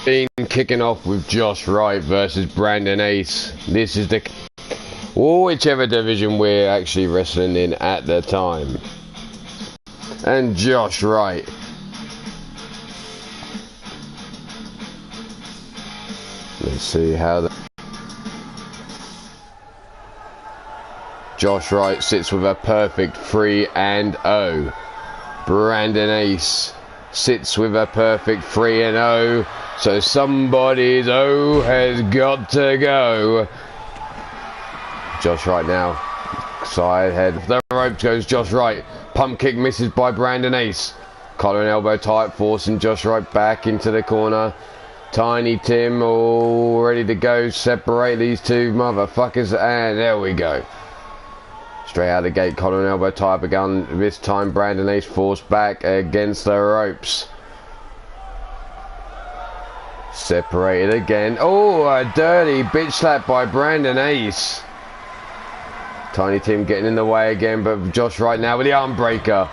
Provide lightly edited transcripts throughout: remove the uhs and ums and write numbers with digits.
Been kicking off with Josh Wright versus Brandon Ace. This is the whichever division we're actually wrestling in at the time. And Josh Wright. Let's see how the Josh Wright sits with a perfect 3-0. Brandon Ace sits with a perfect 3-0. So somebody's O has got to go. Josh Wright now. Side head. The ropes goes Josh Wright. Pump kick misses by Brandon Ace. Collar and elbow tight, forcing Josh Wright back into the corner. Tiny Tim all ready to go. Separate these two motherfuckers. And there we go. Straight out of the gate. Collar and elbow tie up again. This time Brandon Ace forced back against the ropes. Separated again. Oh, a dirty bitch slap by Brandon Ace. Tiny Tim getting in the way again, but Josh Wright now with the arm breaker.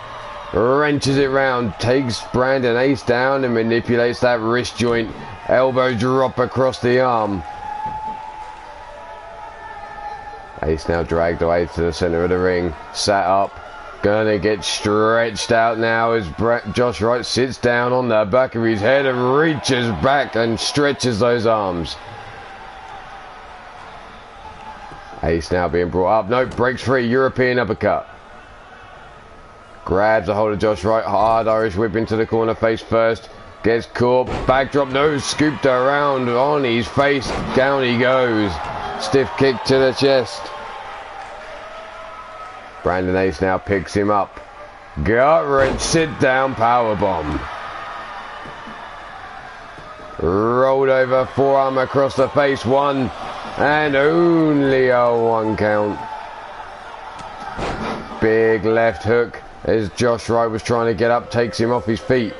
Wrenches it round, takes Brandon Ace down and manipulates that wrist joint. Elbow drop across the arm. Ace now dragged away to the center of the ring. Sat up. Gonna get stretched out now as Josh Wright sits down on the back of his head and reaches back and stretches those arms. Ace now being brought up. Nope, breaks free. European uppercut. Grabs a hold of Josh Wright. Hard Irish whip into the corner face first. Gets caught. Backdrop. No, scooped around on his face. Down he goes. Stiff kick to the chest. Brandon Ace now picks him up. Gut wrench, sit down, powerbomb. Rolled over, forearm across the face, one, and only a 1 count. Big left hook as Josh Wright was trying to get up, takes him off his feet.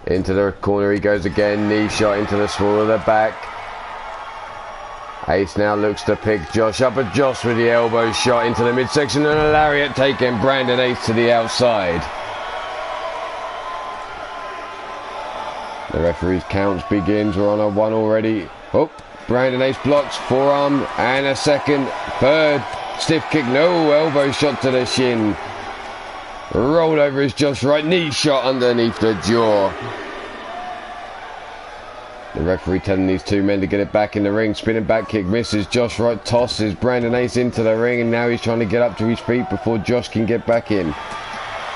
Into the corner he goes again, knee shot into the small of the back. Ace now looks to pick Josh up, but Josh with the elbow shot into the midsection and a lariat taking Brandon Ace to the outside. The referee's counts begins. We're on a 1 already. Oh, Brandon Ace blocks, forearm and a second, third, stiff kick, no, elbow shot to the shin. Rolled over is Josh Wright, knee shot underneath the jaw. The referee telling these two men to get it back in the ring. Spinning back kick misses. Josh Wright tosses Brandon Ace into the ring, and now he's trying to get up to his feet before Josh can get back in.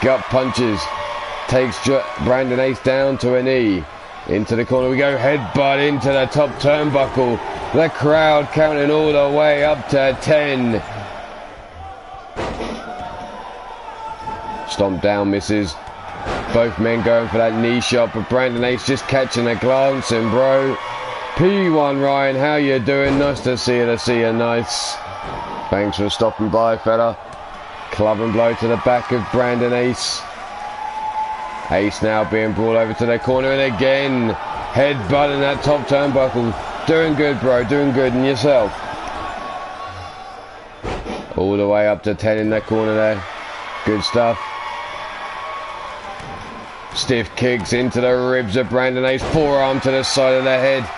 Gut punches. Takes Brandon Ace down to a knee. Into the corner we go. Headbutt into the top turnbuckle. The crowd counting all the way up to 10. Stomp down misses. Both men going for that knee shot, but Brandon Ace just catching a glance. And bro, P1 Ryan, how you doing? Nice to see you, nice. Thanks for stopping by, fella. Club and blow to the back of Brandon Ace. Ace now being brought over to the corner, and again headbutting that top turnbuckle. Doing good, bro, doing good. And yourself? All the way up to 10 in that corner there. Good stuff. Stiff kicks into the ribs of Brandon Ace. Forearm to the side of the head.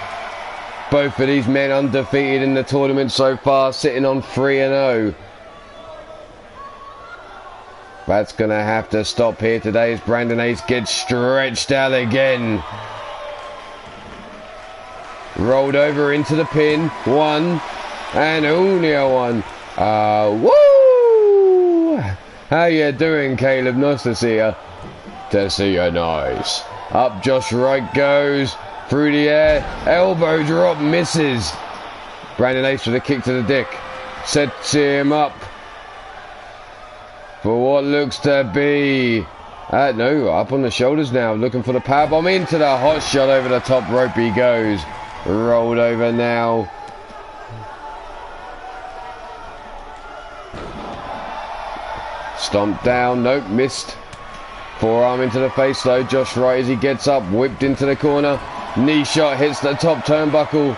Both of these men undefeated in the tournament so far, sitting on 3-0. That's going to have to stop here today as Brandon Ace gets stretched out again. Rolled over into the pin. One. And only a one. Woo! How you doing, Caleb? Nice to see you. To see you, nice. Up Josh Wright goes. Through the air. Elbow drop misses. Brandon Ace with a kick to the dick. Sets him up for what looks to be no, up on the shoulders now, looking for the powerbomb. Into the hot shot over the top rope he goes. Rolled over now. Stomped down, nope, missed. Forearm into the face though. Josh Wright as he gets up, whipped into the corner. Knee shot hits the top turnbuckle.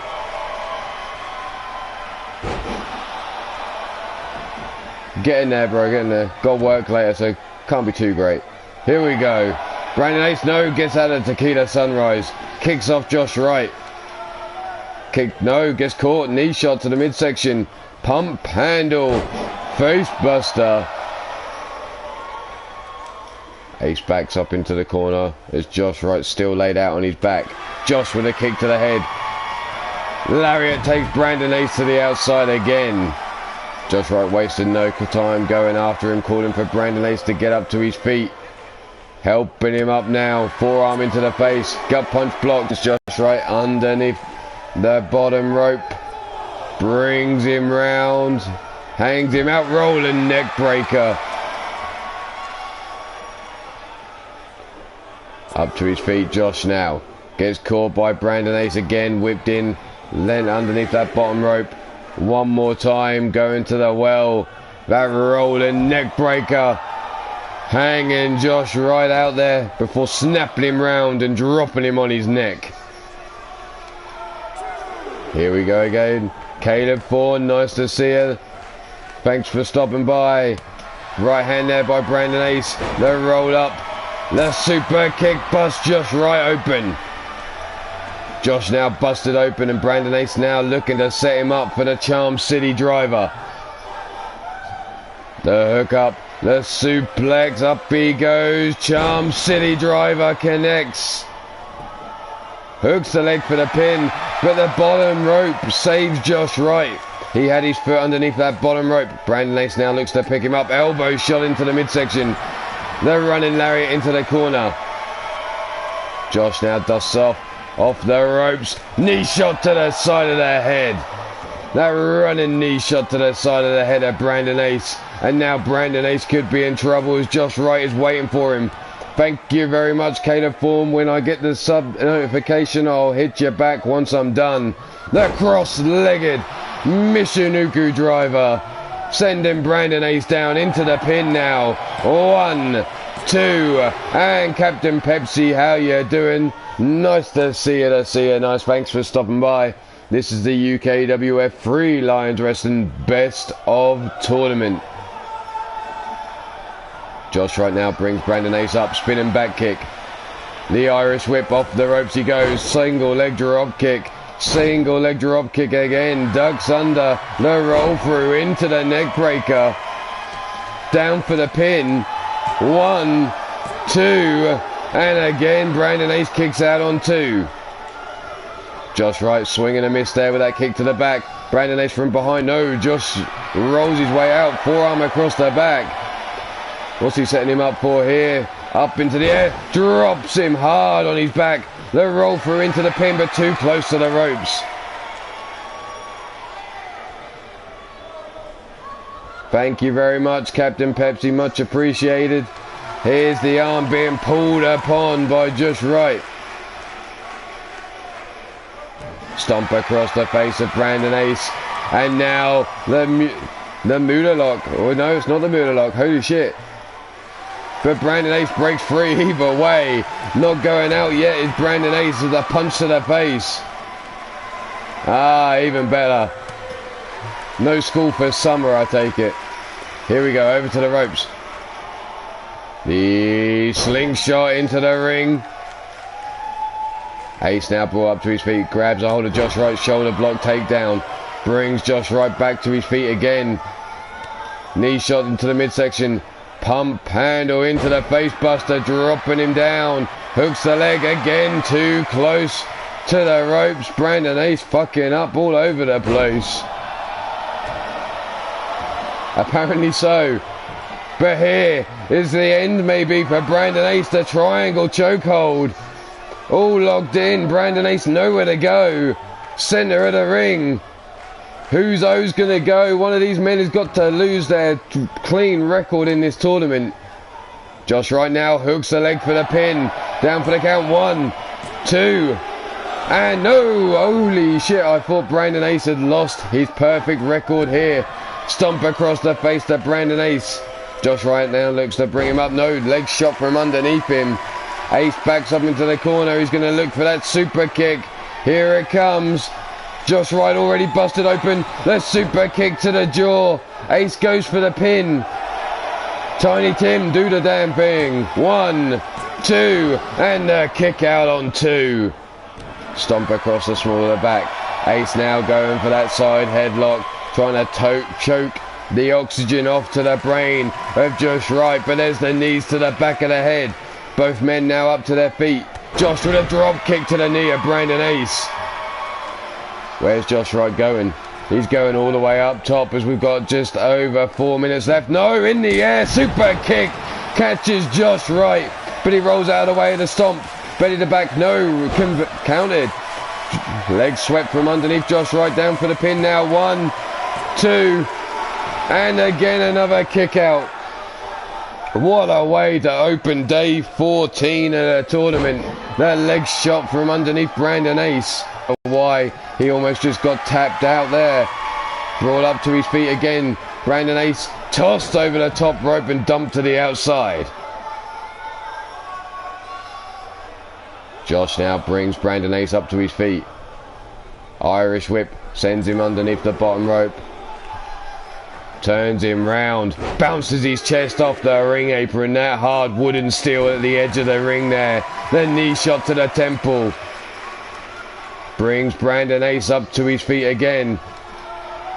Get in there, bro, get in there. Got work later, so can't be too great. Here we go. Brandon Ace, no, gets out of Tequila Sunrise. Kicks off Josh Wright. Kick, no, gets caught. Knee shot to the midsection. Pump handle. Face buster. Ace backs up into the corner as Josh Wright still laid out on his back. Josh with a kick to the head. Lariat takes Brandon Ace to the outside again. Josh Wright wasted no time going after him, calling for Brandon Ace to get up to his feet. Helping him up now. Forearm into the face. Gut punch blocked. Josh Wright underneath the bottom rope. Brings him round. Hangs him out. Rolling neck breaker. Up to his feet, Josh now. Gets caught by Brandon Ace again. Whipped in. Then underneath that bottom rope. One more time. Going to the well. That rolling neck breaker. Hanging Josh right out there before snapping him round and dropping him on his neck. Here we go again. Caleb Thorne, nice to see you. Thanks for stopping by. Right hand there by Brandon Ace. The roll up. The super kick busts Josh right open. Josh now busted open and Brandon Ace now looking to set him up for the Charm City driver. The hook up. The suplex, up he goes. Charm City driver connects. Hooks the leg for the pin, but the bottom rope saves Josh Wright. He had his foot underneath that bottom rope. Brandon Ace now looks to pick him up. Elbow shot into the midsection. The running lariat into the corner. Josh now dusts off the ropes. Knee shot to the side of the head. That running knee shot to the side of the head of Brandon Ace. And now Brandon Ace could be in trouble as Josh Wright is waiting for him. Thank you very much, Caleb Form. When I get the sub notification, I'll hit you back once I'm done. The cross-legged Michinoku driver. Sending Brandon Ace down into the pin now. 1, 2. And Captain Pepsi, how you doing? Nice to see you, Nice, thanks for stopping by. This is the UKWF Free Lions Wrestling Best of Tournament. Josh right now brings Brandon Ace up, spinning back kick. The Irish whip, off the ropes he goes. Single leg drop kick. Single leg drop kick again. Ducks under. The roll through into the neck breaker. Down for the pin. 1, 2. And again Brandon Ace kicks out on 2. Josh Wright swinging a miss there with that kick to the back. Brandon Ace from behind. No, Josh rolls his way out. Forearm across the back. What's he setting him up for here? Up into the air. Drops him hard on his back. The roll through into the pin, but too close to the ropes. Thank you very much, Captain Pepsi. Much appreciated. Here's the arm being pulled upon by Josh Wright. Stomp across the face of Brandon Ace. And now the Muda lock. Oh no, it's not the Muda lock. Holy shit. But Brandon Ace breaks free either way. Not going out yet is Brandon Ace with a punch to the face. Ah, even better. No school for summer, I take it. Here we go, over to the ropes. The slingshot into the ring. Ace now brought up to his feet, grabs a hold of Josh Wright's shoulder block takedown. Brings Josh Wright back to his feet again. Knee shot into the midsection. Pump handle into the face buster, dropping him down. Hooks the leg again, too close to the ropes. Brandon Ace fucking up all over the place. Apparently so. But here is the end maybe for Brandon Ace, the triangle chokehold. All locked in, Brandon Ace nowhere to go. Center of the ring. Who's O's going to go? One of these men has got to lose their clean record in this tournament. Josh right now hooks the leg for the pin. Down for the count. 1, 2. And no! Holy shit, I thought Brandon Ace had lost his perfect record here. Stomp across the face to Brandon Ace. Josh right now looks to bring him up. No, leg shot from underneath him. Ace backs up into the corner. He's going to look for that super kick. Here it comes. Josh Wright already busted open. The super kick to the jaw. Ace goes for the pin. Tiny Tim, do the damn thing. 1, 2, and the kick out on 2. Stomp across the small of the back. Ace now going for that side headlock, trying to choke the oxygen off to the brain of Josh Wright, but there's the knees to the back of the head. Both men now up to their feet. Josh with a drop kick to the knee of Brandon Ace. Where's Josh Wright going? He's going all the way up top as we've got just over 4 minutes left. No, in the air, super kick. Catches Josh Wright, but he rolls out of the way of the stomp. Belly to back, no, counted. Legs swept from underneath Josh Wright, down for the pin now. 1, 2, and again another kick out. What a way to open day 14 of the tournament. That leg shot from underneath Brandon Ace. Why he almost just got tapped out there. Brought up to his feet again. Brandon Ace tossed over the top rope and dumped to the outside. Josh now brings Brandon Ace up to his feet. Irish whip sends him underneath the bottom rope. Turns him round, bounces his chest off the ring apron. That hard wooden steel at the edge of the ring there. The knee shot to the temple. Brings Brandon Ace up to his feet again.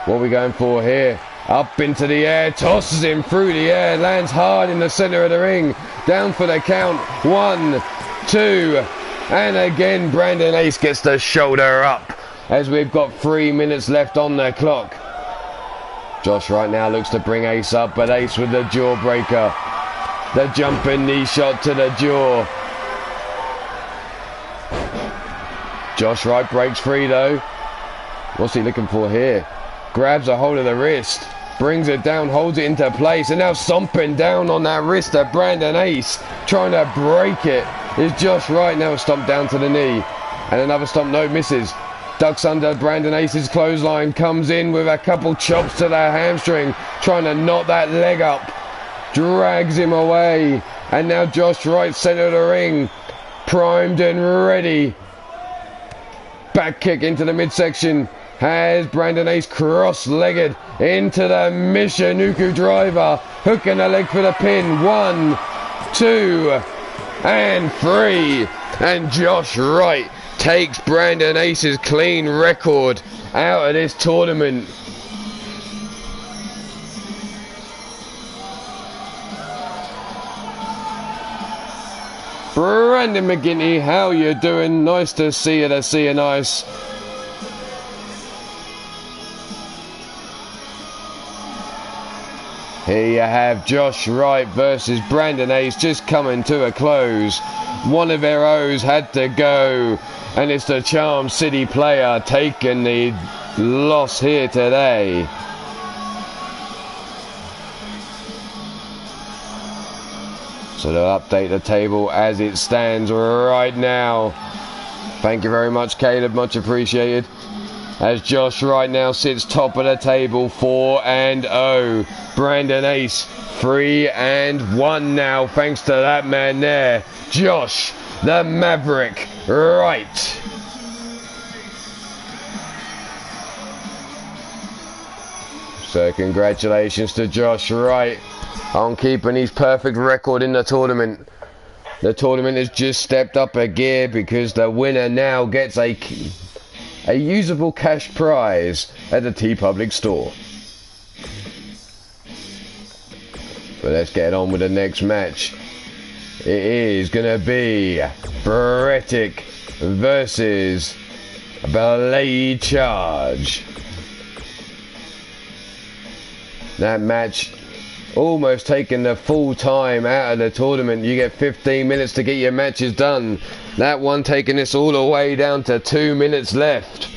What are we going for here? Up into the air, tosses him through the air, lands hard in the center of the ring. Down for the count. 1, 2, and again Brandon Ace gets the shoulder up as we've got 3 minutes left on the clock. Josh right now looks to bring Ace up, but Ace with the jawbreaker. The jumping knee shot to the jaw. Josh Wright breaks free though. What's he looking for here? Grabs a hold of the wrist, brings it down, holds it into place, and now stomping down on that wrist of Brandon Ace, trying to break it. Is Josh Wright now stomped down to the knee, and another stomp, no, misses. Ducks under Brandon Ace's clothesline, comes in with a couple chops to the hamstring, trying to knot that leg up, drags him away, and now Josh Wright center of the ring, primed and ready. Back kick into the midsection, has Brandon Ace cross-legged into the Michinoku driver, hooking the leg for the pin. 1, 2, and 3, and Josh Wright takes Brandon Ace's clean record out of this tournament. Brandon McGinty, how you doing? Nice to see you, nice. Here you have Josh Wright versus Brandon Ace just coming to a close. One of their O's had to go, and it's the Charm City player taking the loss here today. So they'll update the table as it stands right now. Thank you very much, Caleb, much appreciated. As Josh right now sits top of the table, 4-0. Brandon Ace, 3-1 now, thanks to that man there, Josh the Maverick Wright. So congratulations to Josh Wright on keeping his perfect record in the tournament. The tournament has just stepped up a gear because the winner now gets a usable cash prize at the TeePublic store. But let's get on with the next match. It is going to be Bretic versus Blade Charge. That match almost taking the full time out of the tournament. You get 15 minutes to get your matches done. That one taking this all the way down to 2 minutes left.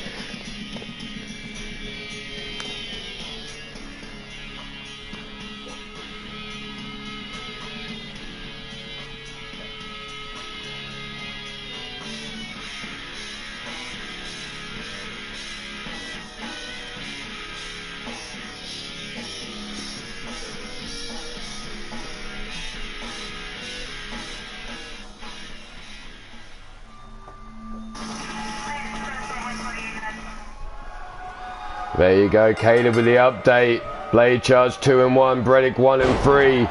There you go, Caleb with the update. Blade charge 2 and 1, Bredick 1 and 3.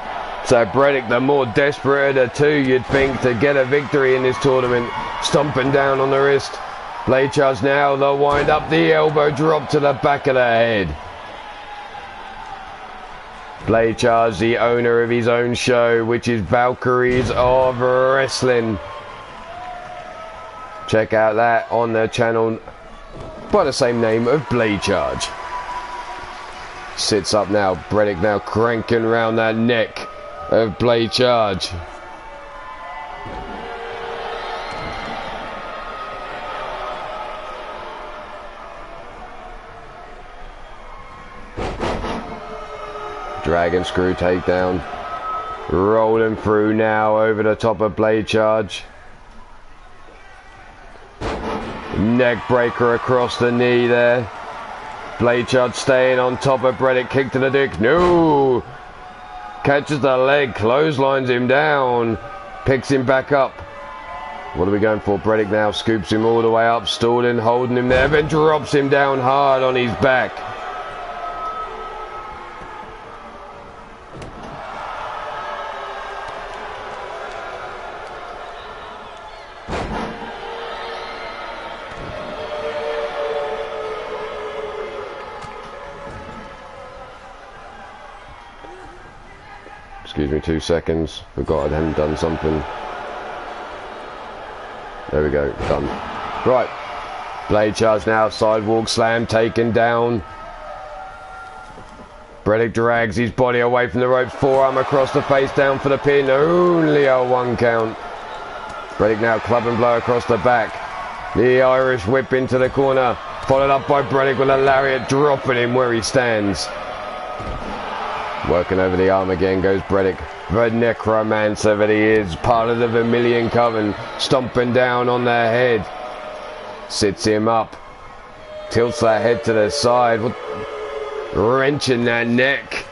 So Bredick, the more desperate of the two, you'd think, to get a victory in this tournament. Stomping down on the wrist. Blade charge now, the wind up, the elbow drop to the back of the head. Blade charge, the owner of his own show, which is Valkyries of Wrestling. Check out that on the channel by the same name of Blade Charge. Sits up now, Bredick now cranking around that neck of Blade Charge. Dragon screw takedown. Rolling through now over the top of Blade Charge. Neck breaker across the knee there. Blade Charge staying on top of Bredick. Kick to the dick. No! Catches the leg. Clotheslines him down. Picks him back up. What are we going for? Bredick now scoops him all the way up. Stalling, holding him there. Then drops him down hard on his back. Excuse me, 2 seconds. Forgot I hadn't done something. There we go, done. Right. Blade charge now, sidewalk slam taken down. Bredick drags his body away from the ropes, forearm across the face, down for the pin. Only a 1 count. Bredick now club and blow across the back. The Irish whip into the corner. Followed up by Bredick with a lariat, dropping him where he stands. Working over the arm again goes Bredick. The necromancer that he is, part of the Vermilion Coven, stomping down on their head. Sits him up. Tilts that head to the side. Wrenching that neck.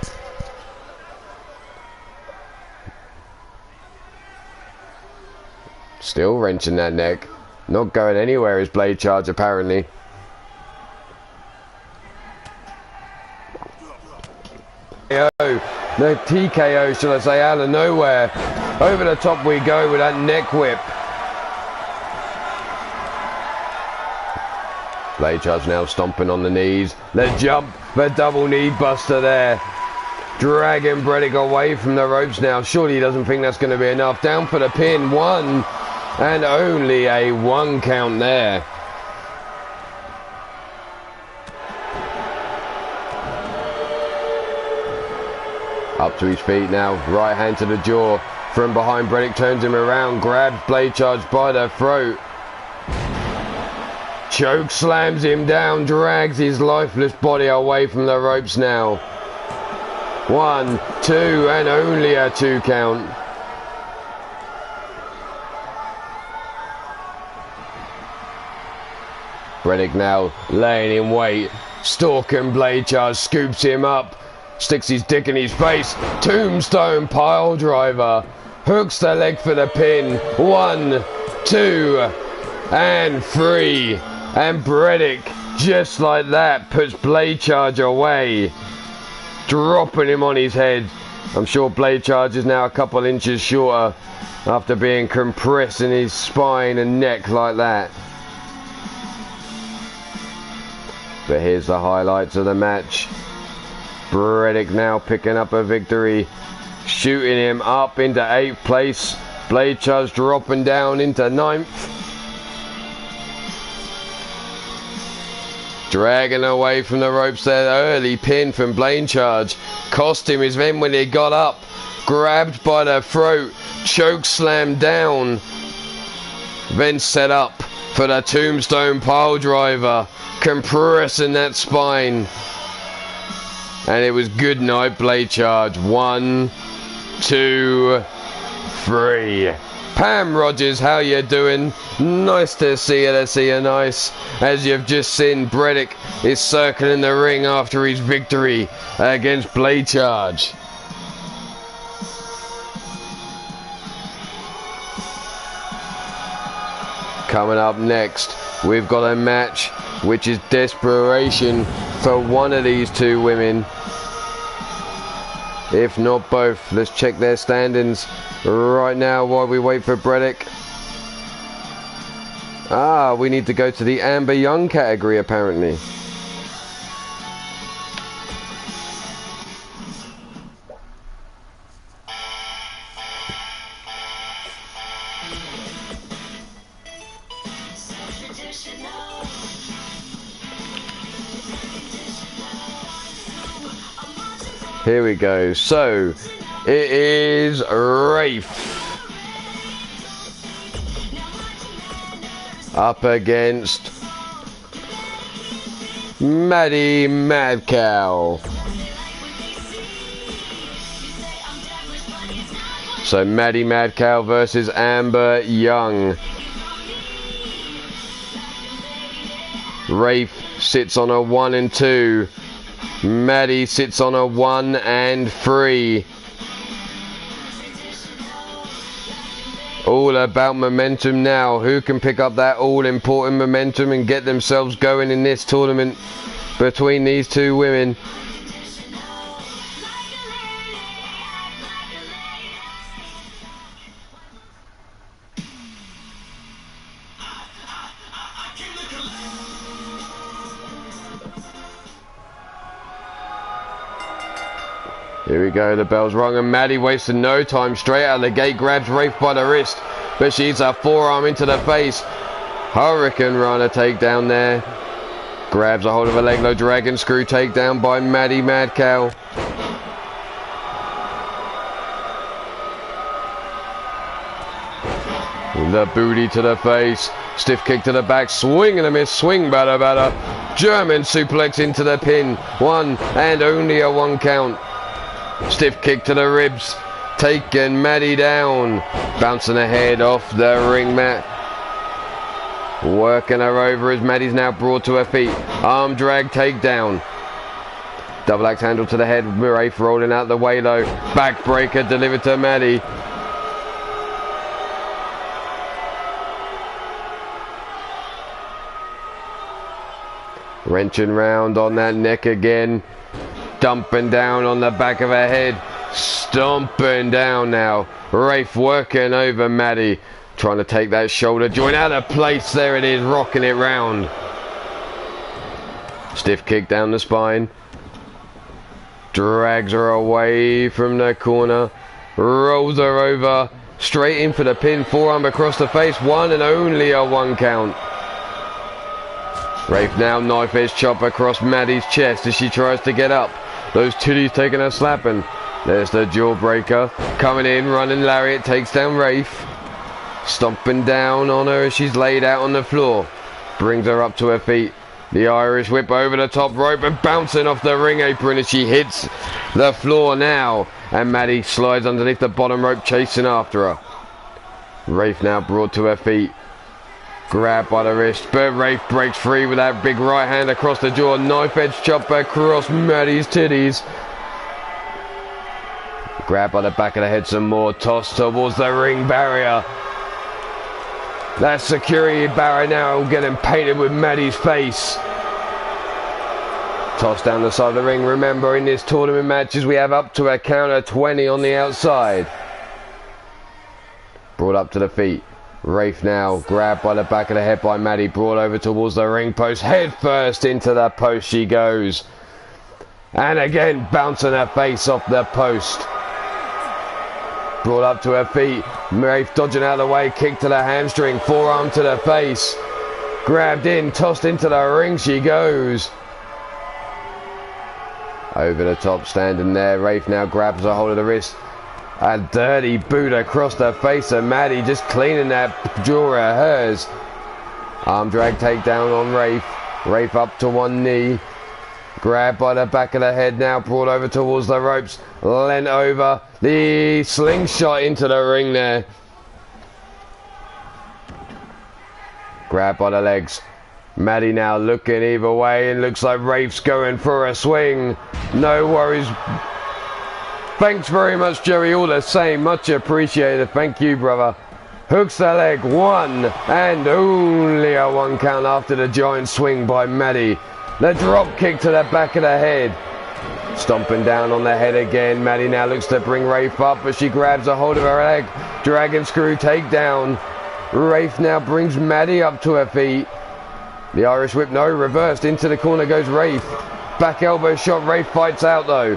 Still wrenching that neck. Not going anywhere is Blade Charge apparently. The TKO, shall I say, out of nowhere. Over the top we go with that neck whip. Blade Charge now stomping on the knees. The jump, the double knee buster there. Dragging Bredick away from the ropes now. Surely he doesn't think that's going to be enough. Down for the pin, 1. And only a 1 count there. Up to his feet now, right hand to the jaw. From behind, Bredick turns him around, grabs Blade Charge by the throat. Choke slams him down, drags his lifeless body away from the ropes now. 1, 2, and only a 2 count. Bredick now laying in wait, stalking Blade Charge, scoops him up. Sticks his dick in his face. Tombstone pile driver. Hooks the leg for the pin. 1, 2, and 3. And Bredick, just like that, puts Blade Charge away. Dropping him on his head. I'm sure Blade Charge is now a couple inches shorter after being compressed in his spine and neck like that. But here's the highlights of the match. Bredick now picking up a victory, shooting him up into 8th place. Blade Charge dropping down into 9th. Dragging away from the ropes there, early pin from Blade Charge. Cost him his then when he got up. Grabbed by the throat, choke slam down. Then set up for the tombstone pile driver, compressing that spine. And it was good night, Blade Charge. 1, 2, 3. Pam Rogers, how you doing? Nice to see you nice. As you've just seen, Bredick is circling the ring after his victory against Blade Charge. Coming up next, we've got a match which is desperation for one of these two women, if not both. Let's check their standings right now while we wait for Bredick. We need to go to the Amber Young category apparently. Here we go. So it is Rafe up against Maddie Mad Cow. So Maddie Mad Cow versus Amber Young. Rafe sits on a 1 and 2. Maddie sits on a 1 and 3. All about momentum now. Who can pick up that all-important momentum and get themselves going in this tournament between these two women? Here we go, the bell's rung and Maddie wasted no time. Straight out of the gate, grabs Rafe by the wrist, but she's a forearm into the face. Hurricane Rana takedown there. Grabs a hold of a leg low, dragon screw takedown by Maddie Mad Cow. The booty to the face, stiff kick to the back, swing and a miss, swing batter batter. German suplex into the pin, 1 and only a 1 count. Stiff kick to the ribs, taking Maddie down, bouncing her head off the ring mat. Working her over as Maddie's now brought to her feet. Arm drag takedown. Double axe handle to the head, Rafe rolling out the way low. Backbreaker delivered to Maddie. Wrenching round on that neck again. Dumping down on the back of her head. Stomping down now. Rafe working over Maddie. Trying to take that shoulder joint out of place. There it is, rocking it round. Stiff kick down the spine. Drags her away from the corner. Rolls her over. Straight in for the pin. Forearm across the face. 1 and only a 1 count. Rafe now knife edge chop across Maddie's chest as she tries to get up. Those titties taking a slapping. There's the jawbreaker. Coming in, running lariat, takes down Rafe. Stomping down on her as she's laid out on the floor. Brings her up to her feet. The Irish whip over the top rope and bouncing off the ring apron as she hits the floor now. And Maddie slides underneath the bottom rope, chasing after her. Rafe now brought to her feet. Grabbed by the wrist, but Rafe breaks free with that big right hand across the jaw. Knife edge chop across Maddie's titties. Grabbed by the back of the head some more. Toss towards the ring barrier. That security barrier now getting painted with Maddie's face. Toss down the side of the ring. Remember, in this tournament matches we have up to a count of 20 on the outside. Brought up to the feet. Rafe now grabbed by the back of the head by Maddie, brought over towards the ring post, head first into the post she goes, and again bouncing her face off the post. Brought up to her feet, Rafe dodging out of the way, kick to the hamstring, forearm to the face, grabbed in, tossed into the ring she goes. Over the top, standing there, Rafe now grabs a hold of the wrist. A dirty boot across the face of Maddie, just cleaning that jaw of hers. Arm drag takedown on Rafe. Rafe up to one knee. Grabbed by the back of the head now, brought over towards the ropes. Leant over. The slingshot into the ring there. Grabbed by the legs. Maddie now looking either way, and looks like Rafe's going for a swing. No worries. Thanks very much, Jerry, all the same. Much appreciated. Thank you, brother. Hooks the leg, 1 and only a 1 count after the giant swing by Maddie. The drop kick to the back of the head. Stomping down on the head again. Maddie now looks to bring Rafe up, but she grabs a hold of her leg. Dragon screw takedown. Rafe now brings Maddie up to her feet. The Irish whip, no, reversed. Into the corner goes Rafe. Back elbow shot. Rafe fights out though.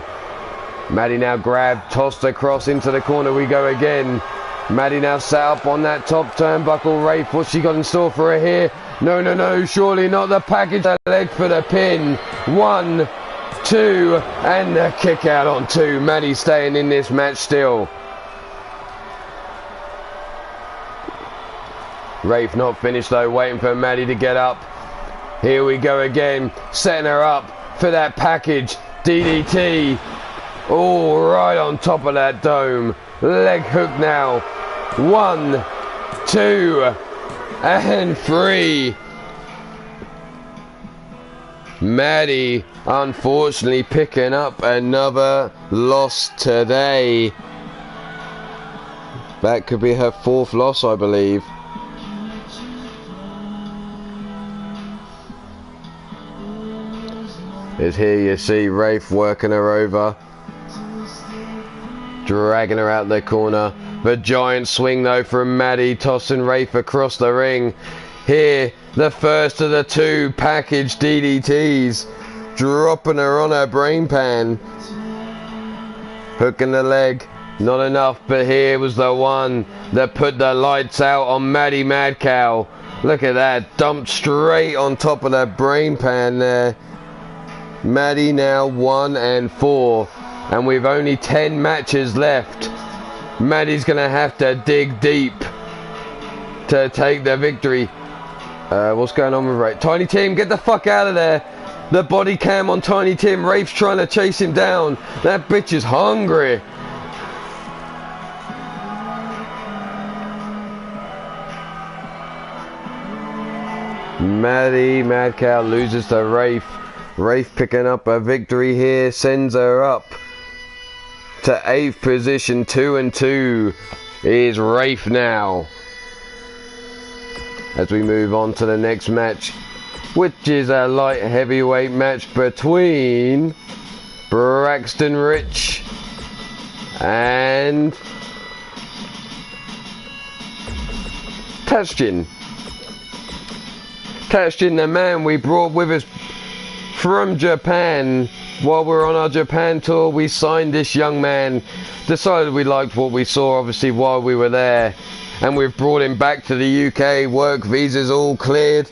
Maddie now grabbed, tossed across into the corner we go again. Maddie now sat up on that top turnbuckle. Rafe, what's she got in store for her here? No, no, no, surely not. The package, the leg for the pin. 1, 2, and the kick out on 2. Maddie staying in this match still. Rafe not finished though, waiting for Maddie to get up. Here we go again, setting her up for that package. DDT. All right on top of that dome. Leg hook now. 1, 2, and 3. Maddie unfortunately picking up another loss today. That could be her 4th loss, I believe. As here you see Rafe working her over, dragging her out the corner. The giant swing though from Maddie, tossing Rafe across the ring. Here, the first of the 2 package DDTs, dropping her on her brain pan. Hooking the leg, not enough, but here was the one that put the lights out on Maddie Mad Cow. Look at that, dumped straight on top of that brain pan there. Maddie now 1 and 4, and we've only 10 matches left. Maddie's gonna have to dig deep to take the victory. What's going on with Rafe? Tiny Tim, get the fuck out of there. The body cam on Tiny Tim. Rafe's trying to chase him down. That bitch is hungry. Maddie Mad Cow loses to Rafe. Rafe picking up a victory here, sends her up to 8th position. 2 and 2 is Rafe now. As we move on to the next match, which is a light heavyweight match between Braxton Rich and Tashin. Tashin, the man we brought with us from Japan. While we're on our Japan tour, we signed this young man, decided we liked what we saw obviously while we were there, and we've brought him back to the UK. Work visas all cleared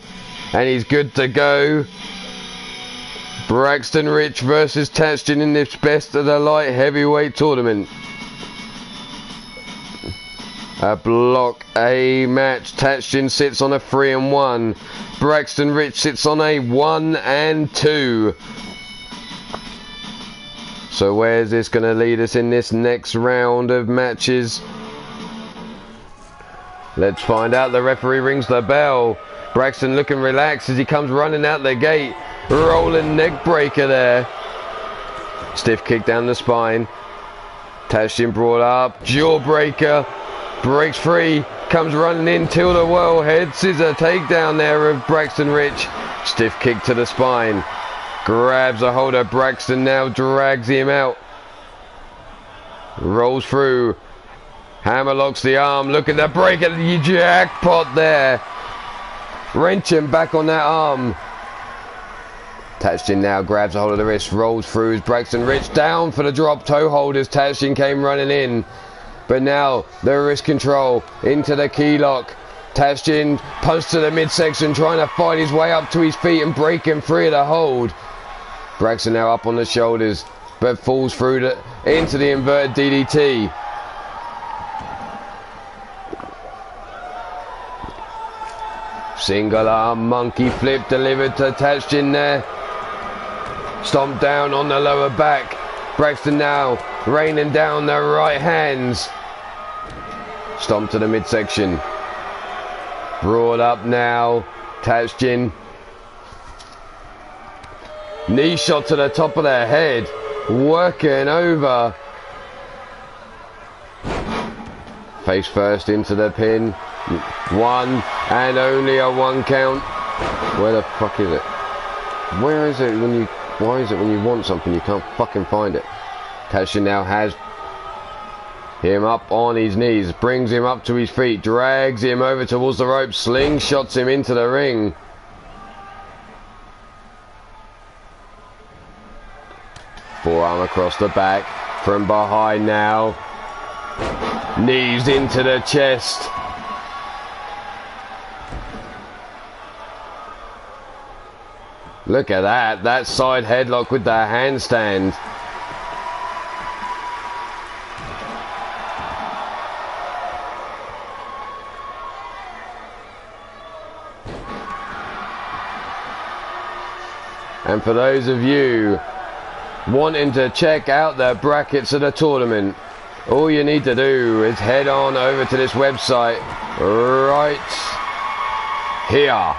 and he's good to go. Braxton Rich versus Tashin in this best of the light heavyweight tournament. A block A match. Tashin sits on a 3 and 1. Braxton Rich sits on a 1 and 2. So where's this going to lead us in this next round of matches? Let's find out. The referee rings the bell. Braxton looking relaxed as he comes running out the gate. Rolling neck breaker there. Stiff kick down the spine. Tashin brought up. Jawbreaker. Breaks free. Comes running in. Tilda well head. Scissor takedown there of Braxton Rich. Stiff kick to the spine. Grabs a hold of Braxton now. Drags him out. Rolls through. Hammer locks the arm. Look at the break at the jackpot there. Wrenching back on that arm. Tashin now grabs a hold of the wrist. Rolls through as Braxton Rich down for the drop toe hold as Tashin came running in. But now the wrist control into the key lock. Tashin punch to the midsection, trying to fight his way up to his feet and breaking free of the hold. Braxton now up on the shoulders, but falls through into the inverted DDT. Single arm monkey flip delivered to Tashin there. Stomp down on the lower back. Braxton now raining down the right hands. Stomp to the midsection. Brought up now. Tashin. Knee shot to the top of their head. Working over. Face first into the pin. One and only a 1 count. Where the fuck is it? Where is it when you... Why is it when you want something you can't fucking find it? Tashin now has him up on his knees, brings him up to his feet, drags him over towards the rope, slingshots him into the ring. Forearm across the back, from behind now. Knees into the chest. Look at that side headlock with the handstand. And for those of you wanting to check out the brackets of the tournament, all you need to do is head on over to this website right here.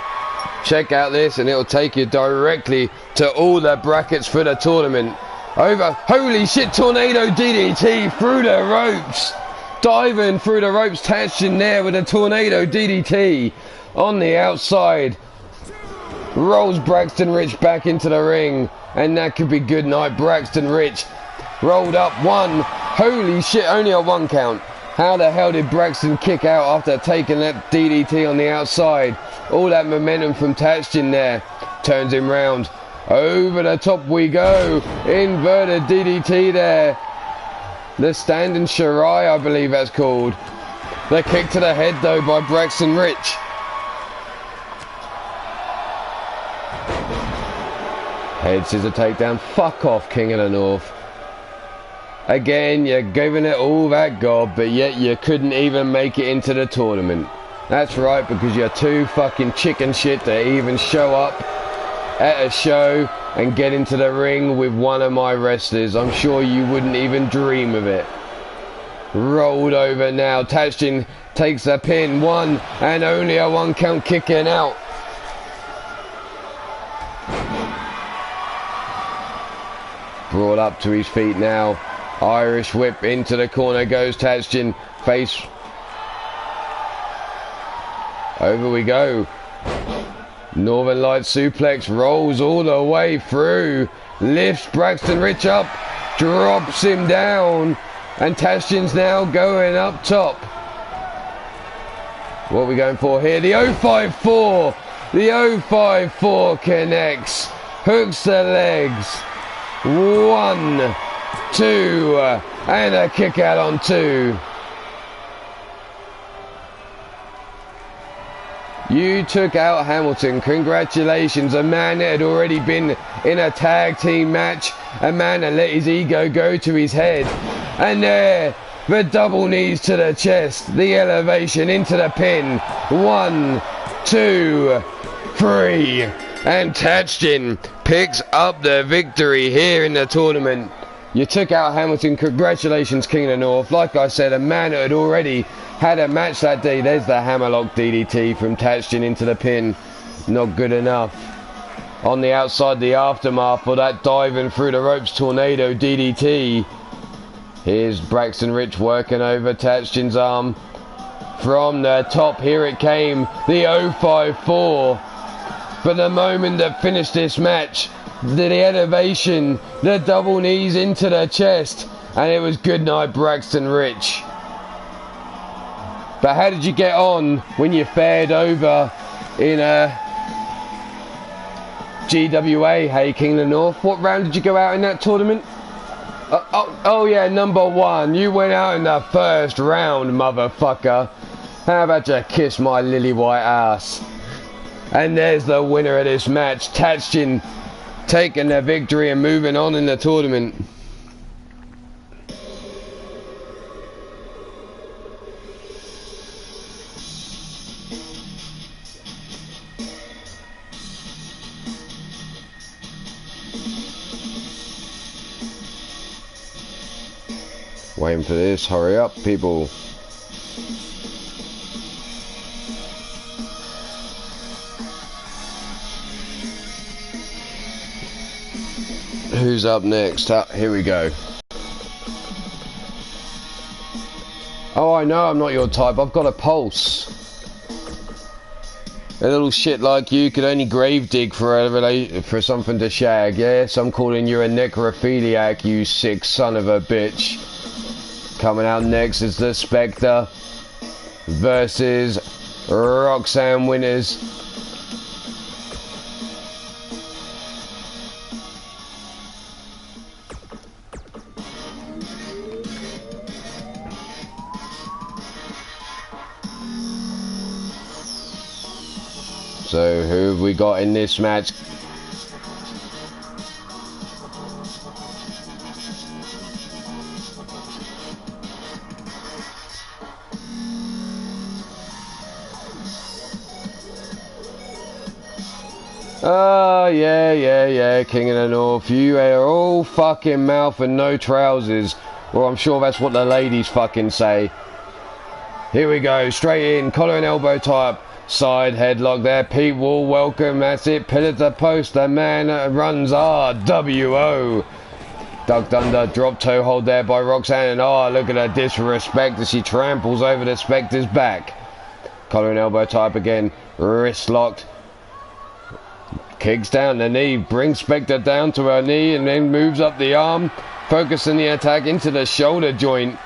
Check out this and it'll take you directly to all the brackets for the tournament. Holy shit, tornado DDT through the ropes. Diving through the ropes, touched in there with a tornado DDT on the outside. Rolls Braxton Rich back into the ring, and that could be good night. Braxton Rich rolled up one. Holy shit, only a 1 count. How the hell did Braxton kick out after taking that DDT on the outside? All that momentum from Tashin there. Turns him round. Over the top we go. Inverted DDT there. The standing Shirai, I believe that's called. The kick to the head though by Braxton Rich. Head scissor takedown. Fuck off, King of the North. Again, you're giving it all that gob, but yet you couldn't even make it into the tournament. That's right, because you're too fucking chicken shit to even show up at a show and get into the ring with one of my wrestlers. I'm sure you wouldn't even dream of it. Rolled over now. Tashin takes a pin. One and only a 1 count, kicking out. Brought up to his feet now. Irish whip into the corner goes Tashin. Face. Over we go. Northern Light suplex, rolls all the way through. Lifts Braxton Rich up. Drops him down. And Tashin's now going up top. What are we going for here? The 054. The 054 connects. Hooks the legs. 1, 2, and a kick out on 2. You took out Hamilton. Congratulations. A man that had already been in a tag team match. A man that let his ego go to his head. And there, the double knees to the chest. The elevation into the pin. 1, 2, 3. And Tashin picks up the victory here in the tournament. You took out Hamilton. Congratulations, King of the North. Like I said, a man that had already had a match that day. There's the hammerlock DDT from Tashin into the pin. Not good enough. On the outside, the aftermath for that diving through the ropes tornado DDT. Here's Braxton Rich working over Tashin's arm. From the top, here it came. The 054. But the moment that finished this match, the elevation, the double knees into the chest, and it was good night Braxton Rich. But how did you get on when you fared over in a GWA, hey King of the North? What round did you go out in that tournament? Oh yeah, number 1. You went out in the first round, motherfucker. How about you kiss my lily white ass? And there's the winner of this match, Tashin, taking the victory and moving on in the tournament. Waiting for this, hurry up people. Who's up next? Here we go. Oh, I know I'm not your type. I've got a pulse. A little shit like you could only grave dig for something to shag. Yes, I'm calling you a necrophiliac, you sick son of a bitch. Coming out next is the Spectre versus Roxanne Winters. So who have we got in this match? Oh, yeah, King of the North. You are all fucking mouth and no trousers. Well, I'm sure that's what the ladies fucking say. Here we go, straight in, collar and elbow tie-up. Side headlock there, people welcome, that's it, pillar to post, the man runs RWO. Ducked under, drop toe hold there by Roxanne, and oh, look at her disrespect as she tramples over the Spectre's back. Collar and elbow tie up again, wrist locked. Kicks down the knee, brings Spectre down to her knee, and then moves up the arm, focusing the attack into the shoulder joint.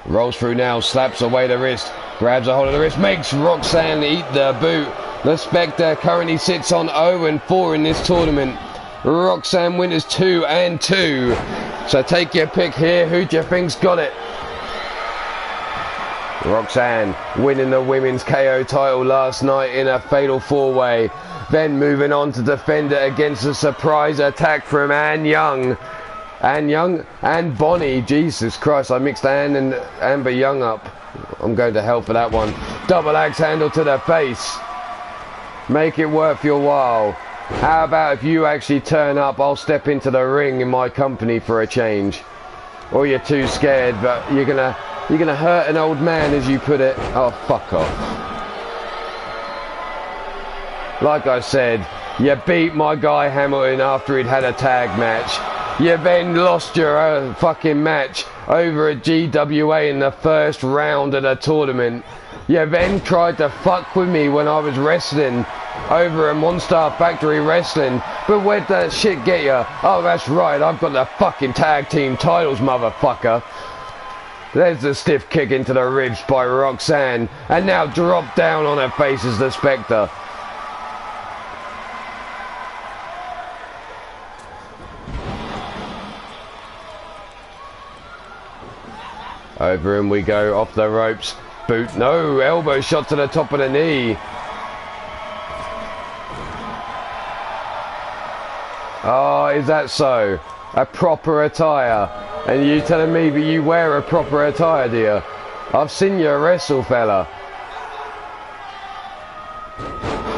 Rolls through now, slaps away the wrist, grabs a hold of the wrist, makes Roxanne eat the boot. The Spectre currently sits on 0-4 in this tournament. Roxanne Winters 2-2. So take your pick here, who do you think's got it? Roxanne winning the women's KO title last night in a fatal 4-way. Then moving on to defend it against a surprise attack from Anne Young. Anne Young and Bonnie. Jesus Christ, I mixed Anne and Amber Young up. I'm going to hell for that one. Double axe handle to the face. Make it worth your while. How about if you actually turn up, I'll step into the ring in my company for a change. Or you're too scared, but you're gonna hurt an old man, as you put it. Oh, fuck off. Like I said, you beat my guy Hamilton after he'd had a tag match. You then lost your fucking match over at GWA in the first round of the tournament. You then tried to fuck with me when I was wrestling over at Monster Factory Wrestling. But where'd that shit get you? Oh, that's right, I've got the fucking tag team titles, motherfucker. There's the stiff kick into the ribs by Roxanne. And now drop down on her face as the Spectre. Over him we go, off the ropes. Boot, no, elbow shot to the top of the knee. Oh, is that so? A proper attire. And you telling me that you wear a proper attire, dear? I've seen you wrestle, fella.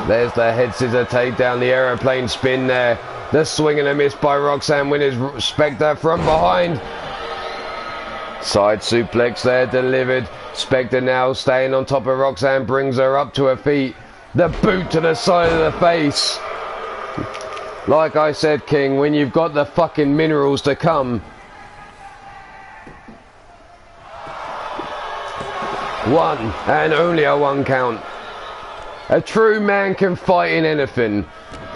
There's the head scissor takedown, the aeroplane spin there. The swing and a miss by Roxanne Winters. Spectre from behind. Side suplex there delivered. Spectre now staying on top of Roxanne, brings her up to her feet. The boot to the side of the face. Like I said, King, when you've got the fucking minerals to come. One, and only a one count. A true man can fight in anything.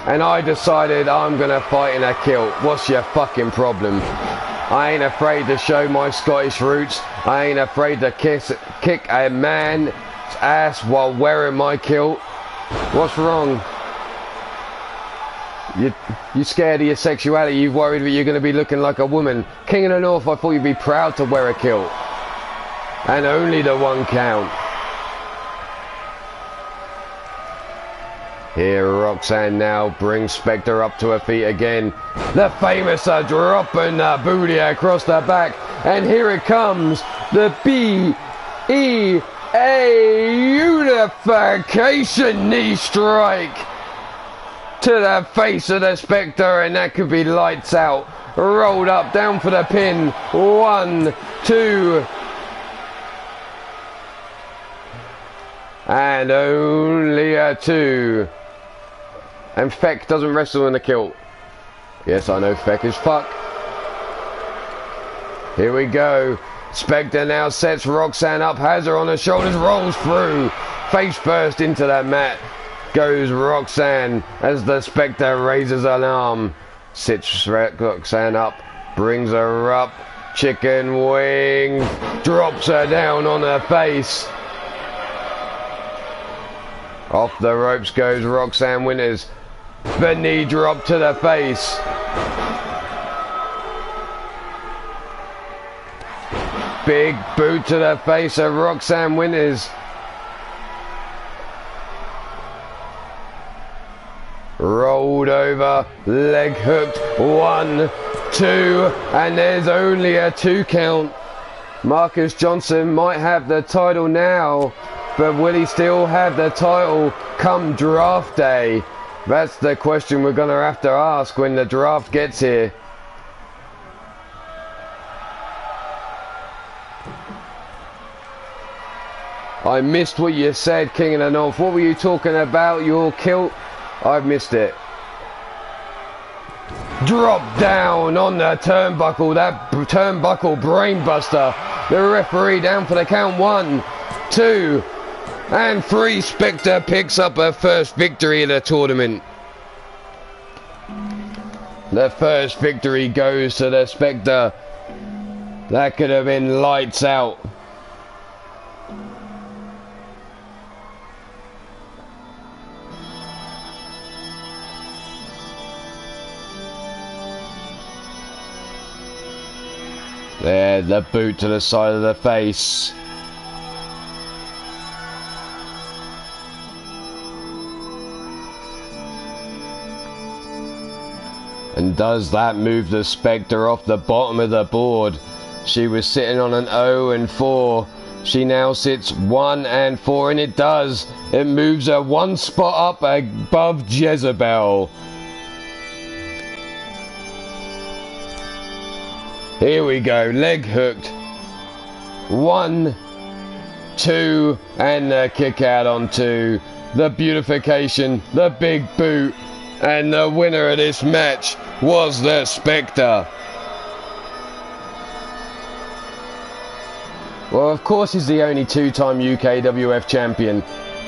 And I decided I'm gonna fight in a kilt. What's your fucking problem? I ain't afraid to show my Scottish roots. I ain't afraid to kick a man's ass while wearing my kilt. What's wrong? You scared of your sexuality? You worried that you're going to be looking like a woman? King of the North, I thought you'd be proud to wear a kilt. And only the one count. Here Roxanne now brings Spectre up to her feet again. The famous dropping the booty across the back. And here it comes. The BEA unification knee strike to the face of the Spectre, and that could be lights out. Rolled up, down for the pin. 1, 2. And only a 2. And Feck doesn't wrestle in the kilt. Yes, I know Feck is fuck. Here we go. Spectre now sets Roxanne up, has her on her shoulders, rolls through. Face first into that mat goes Roxanne as the Spectre raises an arm. Sits Roxanne up, brings her up. Chicken wing, drops her down on her face. Off the ropes goes Roxanne Winters. The knee drop to the face. Big boot to the face of Roxanne Winters. Rolled over, leg hooked, 1, 2, and there's only a 2 count. Marcus Johnson might have the title now, but will he still have the title come draft day? That's the question we're going to have to ask when the draft gets here. I missed what you said, King of the North. What were you talking about? Your kilt? I've missed it. Drop down on the turnbuckle. That turnbuckle brainbuster. The referee down for the count. 1, 2, and 3. Spectre picks up her first victory in the tournament. The first victory goes to the Spectre. That could have been lights out. There, the boot to the side of the face. And does that move the Spectre off the bottom of the board? She was sitting on an 0 and 4. She now sits 1 and 4, and it does. It moves her 1 spot up above Jezebel. Here we go, leg hooked. 1, 2, and the kick out on 2. The beautification, the big boot, and the winner of this match was the Spectre. Well, of course he's the only 2-time UKWF champion.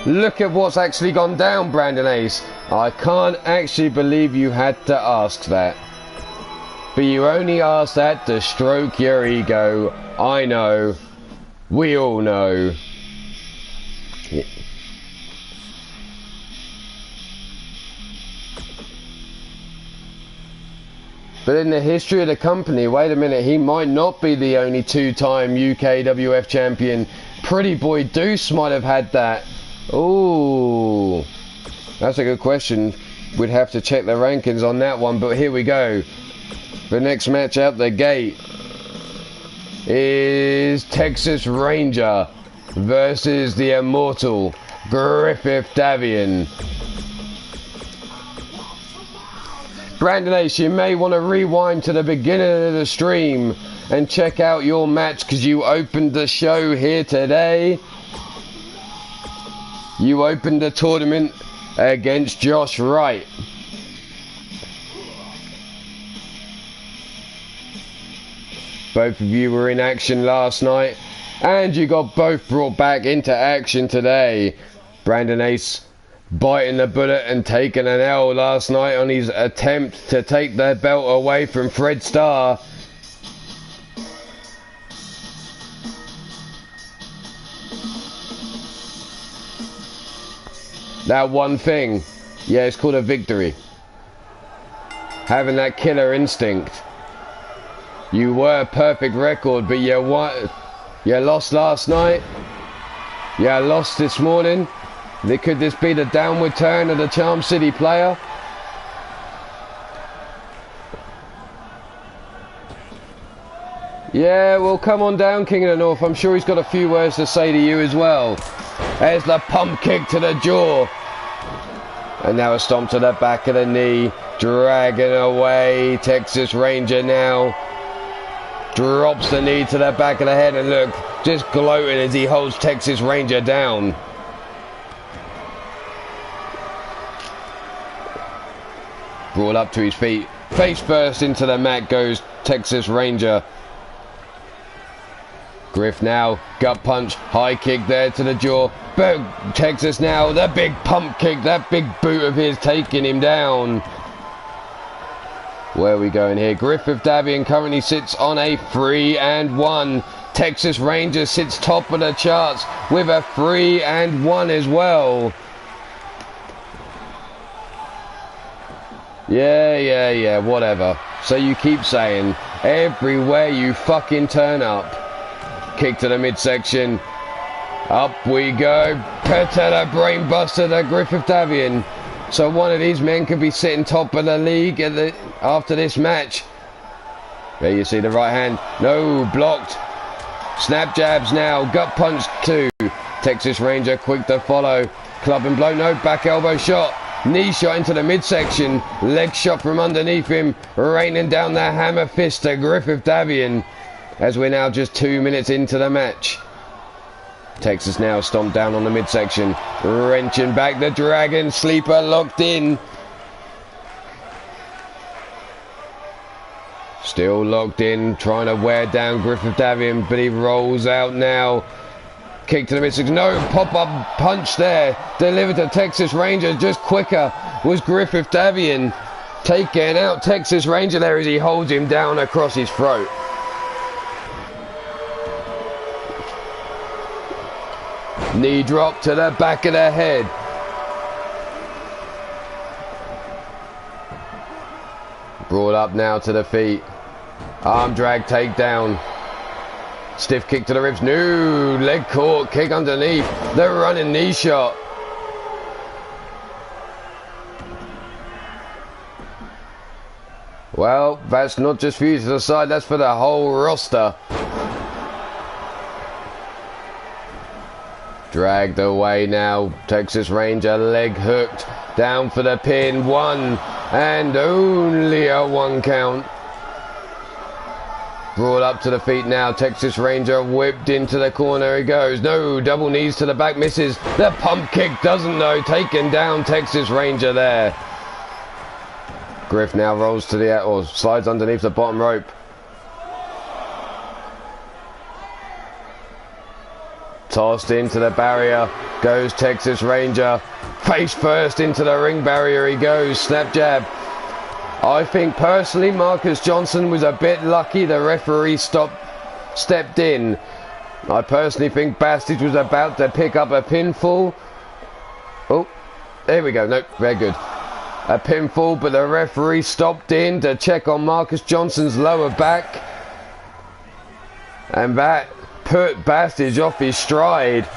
Look at what's actually gone down, Brandon Ace. I can't actually believe you had to ask that. But you only asked that to stroke your ego. I know. We all know. Yeah. But in the history of the company, wait a minute, he might not be the only 2-time UKWF champion. Pretty Boy Deuce might have had that. Ooh. That's a good question. We'd have to check the rankings on that one, but here we go. The next match out the gate is Texas Ranger versus the immortal Griffith Davian. Brandon Ace, you may want to rewind to the beginning of the stream and check out your match because you opened the show here today. You opened the tournament against Josh Wright. Both of you were in action last night, and you got both brought back into action today. Brandon Ace biting the bullet and taking an L last night on his attempt to take the belt away from Fred Starr. That one thing, yeah, it's called a victory. Having that killer instinct. You were a perfect record, but you lost last night. You lost this morning. Could this be the downward turn of the Charm City player? Yeah, well, come on down, King of the North. I'm sure he's got a few words to say to you as well. There's the pump kick to the jaw. And now a stomp to the back of the knee. Dragging away. Texas Ranger now. Drops the knee to the back of the head, and look, just gloating as he holds Texas Ranger down. Brought up to his feet. Face first into the mat goes Texas Ranger. Griff now, gut punch, high kick there to the jaw. Texas now, the big pump kick, that big boot of his taking him down. Where are we going here? Griffith Davian currently sits on a 3-1. Texas Ranger sits top of the charts with a 3-1 as well. Yeah, whatever. So you keep saying, everywhere you fucking turn up. Kick to the midsection. Up we go. Patella brainbuster to Griffith Davian. So one of these men could be sitting top of the league after this match. There you see the right hand. No, blocked. Snap jabs now. Gut punch too. Texas Ranger quick to follow. Club and blow. No, back elbow shot. Knee shot into the midsection. Leg shot from underneath him. Raining down the hammer fist to Griffith Davian. As we're now just 2 minutes into the match. Texas now stomped down on the midsection. Wrenching back the Dragon Sleeper locked in. Still locked in. Trying to wear down Griffith Davian. But he rolls out now. Kick to the midsection. No, pop-up punch there. Delivered to Texas Ranger. Just quicker was Griffith Davian. Taking out Texas Ranger there as he holds him down across his throat. Knee drop to the back of the head. Brought up now to the feet. Arm drag takedown. Stiff kick to the ribs. No, leg caught. Kick underneath. The running knee shot. Well, that's not just for you to the side. That's for the whole roster. Dragged away now. Texas Ranger leg hooked. Down for the pin. 1 and only a 1 count. Brought up to the feet now. Texas Ranger whipped into the corner. He goes. No, double knees to the back. Misses. The pump kick doesn't though. Taken down Texas Ranger there. Griff now rolls to the or slides underneath the bottom rope. Tossed into the barrier goes Texas Ranger. Face first into the ring barrier he goes. Snap jab. I think personally Marcus Johnson was a bit lucky the referee stepped in. I personally think Bastard was about to pick up a pinfall. Oh, there we go. Nope, very good. A pinfall, but the referee stopped in to check on Marcus Johnson's lower back. And that put Bastard off his stride.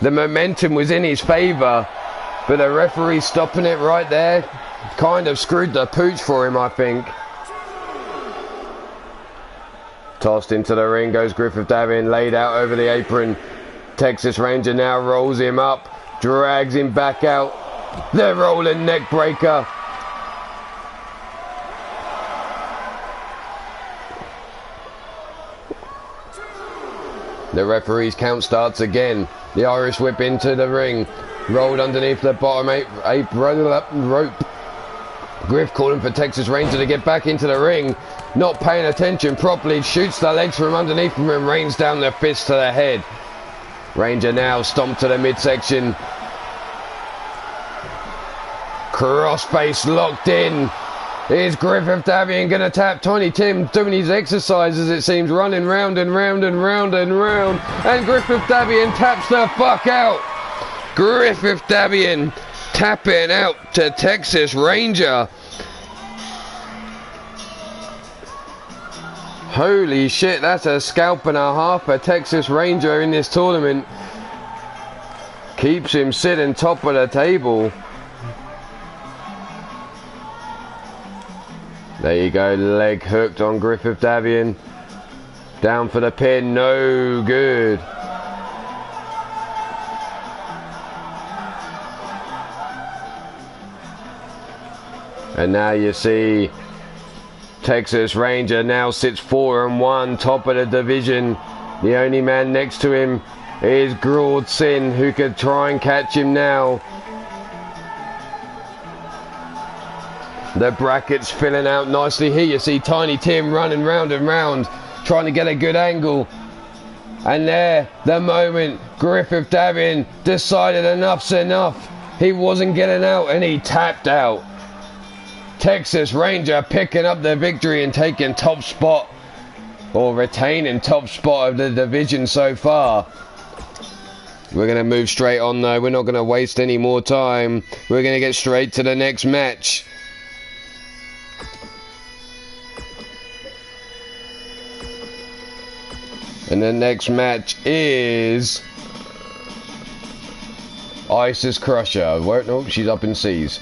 The momentum was in his favour, but the referee stopping it right there kind of screwed the pooch for him, I think. Tossed into the ring goes Griffith Davian, laid out over the apron. Texas Ranger now rolls him up, drags him back out. The rolling neck breaker. The referee's count starts again. The Irish whip into the ring. Rolled underneath the bottom rope. Griff calling for Texas Ranger to get back into the ring. Not paying attention properly. Shoots the legs from underneath him and rains down the fist to the head. Ranger now stomped to the midsection. Crossface locked in. Is Griffith Davian going to tap Tiny Tim doing his exercises, it seems, running round and round and round and round. And Griffith Davian taps the fuck out. Griffith Davian tapping out to Texas Ranger. Holy shit, that's a scalp and a half for Texas Ranger in this tournament. Keeps him sitting top of the table. There you go, leg hooked on Griffith Davian. Down for the pin, no good. And now you see Texas Ranger now sits 4-1, top of the division. The only man next to him is Groard Sin, who could try and catch him now. The bracket's filling out nicely here. You see Tiny Tim running round and round, trying to get a good angle. And there, the moment Griffith Davian decided enough's enough. He wasn't getting out and he tapped out. Texas Ranger picking up the victory and taking top spot, or retaining top spot of the division so far. We're going to move straight on though. We're not going to waste any more time. We're going to get straight to the next match. And the next match is Isis Crusher. No, she's up in C's.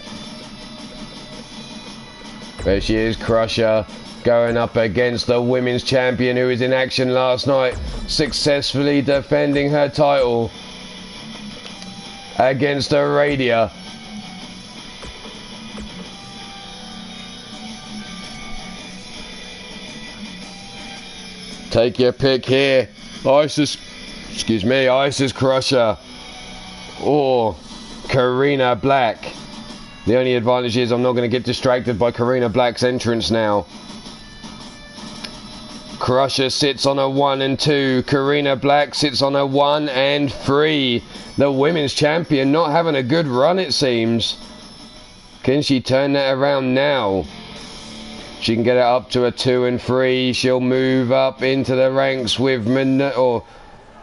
There she is, Crusher, going up against the women's champion who was in action last night, successfully defending her title against Aradia. Take your pick here. Isis Crusher or Karina Black. The only advantage is I'm not going to get distracted by Karina Black's entrance now. Crusher sits on a 1 and 2. Karina Black sits on a 1 and 3. The women's champion not having a good run, it seems. Can she turn that around now? She can get it up to a 2 and 3. She'll move up into the ranks with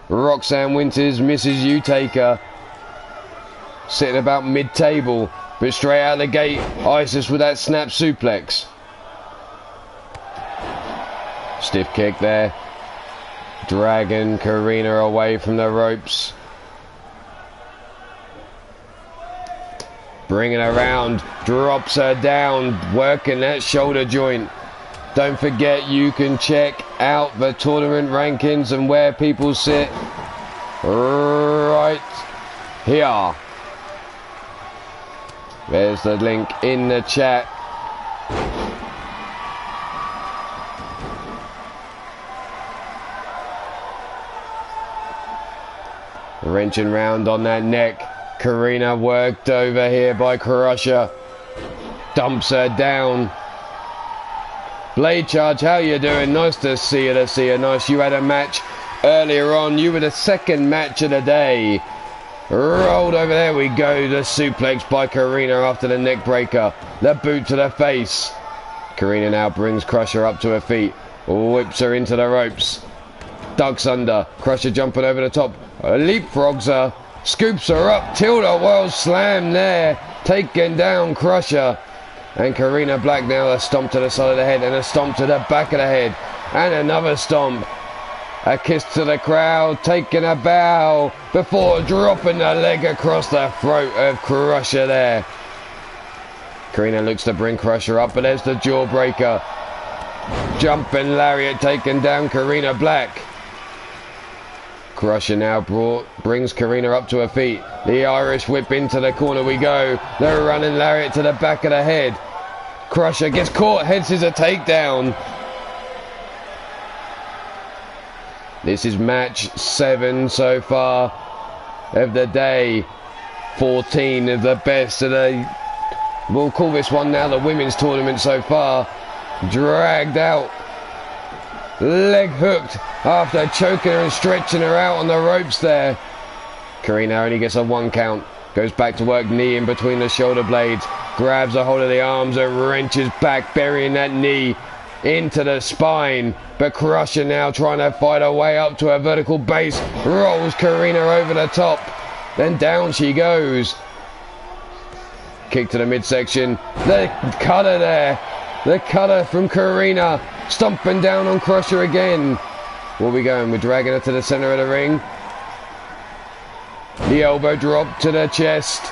Roxanne Winters, Mrs. U-Taker, sitting about mid-table. But straight out the gate, Isis with that snap suplex. Stiff kick there. Dragging Karina away from the ropes. Bringing her around, drops her down, working that shoulder joint. Don't forget, you can check out the tournament rankings and where people sit right here. There's the link in the chat. Wrenching round on that neck. Karina worked over here by Crusher. Dumps her down. Blade Charge, how you doing? Nice to see you, Nice. You had a match earlier on. You were the second match of the day. Rolled over, there we go. The suplex by Karina after the neck breaker. The boot to the face. Karina now brings Crusher up to her feet. Whips her into the ropes. Ducks under. Crusher jumping over the top. Leapfrogs her. Scoops her up. Tilt-a-whirl slam there. Taking down Crusher. And Karina Black now a stomp to the side of the head and a stomp to the back of the head. And another stomp. A kiss to the crowd, taking a bow before dropping the leg across the throat of Crusher there. Karina looks to bring Crusher up, but there's the jawbreaker. Jumping lariat taking down Karina Black. Crusher now brings Karina up to her feet. The Irish whip into the corner we go. The running lariat to the back of the head. Crusher gets caught, heads is a takedown. This is match 7 so far of the day. 14 of the best of the, we'll call this one now the women's tournament so far. Dragged out. Leg hooked after choking her and stretching her out on the ropes there. Karina only gets a 1 count. Goes back to work, knee in between the shoulder blades. Grabs a hold of the arms and wrenches back, burying that knee into the spine. But Crusher now trying to fight her way up to her vertical base. Rolls Karina over the top. Then down she goes. Kick to the midsection. The cutter there. The cutter from Karina. Stomping down on Crusher again. Where we going? We're dragging her to the center of the ring. The elbow drop to the chest.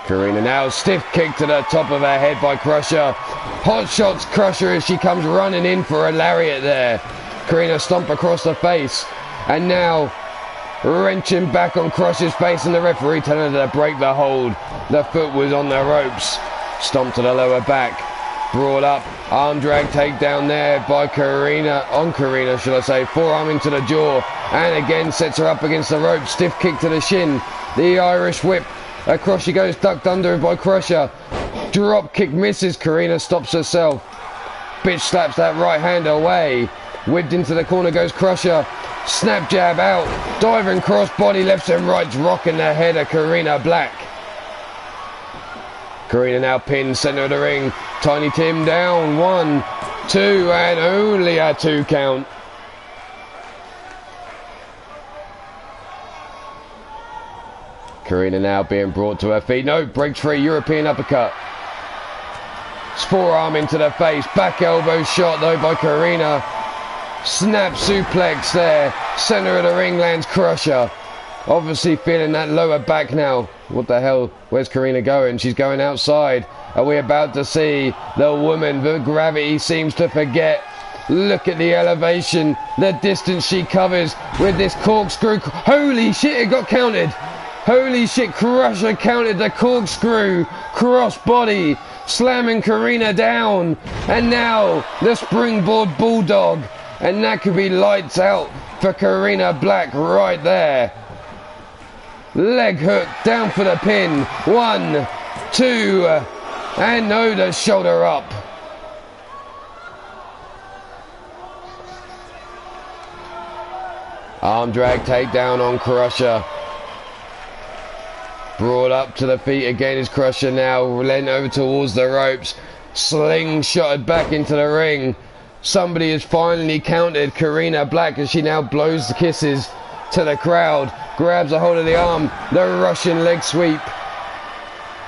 Karina now, stiff kick to the top of her head by Crusher. Hot shots Crusher as she comes running in for a lariat there. Karina stomp across the face. And now wrenching back on Crusher's face, and the referee telling her to break the hold. The foot was on the ropes. Stomp to the lower back. Brought up, arm drag takedown there by Karina, on Karina should I say, forearm into the jaw, and again sets her up against the rope, stiff kick to the shin, the Irish whip, across she goes, ducked under by Crusher, drop kick misses, Karina stops herself, bitch slaps that right hand away, Whipped into the corner goes Crusher. Snap jab out. Diving cross body lefts and rights, rocking the head of Karina Black. Karina now pinned center of the ring. Tiny Tim down. 1, 2, and only a 2 count. Karina now being brought to her feet. No, breaks free. European uppercut. Forearm into the face. Back elbow shot though by Karina. Snap suplex there. Center of the ring lands Crusher. Obviously feeling that lower back now. What the hell? Where's Karina going? She's going outside. Are we about to see the woman that gravity seems to forget? Look at the elevation, the distance she covers with this corkscrew. Holy shit, it got counted. Holy shit, Crusher counted the corkscrew. Cross body, slamming Karina down. And now the springboard bulldog. And that could be lights out for Karina Black right there. Leg hook down for the pin. 1, 2, and no, the shoulder up. Arm drag takedown on Crusher. Brought up to the feet again is Crusher now. Leant over towards the ropes. Slingshotted back into the ring. Somebody has finally counted Karina Black as she now blows the kisses to the crowd. Grabs a hold of the arm. The Russian leg sweep.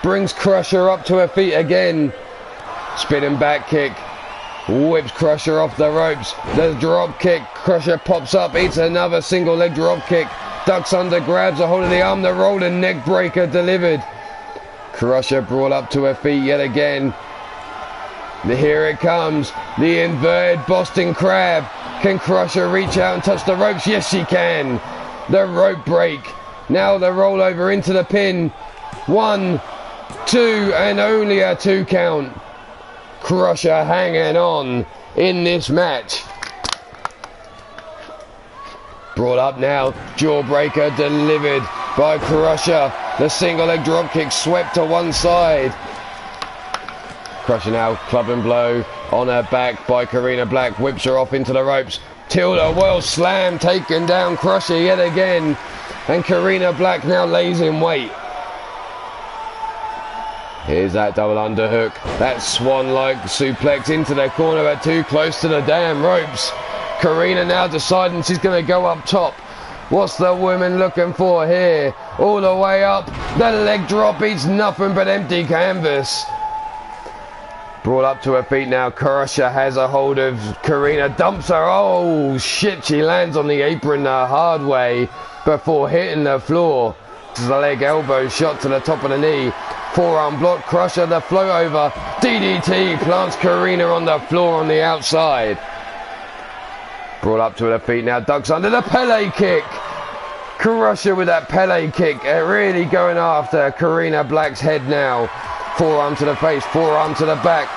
Brings Crusher up to her feet again. Spinning back kick. Whips Crusher off the ropes. The drop kick. Crusher pops up. Eats another single leg drop kick. Ducks under. Grabs a hold of the arm. The rolling neck breaker delivered. Crusher brought up to her feet yet again. Here it comes, the inverted Boston Crab. Can Crusher reach out and touch the ropes? Yes, she can. The rope break. Now the rollover into the pin. 1, 2, and only a 2 count. Crusher hanging on in this match. Brought up now, jawbreaker delivered by Crusher. The single leg drop kick swept to one side. Crusher now, club and blow on her back by Karina Black. Whips her off into the ropes. Tilt-a-whirl slam, taken down Crusher yet again. And Karina Black now lays in wait. Here's that double underhook. That swan-like suplex into the corner, but too close to the damn ropes. Karina now deciding she's going to go up top. What's the woman looking for here? All the way up. The leg drop eats nothing but empty canvas. Brought up to her feet now. Crusher has a hold of Karina. Dumps her. Oh, shit. She lands on the apron the hard way before hitting the floor. The leg elbow shot to the top of the knee. Forearm block. Crusher the float over. DDT plants Karina on the floor on the outside. Brought up to her feet now. Ducks under the Pele kick. Crusher with that Pele kick. Really going after Karina Black's head now. Forearm to the face, forearm to the back.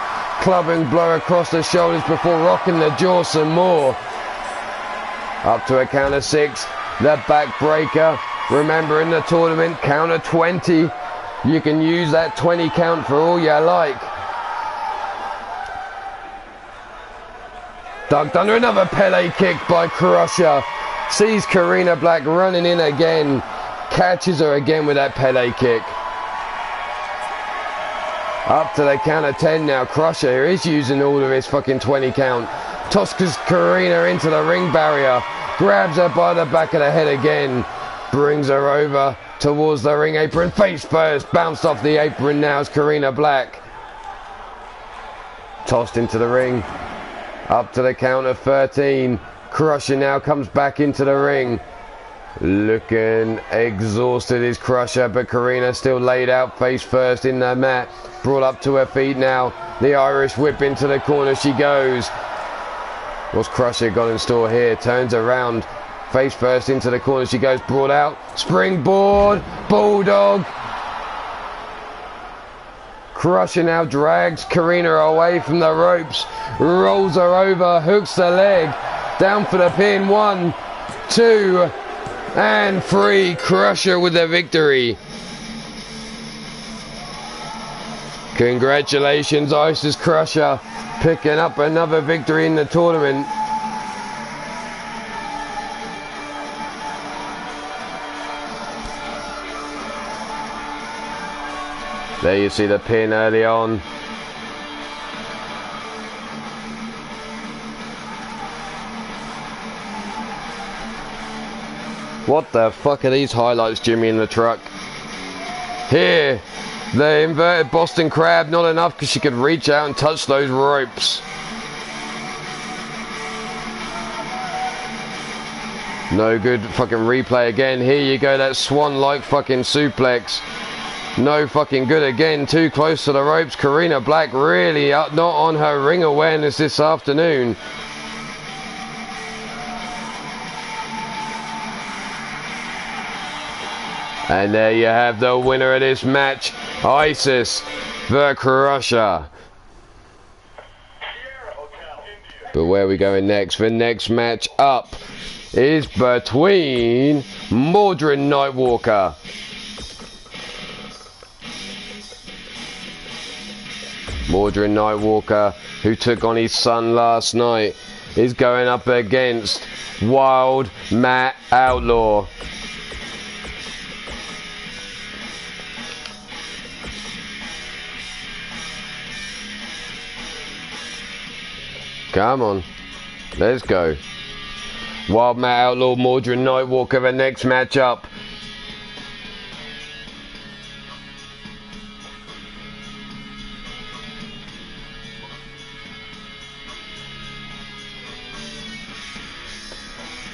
Clubbing blow across the shoulders before rocking the jaw some more. Up to a count of 6. The back breaker. Remember in the tournament, count of 20. You can use that 20 count for all you like. Ducked under another Pele kick by Crusher. Sees Karina Black running in again. Catches her again with that Pele kick. Up to the count of 10 now. Crusher is using all of his fucking 20 count. Tosses Karina into the ring barrier. Grabs her by the back of the head again. Brings her over towards the ring apron. Face first. Bounced off the apron now is Karina Black. Tossed into the ring. Up to the count of 13. Crusher now comes back into the ring. Looking exhausted is Crusher, but Karina still laid out face first in the mat. Brought up to her feet now. The Irish whip into the corner she goes. What's Crusher got in store here? Turns around. Face first into the corner she goes. Brought out. Springboard. Bulldog. Crusher now drags Karina away from the ropes. Rolls her over. Hooks the leg. Down for the pin. 1, 2, and 3. Crusher with the victory. Congratulations, Isis Crusher, picking up another victory in the tournament. There you see the pin early on. What the fuck are these highlights, Jimmy, in the truck? Here, the inverted Boston Crab, not enough because she could reach out and touch those ropes. No good fucking replay again. Here you go, that swan-like fucking suplex. No fucking good again, too close to the ropes. Karina Black really not on her ring awareness this afternoon. And there you have the winner of this match, Isis the Crusher. But where are we going next? The next match up is between Mordred Nightwalker. Mordred Nightwalker, who took on his son last night, is going up against Wild Matt Outlaw. Come on, let's go. Wild Matt Outlaw, Mordred Nightwalker, the next match up.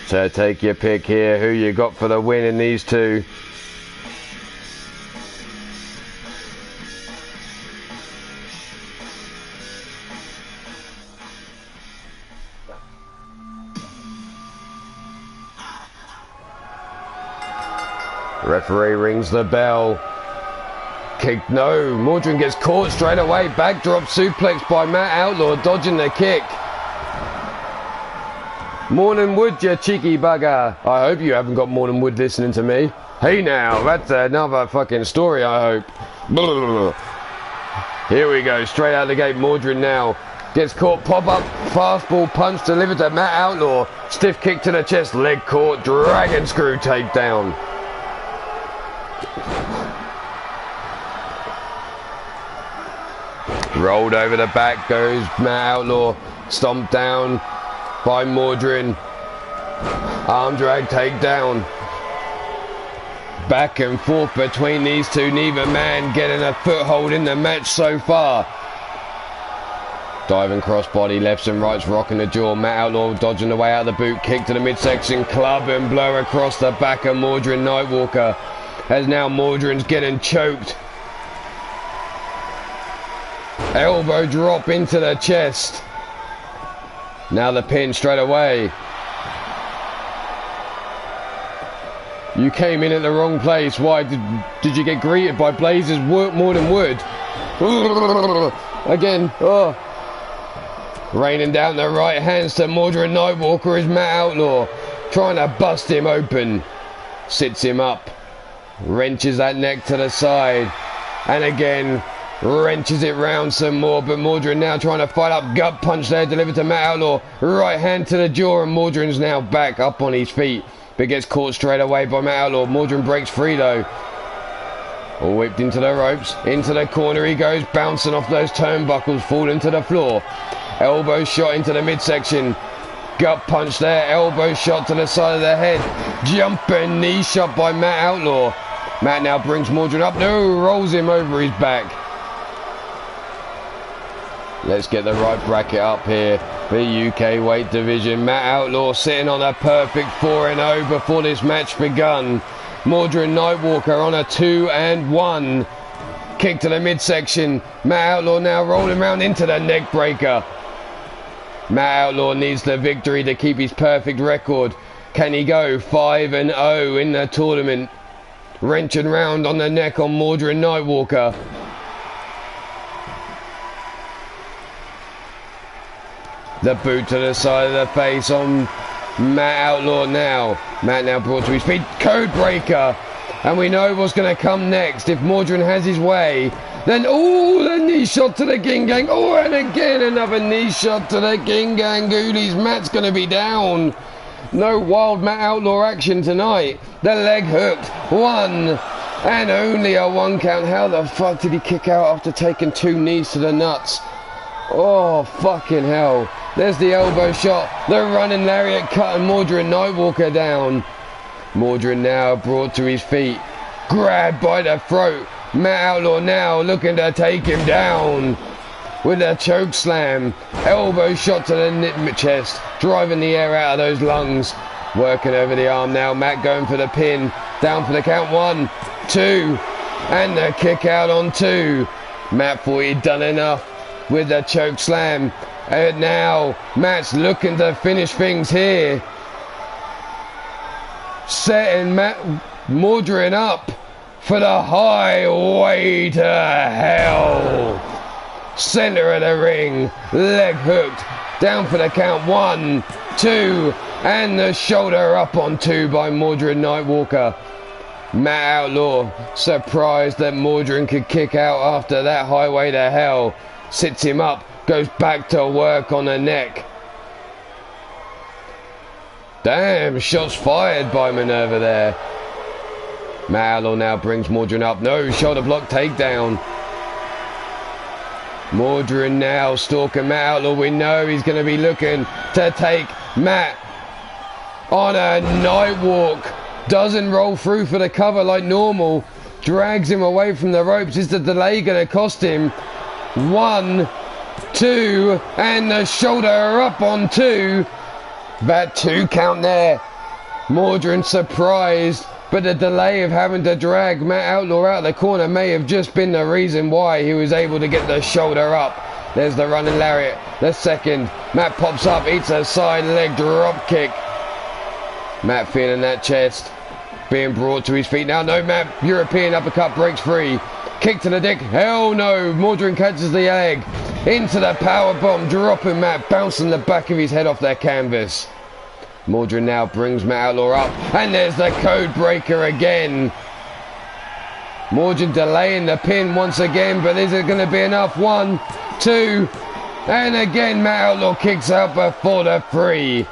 So take your pick here, who you got for the win in these two. Referee rings the bell. Kick, no, Mordred gets caught straight away. Backdrop suplex by Matt Outlaw, dodging the kick. Morning Wood, you cheeky bugger. I hope you haven't got Morning Wood listening to me. Hey now, that's another fucking story, I hope. Here we go, straight out the gate. Mordred now gets caught, pop up, fastball punch delivered to Matt Outlaw. Stiff kick to the chest, leg caught, dragon screw takedown. Rolled over the back goes Matt Outlaw, stomped down by Mordred. Arm drag takedown. Back and forth between these two, neither man getting a foothold in the match so far. Diving crossbody, lefts and rights, rocking the jaw. Matt Outlaw dodging the way out of the boot, kick to the midsection, club and blow across the back of Mordred Nightwalker. As now Mordred's getting choked. Elbow drop into the chest. Now the pin straight away. You came in at the wrong place. Why did you get greeted by Blazers more than wood? Again. Oh. Raining down the right hands to Mordred Nightwalker is Matt Outlaw, trying to bust him open. Sits him up. Wrenches that neck to the side. And again, wrenches it round some more, but Mordred now trying to fight up. Gut punch there delivered to Matt Outlaw. Right hand to the jaw, and Mordred's now back up on his feet, but gets caught straight away by Matt Outlaw. Mordred breaks free though. All whipped into the ropes. Into the corner he goes, bouncing off those turnbuckles, falling to the floor. Elbow shot into the midsection. Gut punch there, elbow shot to the side of the head. Jumping knee shot by Matt Outlaw. Matt now brings Mordred up. No, rolls him over his back. Let's get the right bracket up here. The UK weight division. Matt Outlaw sitting on a perfect 4-0 before this match begun. Mordred Nightwalker on a 2-1. Kick to the midsection. Matt Outlaw now rolling around into the neck breaker. Matt Outlaw needs the victory to keep his perfect record. Can he go 5-0 in the tournament? Wrenching round on the neck on Mordred Nightwalker. The boot to the side of the face on Matt Outlaw now. Matt now brought to his feet. Code breaker. And we know what's going to come next. If Mordred has his way, then, oh, the knee shot to the Ging Gang. Oh, and again another knee shot to the Ging Gang Ghoulies. Matt's going to be down. No wild Matt Outlaw action tonight. The leg hooked. 1, And only a 1 count. How the fuck did he kick out after taking 2 knees to the nuts? Oh, fucking hell. There's the elbow shot. The running lariat cutting Mordred Nightwalker down. Mordred now brought to his feet. Grabbed by the throat. Matt Outlaw now looking to take him down. With a choke slam. Elbow shot to the chest. Driving the air out of those lungs. Working over the arm now. Matt going for the pin. Down for the count. 1, 2. And the kick out on 2. Matt thought he'd done enough with the choke slam. And now Matt's looking to finish things here. Setting Mordred up for the highway to hell. Center of the ring. Leg hooked. Down for the count. 1, 2. And the shoulder up on 2 by Mordred Nightwalker. Matt Outlaw, surprised that Mordred could kick out after that highway to hell. Sits him up. Goes back to work on the neck. Damn, shots fired by Minerva there. Matt Outlaw now brings Mordred up. No, shoulder block takedown. Mordred now stalking Matt Outlaw. We know he's going to be looking to take Matt on a night walk. Doesn't roll through for the cover like normal. Drags him away from the ropes. Is the delay going to cost him? 1, 2. And the shoulder up on 2. That 2 count there. Mordred surprised. But the delay of having to drag Matt Outlaw out of the corner may have just been the reason why he was able to get the shoulder up. There's the running lariat. The second. Matt pops up. Eats a side leg drop kick. Matt feeling that chest. Being brought to his feet now. No, Matt. European uppercut breaks free. Kick to the dick. Hell no. Mordred catches the leg. Into the power bomb. Dropping Matt. Bouncing the back of his head off that canvas. Mordred now brings Matt Outlaw up. And there's the code breaker again. Mordred delaying the pin once again. But is it going to be enough? 1, 2. And again Matt Outlaw kicks out before the 3.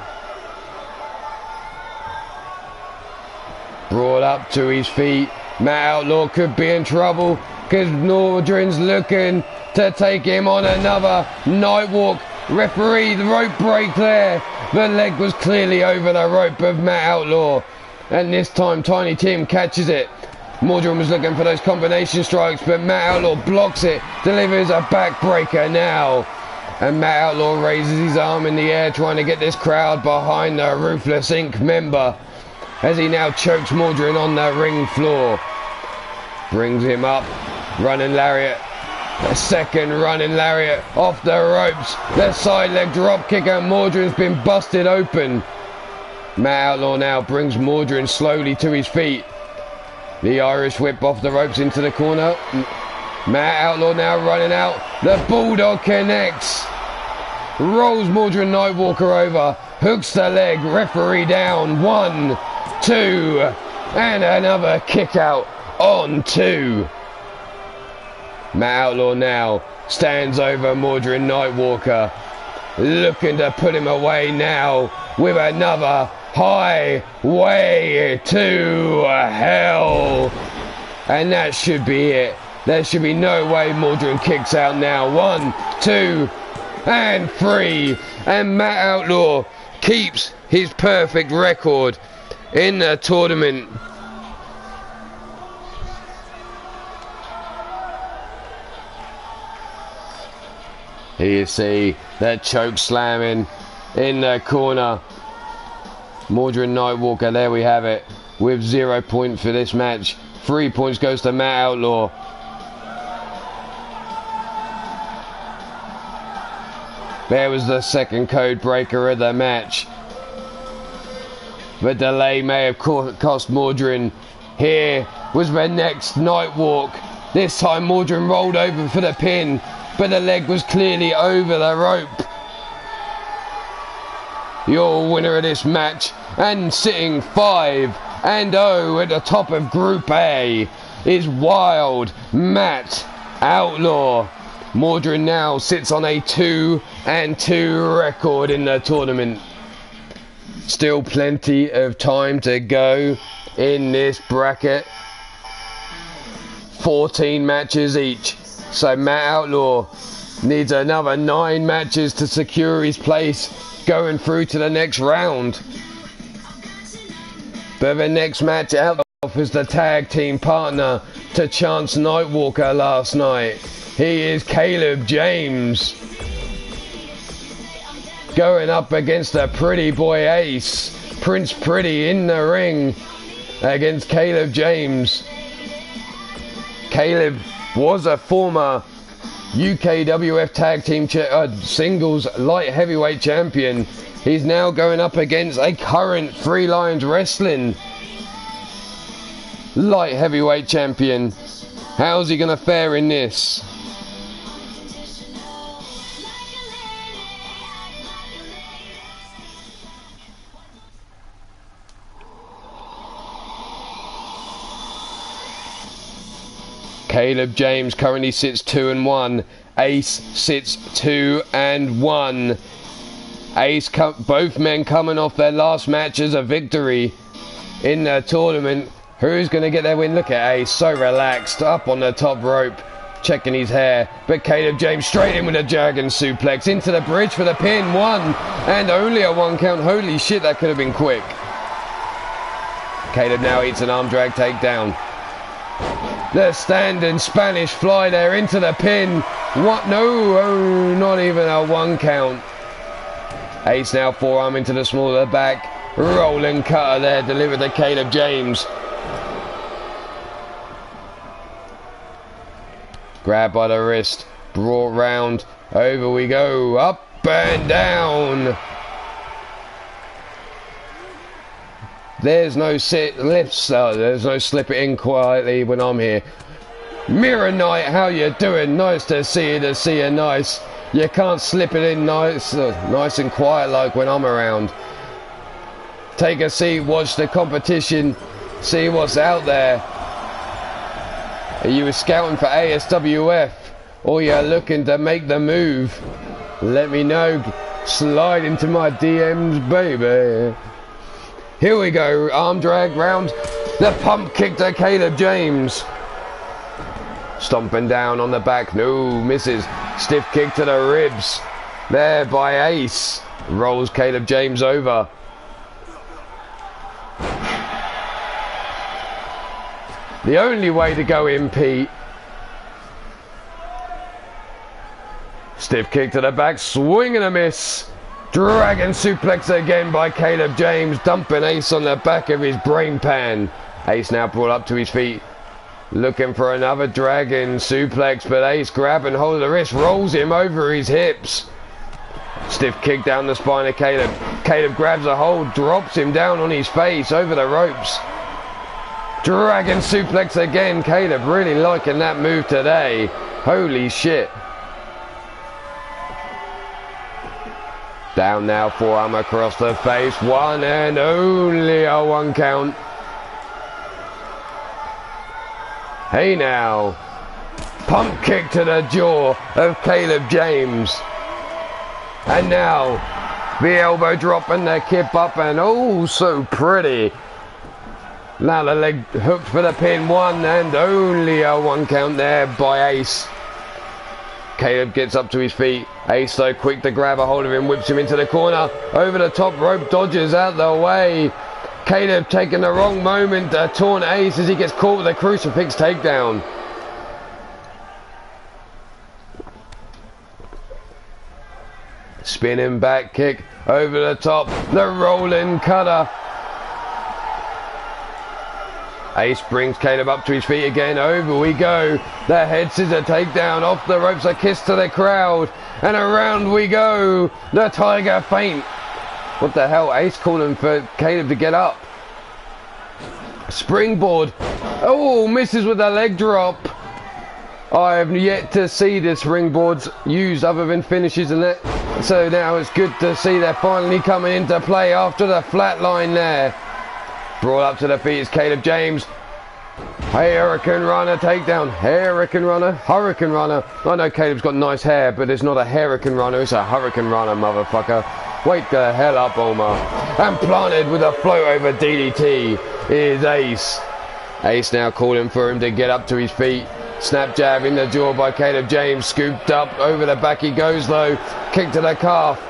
Brought up to his feet. Matt Outlaw could be in trouble because Mordred's looking to take him on another night walk. Referee, the rope break there. The leg was clearly over the rope of Matt Outlaw. And this time Tiny Tim catches it. Mordred was looking for those combination strikes, but Matt Outlaw blocks it. Delivers a backbreaker now. And Matt Outlaw raises his arm in the air trying to get this crowd behind the Ruthless Inc. member. As he now chokes Mordred on the ring floor. Brings him up. Running lariat. A second running lariat off the ropes. The side leg drop kick and Mordred's been busted open. Matt Outlaw now brings Mordred slowly to his feet. The Irish whip off the ropes into the corner. Matt Outlaw now running out. The Bulldog connects. Rolls Mordred Nightwalker over. Hooks the leg. Referee down. 1, 2. And another kick out on 2. Matt Outlaw now stands over Mordred Nightwalker, looking to put him away now with another highway to hell. And that should be it. There should be no way Mordred kicks out now. 1, 2, and 3. And Matt Outlaw keeps his perfect record in the tournament. Here you see that choke slamming in the corner. Mordred Nightwalker, there we have it, with 0 points for this match. 3 points goes to Matt Outlaw. There was the second code breaker of the match. The delay may have cost Mordred. Here was the next night walk. This time Mordred rolled over for the pin, but the leg was clearly over the rope. Your winner of this match, and sitting 5-0 at the top of Group A, is Wild Matt Outlaw. Mordred now sits on a 2-2 record in the tournament. Still plenty of time to go in this bracket. 14 matches each. So Matt Outlaw needs another 9 matches to secure his place going through to the next round. But the next match, Outlaw is the tag team partner to Chance Nightwalker last night. He is Caleb James, going up against the pretty boy Ace. Prince Pretty in the ring against Caleb James. Caleb was a former UKWF tag team singles light heavyweight champion. He's now going up against a current Three Lions Wrestling light heavyweight champion. How's he gonna fare in this? Caleb James currently sits 2-1. Ace sits 2-1. Ace, both men coming off their last matches of victory in the tournament. Who's going to get their win? Look at Ace, so relaxed, up on the top rope, checking his hair. But Caleb James straight in with a dragon suplex into the bridge for the pin. 1 and only a 1 count. Holy shit, that could have been quick. Caleb now eats an arm drag takedown. The standing Spanish fly there into the pin. What? No, oh, not even a 1 count. Ace now forearm into the small of the back. Rolling cutter there delivered to Caleb James. Grab by the wrist. Brought round. Over we go. Up and down. There's no there's no slip it in quietly when I'm here. Mirror Knight, how you doing? Nice to see you nice. You can't slip it in nice and quiet like when I'm around. Take a seat, watch the competition, see what's out there. Are you scouting for ASWF or you're looking to make the move? Let me know. Slide into my DMs, baby. Here we go, arm drag round. The pump kick to Caleb James. Stomping down on the back, no, misses. Stiff kick to the ribs. There by Ace. Rolls Caleb James over. The only way to go in, Pete. Stiff kick to the back, swing and a miss. Dragon suplex again by Caleb James, dumping Ace on the back of his brain pan. Ace now brought up to his feet, looking for another dragon suplex, but Ace grabbing hold of the wrist, rolls him over his hips. Stiff kick down the spine of Caleb. Caleb grabs a hold, drops him down on his face over the ropes. Dragon suplex again. Caleb really liking that move today. Holy shit. Down now, forearm across the face. 1 and only a 1 count. Hey now. Pump kick to the jaw of Caleb James. And now, the elbow drop and the kip up and oh, so pretty. Now the leg hooked for the pin. 1 and only a 1 count there by Ace. Caleb gets up to his feet. Ace so quick to grab a hold of him, whips him into the corner. Over the top rope, dodges out the way. Caleb taking the wrong moment to taunt Ace as he gets caught with a crucifix takedown. Spinning back kick over the top. The rolling cutter. Ace brings Caleb up to his feet again. Over we go. The head scissor takedown off the ropes. A kiss to the crowd. And around we go. The tiger feint. What the hell? Ace calling for Caleb to get up. Springboard. Oh, misses with a leg drop. I have yet to see the springboards used other than finishes and that. So now it's good to see they're finally coming into play after the flat line there. Brought up to the feet is Caleb James. Hurricane Runner takedown. Hurricane Runner. Hurricane Runner. I know Caleb's got nice hair, but it's not a Hurricane Runner. It's a Hurricane Runner, motherfucker. Wake the hell up, Omar. And planted with a float over DDT is Ace. Ace now calling for him to get up to his feet. Snap jab in the jaw by Caleb James. Scooped up over the back he goes though. Kick to the calf.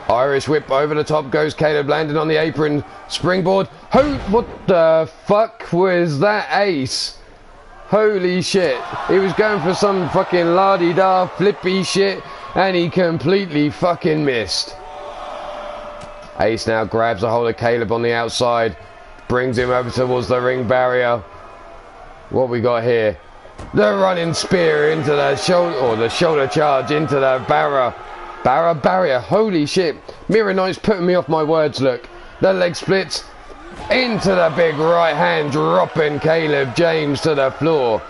Irish whip over the top goes Caleb, landing on the apron. Springboard. What the fuck was that, Ace? Holy shit. He was going for some fucking la-di-da flippy shit and he completely fucking missed. Ace now grabs a hold of Caleb on the outside. Brings him over towards the ring barrier. What we got here? The running spear into the shoulder, or the shoulder charge into the barrier. Holy shit. Mirror Knight's putting me off my words, look. The leg splits into the big right hand, dropping Caleb James to the floor.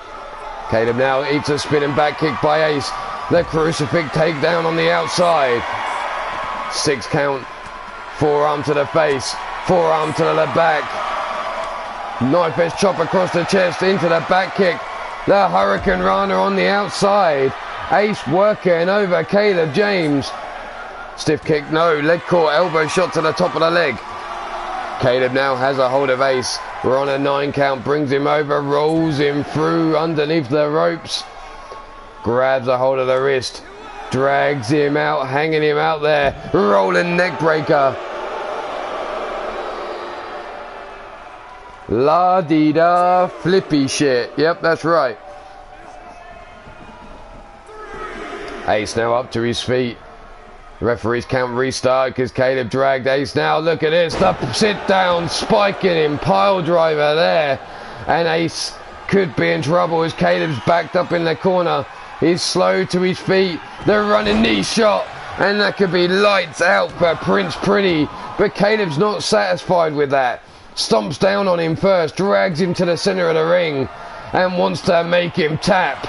Caleb now eats a spinning back kick by Ace. The crucifix takedown on the outside. 6 count. Forearm to the face. Forearm to the back. Knife edge chop across the chest into the back kick. The Hurricane Rana on the outside. Ace working over Caleb James. Stiff kick, no. Leg caught, elbow shot to the top of the leg. Caleb now has a hold of Ace. We're on a 9 count, brings him over, rolls him through underneath the ropes. Grabs a hold of the wrist. Drags him out, hanging him out there. Rolling neck breaker. La-di-da flippy shit. Yep, that's right. Ace now up to his feet. Referees count restart because Caleb dragged Ace now. Look at this. The sit down, spiking him. Pile driver there. And Ace could be in trouble as Caleb's backed up in the corner. He's slow to his feet. The running knee shot. And that could be lights out for Prince Pretty. But Caleb's not satisfied with that. Stomps down on him first, drags him to the center of the ring and wants to make him tap.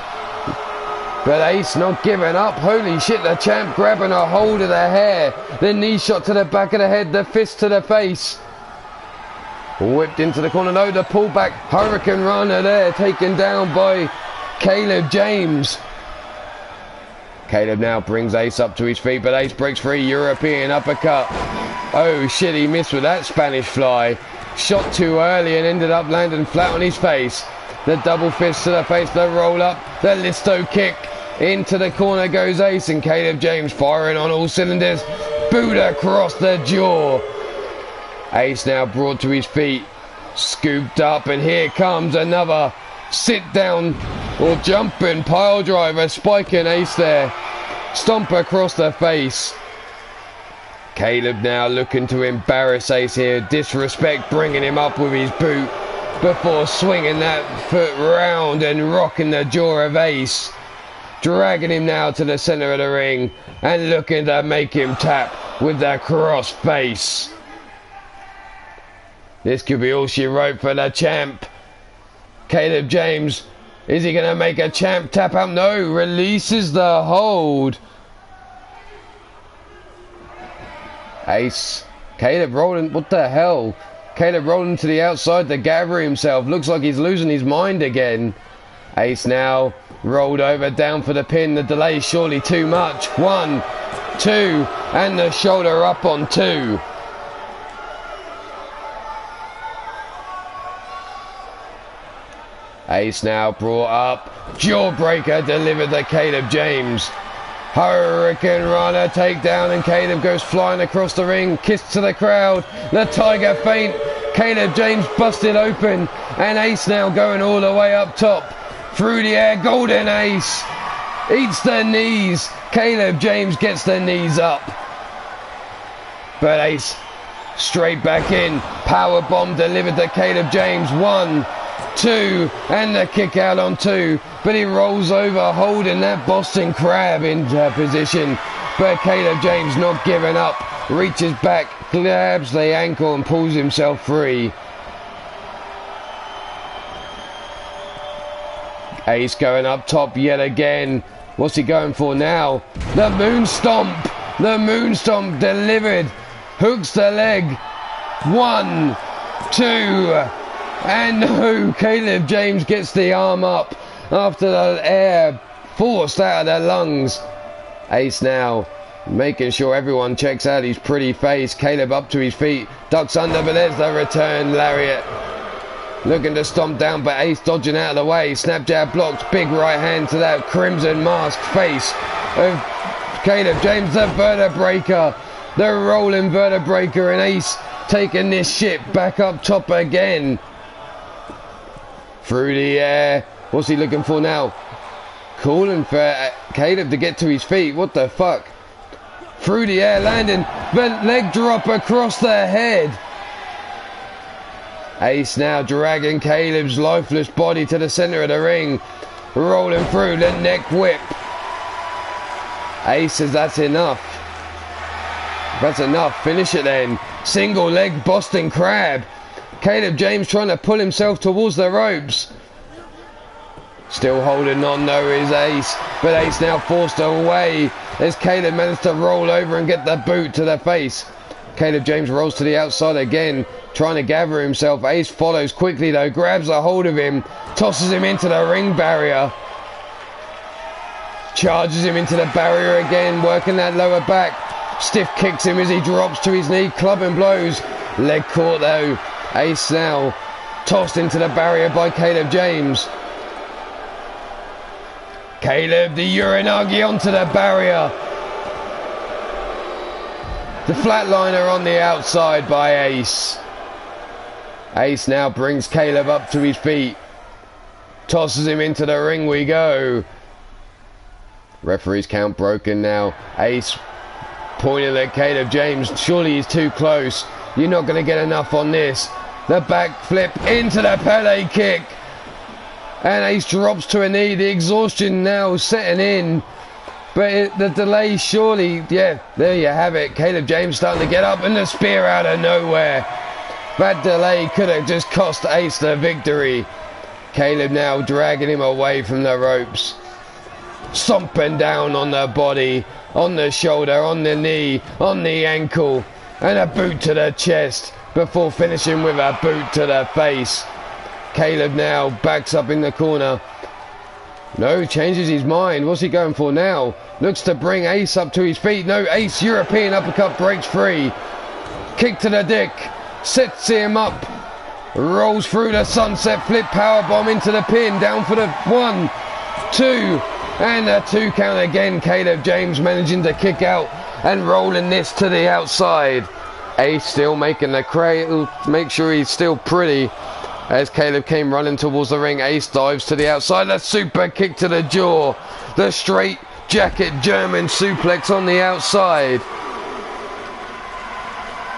But Ace not giving up. Holy shit, the champ grabbing a hold of the hair. The knee shot to the back of the head, the fist to the face. Whipped into the corner, no, the pullback. Hurricane Rana there, taken down by Caleb James. Caleb now brings Ace up to his feet, but Ace breaks free. European uppercut. Oh shit, he missed with that Spanish fly. Shot too early and ended up landing flat on his face. The double fist to the face, the roll up, the Listo kick. Into the corner goes Ace and Caleb James firing on all cylinders. Boot across the jaw. Ace now brought to his feet. Scooped up and here comes another sit down or jumping pile driver. Spiking Ace there. Stomp across the face. Caleb now looking to embarrass Ace here. Disrespect, bringing him up with his boot before swinging that foot round and rocking the jaw of Ace. Dragging him now to the center of the ring and looking to make him tap with the cross face. This could be all she wrote for the champ. Caleb James, is he going to make a champ tap out? No, releases the hold. Ace. Caleb rolling. What the hell? Caleb rolling to the outside to gather himself. Looks like he's losing his mind again. Ace now rolled over down for the pin. The delay surely too much. 1, 2, and the shoulder up on 2. Ace now brought up. Jawbreaker delivered to Caleb James. Hurricane Rana takedown and Caleb goes flying across the ring. Kiss to the crowd. The tiger feint. Caleb James busted open and Ace now going all the way up top. Through the air, golden Ace. Eats the knees. Caleb James gets the knees up. But Ace straight back in. Power bomb delivered to Caleb James. 1, 2, and the kick out on 2. But he rolls over holding that Boston Crab into position. But Caleb James not giving up. Reaches back, grabs the ankle and pulls himself free. Ace going up top yet again. What's he going for now? The moon stomp. The moon stomp delivered. Hooks the leg. 1, 2, and no. Caleb James gets the arm up after the air forced out of the lungs. Ace now making sure everyone checks out his pretty face. Caleb up to his feet, ducks under, but there's the return lariat. Looking to stomp down, but Ace dodging out of the way. Snap jab blocked. Big right hand to that crimson masked face of Caleb James. The vertebraker. The rolling vertebraker, and Ace taking this ship back up top again. Through the air. What's he looking for now? Calling for Caleb to get to his feet. What the fuck? Through the air, landing. The leg drop across the head. Ace now dragging Caleb's lifeless body to the center of the ring. Rolling through the neck whip. Ace says that's enough. That's enough. Finish it then. Single leg Boston Crab. Caleb James trying to pull himself towards the ropes. Still holding on though is Ace. But Ace now forced away as Caleb managed to roll over and get the boot to the face. Caleb James rolls to the outside again, trying to gather himself. Ace follows quickly though, grabs a hold of him, tosses him into the ring barrier. Charges him into the barrier again, working that lower back. Stiff kicks him as he drops to his knee, clubbing blows. Leg caught though. Ace now tossed into the barrier by Caleb James. Caleb, the Uranagi onto the barrier. The flatliner on the outside by Ace. Ace now brings Caleb up to his feet. Tosses him into the ring we go. Referee's count broken now. Ace pointing at Caleb James. Surely he's too close. You're not going to get enough on this. The back flip into the Pele kick. And Ace drops to a knee. The exhaustion now setting in. But the delay surely, yeah, there you have it. Caleb James starting to get up and the spear out of nowhere. That delay could have just cost Ace the victory. Caleb now dragging him away from the ropes. Stomping down on the body, on the shoulder, on the knee, on the ankle. And a boot to the chest before finishing with a boot to the face. Caleb now backs up in the corner. No, changes his mind. What's he going for now? Looks to bring Ace up to his feet. No, Ace European uppercut breaks free. Kick to the dick. Sets him up. Rolls through the sunset flip powerbomb into the pin. Down for the 1, 2, and a 2 count again. Caleb James managing to kick out and rolling this to the outside. Ace still making the cradle. Make sure he's still pretty. As Caleb came running towards the ring, Ace dives to the outside. A super kick to the jaw. The straight jacket German suplex on the outside.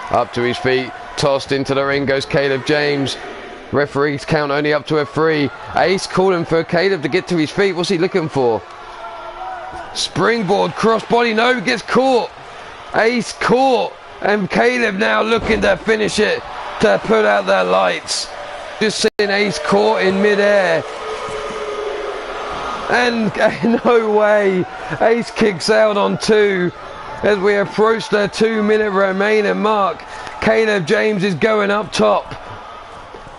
Up to his feet. Tossed into the ring goes Caleb James. Referee's count only up to a 3. Ace calling for Caleb to get to his feet. What's he looking for? Springboard crossbody. No, gets caught. Ace caught. And Caleb now looking to finish it, to put out the lights. Just seeing Ace caught in midair. And no way. Ace kicks out on 2 as we approach the 2-minute remaining mark. Caleb James is going up top.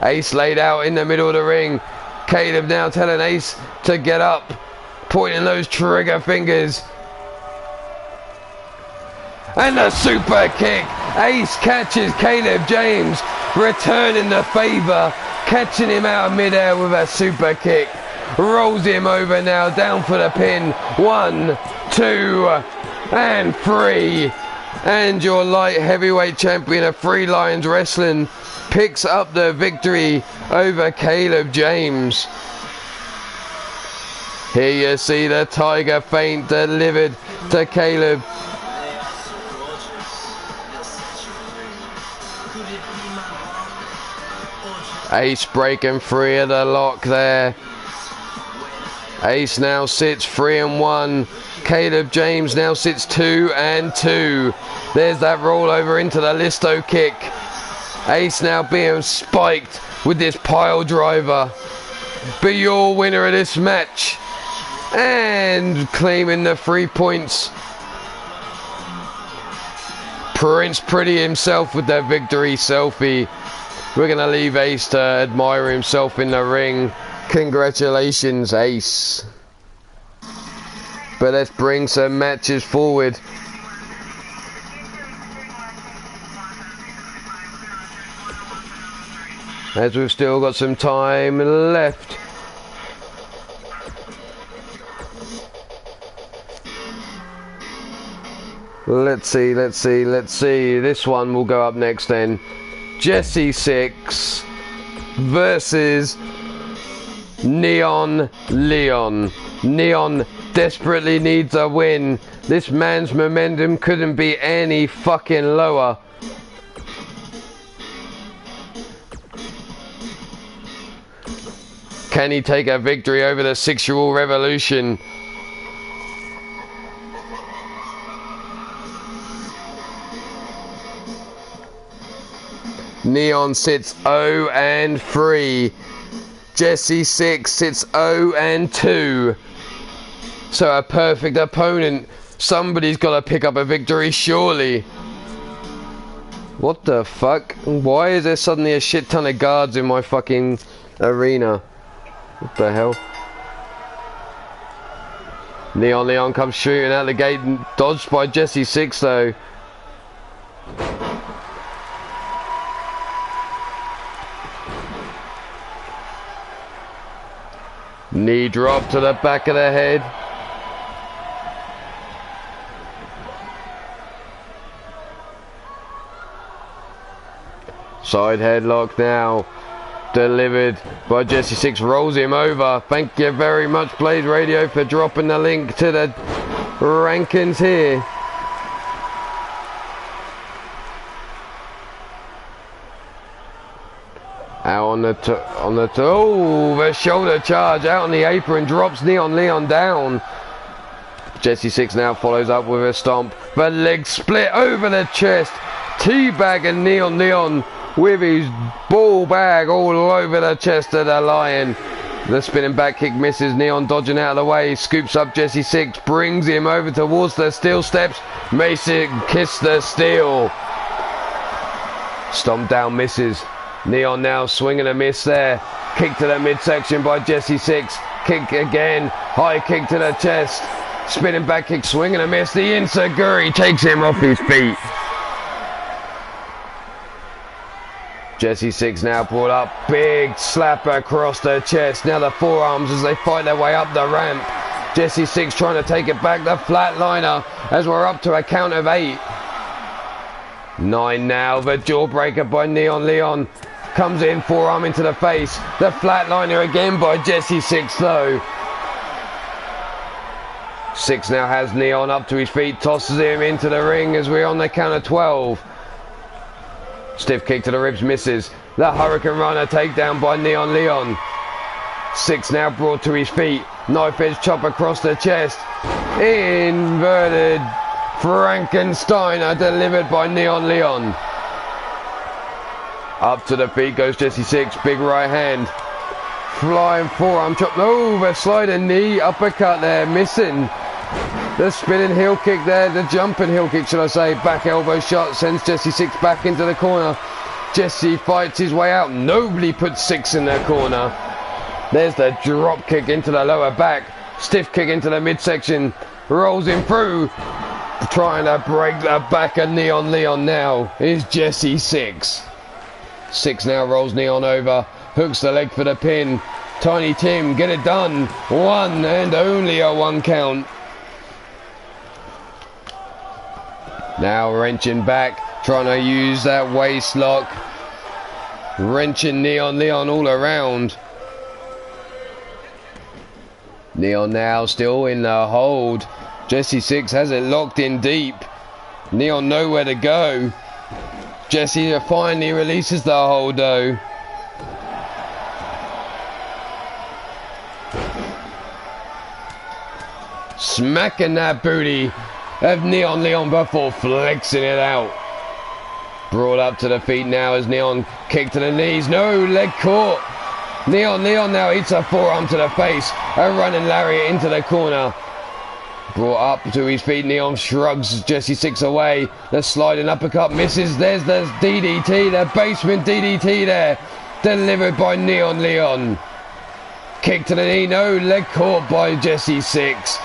Ace laid out in the middle of the ring. Caleb now telling Ace to get up, pointing those trigger fingers. And a super kick. Ace catches Caleb James, returning the favour, catching him out of midair with a super kick. Rolls him over now, down for the pin. 1, 2, and 3. And your light heavyweight champion of Three Lions Wrestling picks up the victory over Caleb James. Here you see the tiger feint delivered to Caleb. Ace breaking free of the lock there. Ace now sits 3-1. Caleb James now sits 2-2. There's that rollover into the Listo kick. Ace now being spiked with this pile driver. But your winner of this match, and claiming the 3 points, Prince Pretty himself with that victory selfie. We're going to leave Ace to admire himself in the ring. Congratulations, Ace. But let's bring some matches forward. as we've still got some time left. Let's see. This one will go up next then. Jesse 6 versus Neon Leon. Neon desperately needs a win. This man's momentum couldn't be any fucking lower. Can he take a victory over the sexual revolution? Neon sits 0-3. Jesse 6 sits 0-2. So a perfect opponent. Somebody's got to pick up a victory, surely. What the fuck? Why is there suddenly a shit ton of guards in my fucking arena? What the hell? Neon Leon comes shooting out the gate, dodged by Jesse 6 though. Knee drop to the back of the head. Side headlock now. Delivered by Jesse 6. Rolls him over. Thank you very much, Blaze Radio, for dropping the link to the rankings here. Out on the shoulder charge out on the apron, drops Neon Leon down. Jesse 6 now follows up with a stomp. The leg split over the chest. Teabagging Neon Leon with his ball bag all over the chest of the Lion. The spinning back kick misses. Neon dodging out of the way, scoops up Jesse 6, brings him over towards the steel steps. Mason kiss the steel. Stomp down misses. Neon now swinging a miss there. Kick to the midsection by Jesse 6. Kick again. High kick to the chest. Spinning back kick, swinging a miss. The Insaguri takes him off his feet. Jesse 6 now brought up. Big slap across the chest. Now the forearms as they fight their way up the ramp. Jesse 6 trying to take it back. The flatliner as we're up to a count of 8. 9 now. The jawbreaker by Neon Leon. Comes in, forearm into the face. The flatliner again by Jesse 6 though. 6 now has Neon up to his feet. Tosses him into the ring as we're on the count of 12. Stiff kick to the ribs misses. The Hurricane Runner takedown by Neon Leon. 6 now brought to his feet. Knife edge chop across the chest. Inverted Frankensteiner delivered by Neon Leon. Up to the feet goes Jesse 6. Big right hand. Flying forearm chop. Over sliding knee. Uppercut there. Missing. The spinning heel kick there. The jumping heel kick, should I say. Back elbow shot. Sends Jesse 6 back into the corner. Jesse fights his way out. Nobody puts 6 in their corner. There's the drop kick into the lower back. Stiff kick into the midsection. Rolls him through. Trying to break the back of Neon Leon now is Jesse 6. 6 now rolls Neon over. Hooks the leg for the pin. Tiny Tim, get it done. 1 and only a 1 count. Now wrenching back. Trying to use that waist lock. Wrenching Neon Leon all around. Neon now still in the hold. Jesse 6 has it locked in deep. Neon nowhere to go. Jesse finally releases the hold though. Smacking that booty of Neon Leon before flexing it out. Brought up to the feet now as Neon kick to the knees. No, leg caught. Neon now eats a forearm to the face. A running lariat into the corner. Brought up to his feet. Neon shrugs Jesse 6 away. The sliding uppercut misses. There's the DDT, the basement DDT there. Delivered by Neon Leon. Kick to the knee. No, leg caught by Jesse 6.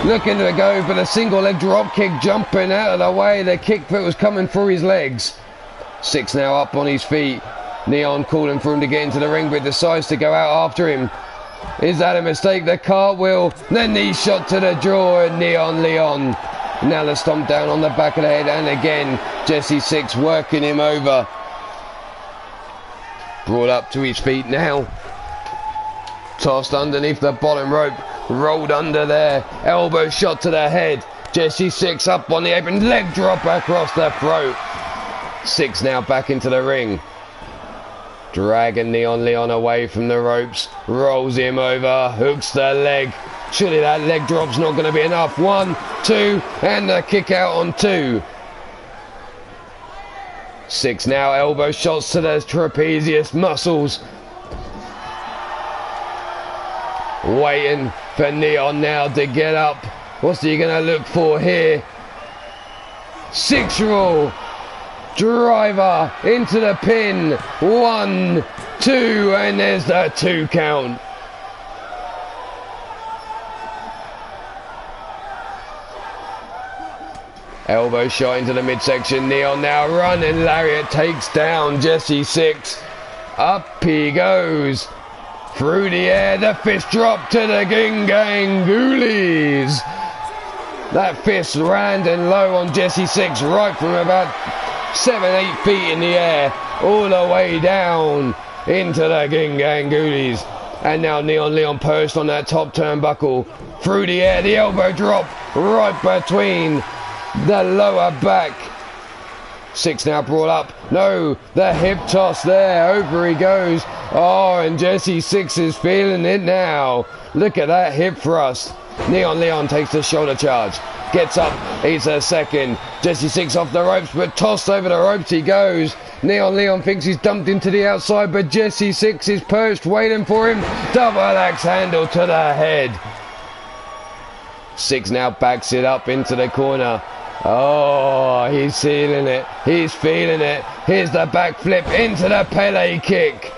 Looking to go for the single leg drop kick, jumping out of the way. The kick that was coming through his legs. 6 now up on his feet. Neon calling for him to get into the ring, but decides to go out after him. Is that a mistake? The cartwheel, the knee shot to the jaw, and Leon. Now the stomp down on the back of the head, and again, Jesse Six working him over. Brought up to his feet now. Tossed underneath the bottom rope, rolled under there, elbow shot to the head. Jesse Six up on the apron, leg drop across the throat. Six now back into the ring. Dragging Leon away from the ropes, rolls him over, hooks the leg. Surely that leg drop's not going to be enough. 1, 2, and the kick out on 2. Six now, elbow shots to the trapezius muscles. Waiting for Neon now to get up. What's he going to look for here? Six roll. Driver into the pin. 1, 2, and there's the 2 count. Elbow shot into the midsection. Neon now running. Lariat takes down Jesse Six. Up he goes. Through the air, the fist drop to the Gingangoolies. That fist landing low on Jesse Six, right from about 7-8 feet in the air, all the way down into the Gingangoolies. And now Leon post on that top turnbuckle. Through the air, the elbow drop right between the lower back. Six now brought up. No, the hip toss there. Over he goes. Oh, and Jesse Six is feeling it now. Look at that hip thrust. Leon takes the shoulder charge. Gets up. He's a second. Jesse Six off the ropes, but tossed over the ropes he goes. Leon thinks he's dumped into the outside, but Jesse Six is perched, waiting for him. Double axe handle to the head. Six now backs it up into the corner. Oh, he's feeling it. He's feeling it. Here's the backflip into the Pele kick.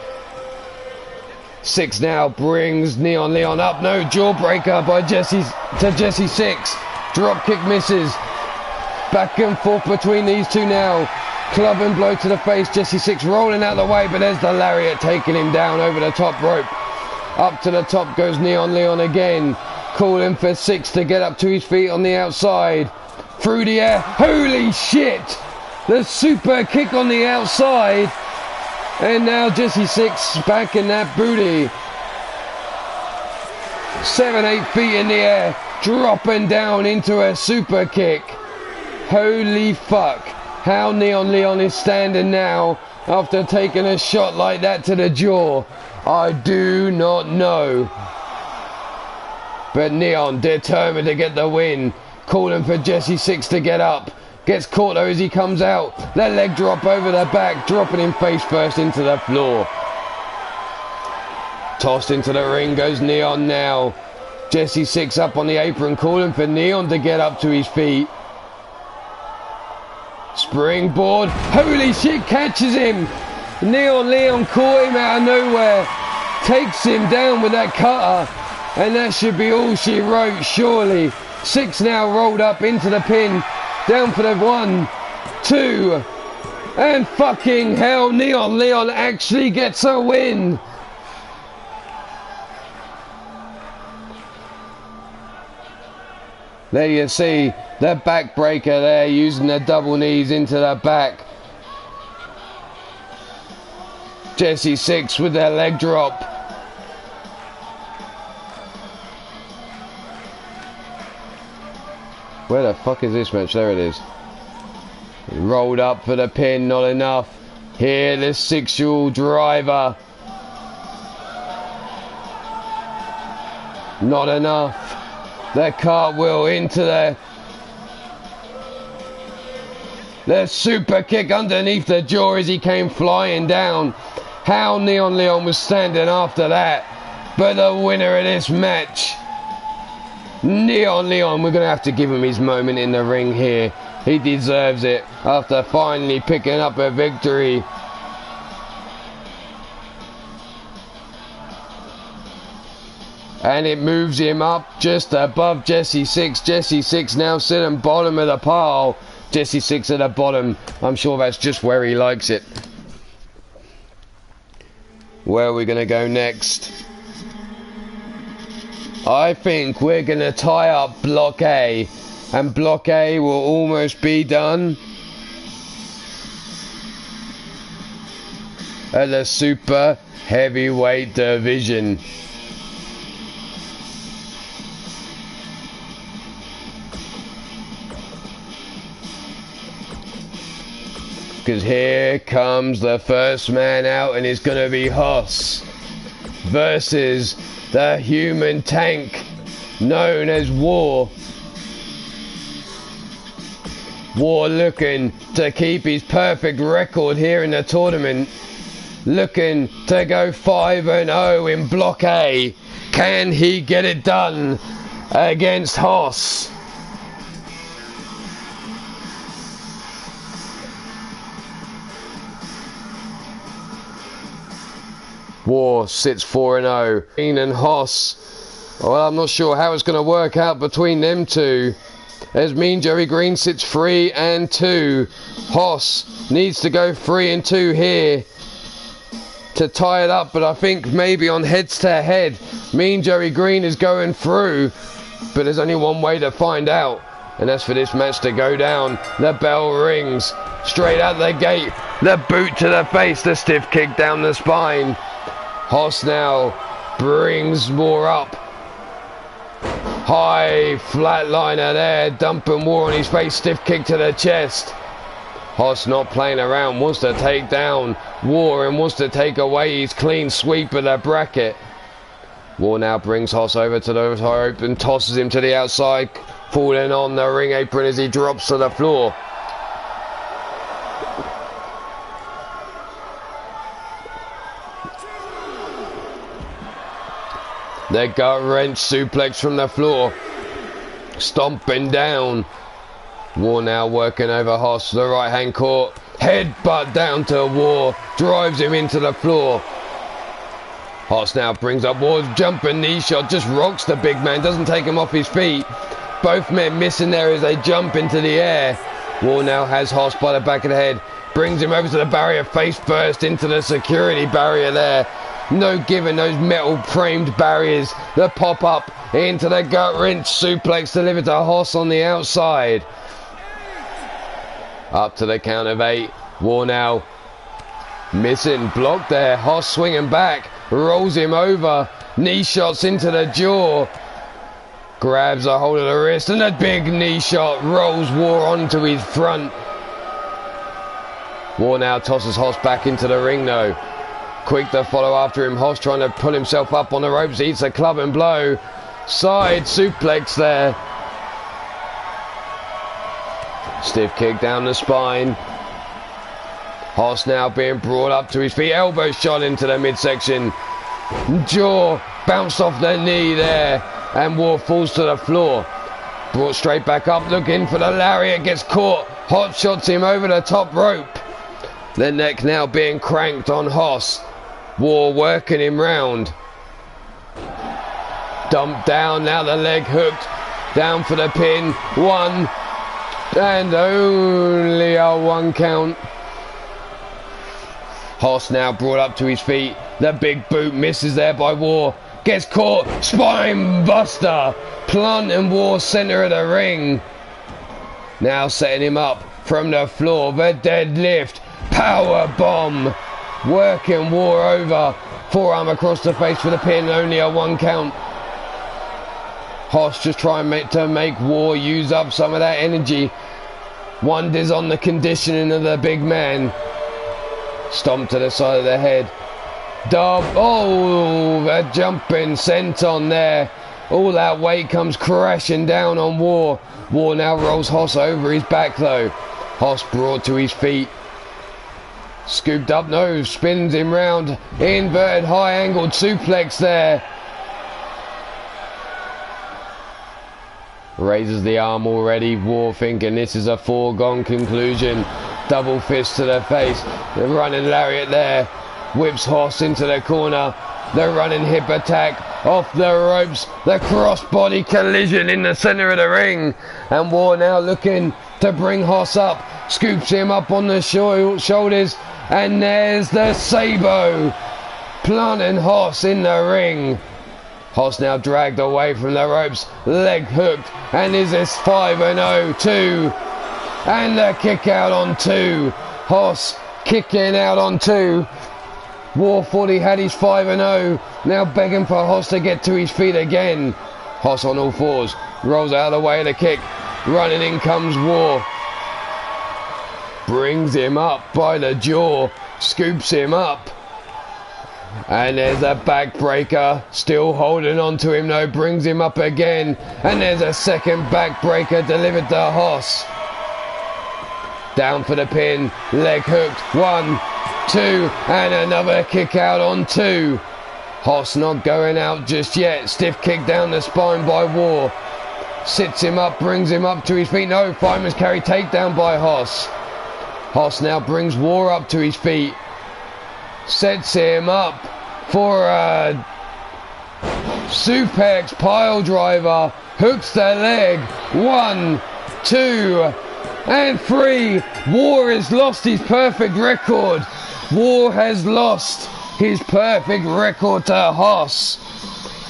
Six now brings Leon up. No, jawbreaker by Jesse Six. Drop kick misses. Back and forth between these two now. Club and blow to the face. Jesse Six rolling out the way, but there's the lariat taking him down over the top rope. Up to the top goes Leon again. Calling for Six to get up to his feet on the outside. Through the air. Holy shit! The super kick on the outside. And now Jesse Six back in that booty. 7-8 feet in the air. Dropping down into a super kick. Holy fuck. How Leon is standing now after taking a shot like that to the jaw, I do not know. But Leon determined to get the win. Calling for Jesse Six to get up. Gets caught though as he comes out. That leg drop over the back, dropping him face first into the floor. Tossed into the ring goes Leon now. Jesse Six up on the apron, calling for Leon to get up to his feet. Springboard. Holy shit, catches him. Leon caught him out of nowhere. Takes him down with that cutter. And that should be all she wrote, surely. Six now rolled up into the pin. Down for the 1, 2. And fucking hell, Leon actually gets a win. There you see the backbreaker there, using the double knees into the back. Jesse Six with their leg drop. Where the fuck is this match? There it is. Rolled up for the pin, not enough. Here, the sexual driver. Not enough. The cartwheel into the super kick underneath the jaw as he came flying down. How Leon was standing after that. But the winner of this match, Leon, we're going to have to give him his moment in the ring here. He deserves it after finally picking up a victory. And it moves him up just above Jesse Six. Jesse Six now sitting bottom of the pile. Jesse Six at the bottom. I'm sure that's just where he likes it. Where are we going to go next? I think we're going to tie up Block A, and Block A will almost be done at the super heavyweight division. Because here comes the first man out, and it's going to be Hoss versus the human tank known as War. War looking to keep his perfect record here in the tournament. Looking to go 5-0 in Block A. Can he get it done against Hoss? War sits 4-0. Green and Hoss. Well, I'm not sure how it's going to work out between them two. As Mean Joey Green sits 3-2. Hoss needs to go 3-2 here to tie it up, but I think maybe on heads to head, Mean Joey Green is going through. But there's only one way to find out, and that's for this match to go down. The bell rings. Straight out the gate. The boot to the face. The stiff kick down the spine. Hoss now brings more up. High flatliner there, dumping War on his face, stiff kick to the chest. Hoss not playing around, wants to take down War and wants to take away his clean sweep of the bracket. War now brings Hoss over to the rope and tosses him to the outside, falling on the ring apron as he drops to the floor. The gut wrench suplex from the floor. Stomping down. War now working over Hoss. The right hand caught. Headbutt down to War. Drives him into the floor. Hoss now brings up War's jumping knee shot. Just rocks the big man. Doesn't take him off his feet. Both men missing there as they jump into the air. War now has Hoss by the back of the head. Brings him over to the barrier. Face first into the security barrier there. No giving those metal framed barriers. The pop up into the gut wrench suplex delivered to Hoss on the outside. Up to the count of 8. War now missing. Block there. Hoss swinging back. Rolls him over. Knee shots into the jaw. Grabs a hold of the wrist and a big knee shot. Rolls War onto his front. War now tosses Hoss back into the ring though. Quick to follow after him. Hoss trying to pull himself up on the ropes. Eats a club and blow. Side suplex there. Stiff kick down the spine. Hoss now being brought up to his feet. Elbow shot into the midsection. Jaw bounced off the knee there. And War falls to the floor. Brought straight back up. Looking for the lariat. Gets caught. Hot shots him over the top rope. The neck now being cranked on Hoss. War working him round. Dumped down. Now the leg hooked. Down for the pin. 1. And only a 1 count. Hoss now brought up to his feet. The big boot misses there by War. Gets caught. Spine buster. Planting War center of the ring. Now setting him up from the floor. The deadlift. Power bomb. Working War over. Forearm across the face for the pin. Only a 1 count. Hoss just trying to make War use up some of that energy. Wonders on the conditioning of the big man. Stomp to the side of the head. Dub. Oh, the jumping senton there. All that weight comes crashing down on War. War now rolls Hoss over his back though. Hoss brought to his feet. Scooped up nose. Spins him round. Inverted high angled suplex there. Raises the arm already. War thinking this is a foregone conclusion. Double fist to the face. The running lariat there. Whips Hoss into the corner. The running hip attack. Off the ropes. The crossbody collision in the center of the ring. And War now looking to bring Hoss up. Scoops him up on the shoulders. And there's the Sabo. planting Hoss in the ring. Hoss now dragged away from the ropes, leg hooked, and is this 5-0 2, and the kick out on 2. Hoss kicking out on 2. War thought he had his 5-0, now begging for Hoss to get to his feet again. Hoss on all fours, rolls out of the way of the kick, running in comes War. Brings him up by the jaw, scoops him up. And there's a backbreaker, still holding on to him though, brings him up again. And there's a second backbreaker delivered to Hoss. Down for the pin, leg hooked, 1, 2, and another kick out on 2. Hoss not going out just yet, stiff kick down the spine by War. Sits him up, brings him up to his feet, no, fireman's carry takedown by Hoss. Hoss now brings War up to his feet. Sets him up for a suplex pile driver. Hooks the leg. 1, 2, and 3. War has lost his perfect record. War has lost his perfect record to Hoss.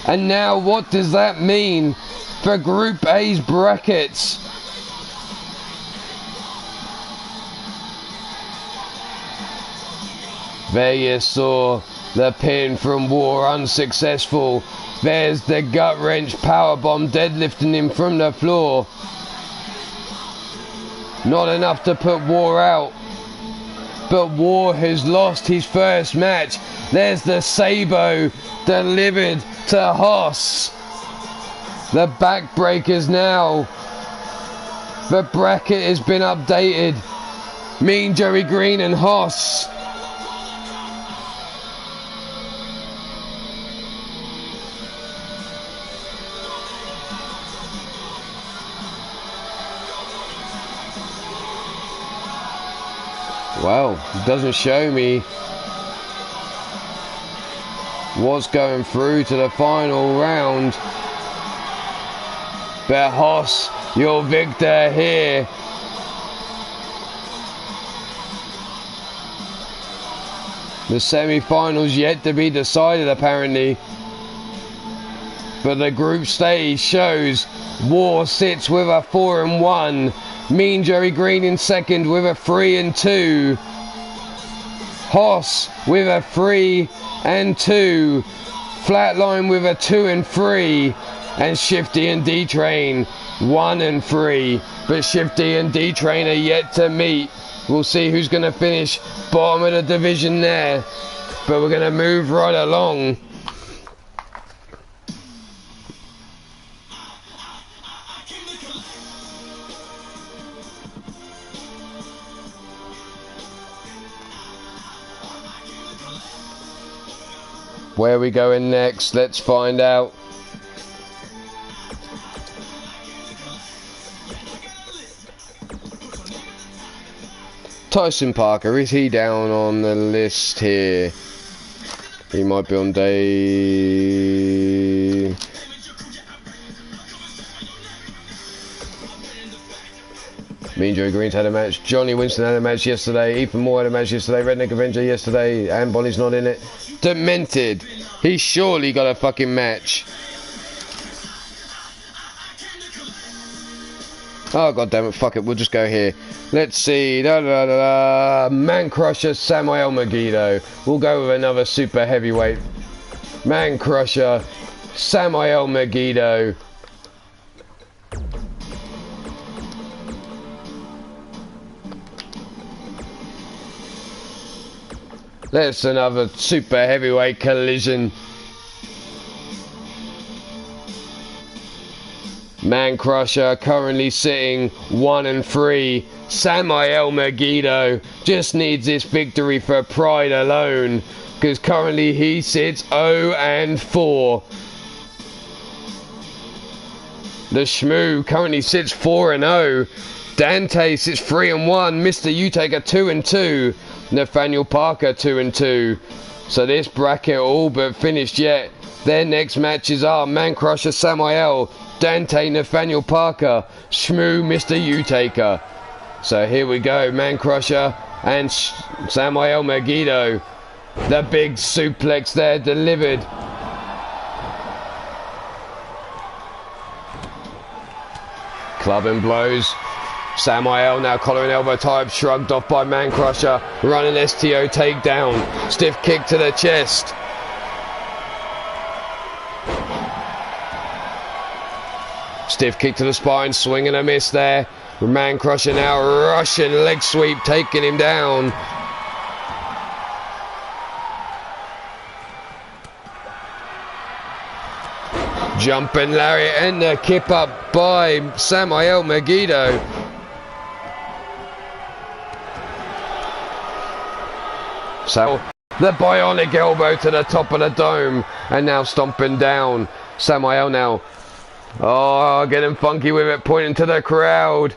And now what does that mean for Group A's brackets? There you saw the pin from War, unsuccessful. There's the gut wrench powerbomb, deadlifting him from the floor. Not enough to put War out, but War has lost his first match. There's the Sabo delivered to Hoss. The backbreakers now. The bracket has been updated. Mean Joey Green and Hoss. Well, it doesn't show me what's going through to the final round. But Hoss, your victor here. The semi-finals yet to be decided apparently. But the group stage shows War sits with a 4-1. Mean Joey Green in second with a 3-2. Hoss with a 3-2. Flatline with a 2-3. And Shifty and D-Train 1-3. But Shifty and D-Train are yet to meet. We'll see who's going to finish bottom of the division there. But we're going to move right along. Where are we going next? Let's find out. Tyson Parker, is he down on the list here? He might be on day... Mean Joey Green's had a match. Johnny Winston had a match yesterday. Ethan Moore had a match yesterday. Redneck Avenger yesterday. And Bonnie's not in it. Demented. He's surely got a fucking match. Oh god damn it, fuck it, we'll just go here. Let's see. Man Crusher Samuel Megiddo. We'll go with another super heavyweight. Man Crusher Samuel Megiddo. Let's another super heavyweight collision. Man Crusher currently sitting 1-3. Samuel Megiddo just needs this victory for pride alone, because currently he sits 0-4. The Shmoo currently sits 4-0. Dante sits 3-1. Mr. U-Taker 2-2. Nathaniel Parker 2-2. So this bracket all but finished yet. Their next matches are Man Crusher Samuel, Dante Nathaniel Parker, Shmoo Mr. U-Taker. So here we go, Man Crusher and Samuel Megiddo. The big suplex there delivered. Club and blows. Samael now collar and elbow type, shrugged off by Man Crusher. Running STO takedown. Stiff kick to the chest. Stiff kick to the spine, swing and a miss there. Man Crusher now rushing leg sweep, taking him down. Jumping lariat and the kip up by Samael Megiddo. So the bionic elbow to the top of the dome, and now stomping down. Samael now, oh, getting funky with it, pointing to the crowd.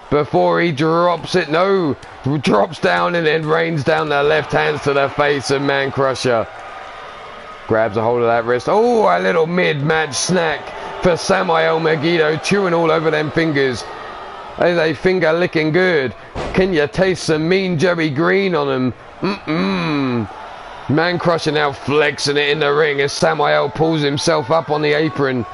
Before he drops it, no, drops down and then rains down the left hands to the face of Man Crusher. Grabs a hold of that wrist. Oh, a little mid-match snack for Samael Megiddo, chewing all over them fingers. Are they finger licking good? Can you taste some mean Jerry Green on them? Man Crusher now flexing it in the ring as Samael pulls himself up on the apron.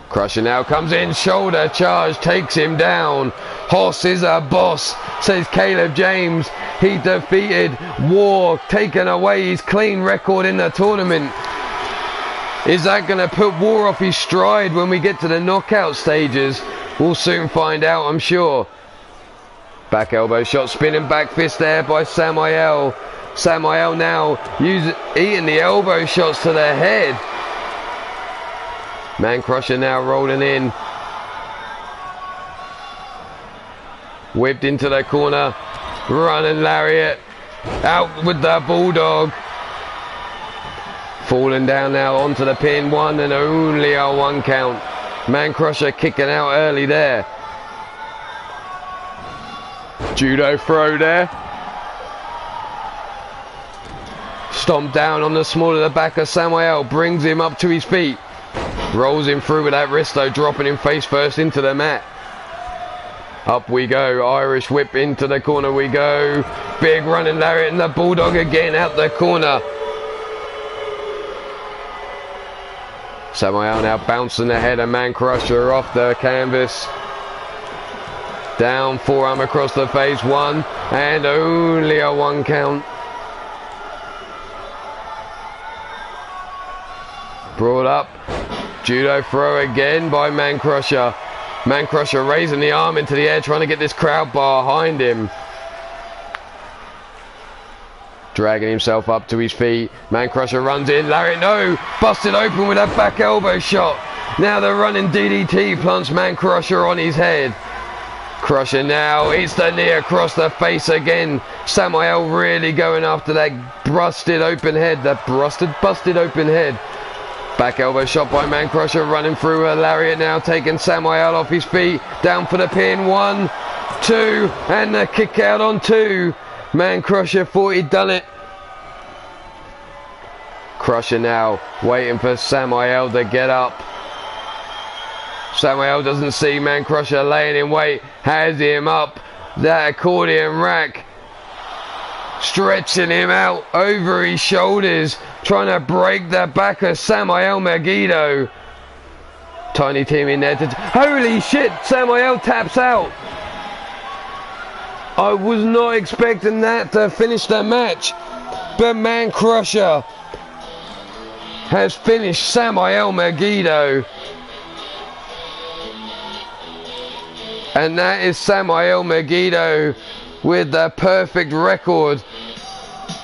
Crusher now comes in, shoulder charge, takes him down. Hoss is a boss, says Caleb James. He defeated War, taking away his clean record in the tournament. Is that going to put War off his stride when we get to the knockout stages? We'll soon find out, I'm sure. Back elbow shot, spinning back fist there by Samael. Samael now eating the elbow shots to the head. Man Crusher now rolling in. Whipped into the corner. Running lariat. Out with the bulldog. Falling down now onto the pin. One and only a 1 count. Man Crusher kicking out early there. Judo throw there. Stomp down on the small of the back of Samael. Brings him up to his feet. Rolls him through with that wrist though, dropping him face first into the mat. Up we go, Irish whip into the corner we go. Big running lariat and the bulldog again out the corner. Samael now bouncing the head of Man Crusher off the canvas. Down, forearm across the face, 1 and only a 1 count. Brought up. Judo throw again by Man Crusher. Man Crusher raising the arm into the air, trying to get this crowd behind him. Dragging himself up to his feet. Man Crusher runs in. Lariat, no! Busted open with a back elbow shot. Now the running DDT plants Man Crusher on his head. Crusher now eats the knee across the face again. Samael really going after that busted open head. That busted open head. Back elbow shot by Man Crusher, running through a lariat now, taking Samael off his feet. Down for the pin, 1, 2, and the kick out on 2. Man Crusher thought he'd done it. Crusher now waiting for Samael to get up. Samael doesn't see Man Crusher laying in wait, has him up. That accordion rack. Stretching him out over his shoulders, trying to break the back of Samael Megiddo. Tiny Tim in there. Holy shit, Samael taps out. I was not expecting that to finish the match, but Man Crusher has finished Samael Megiddo. And that is Samael Megiddo with the perfect record,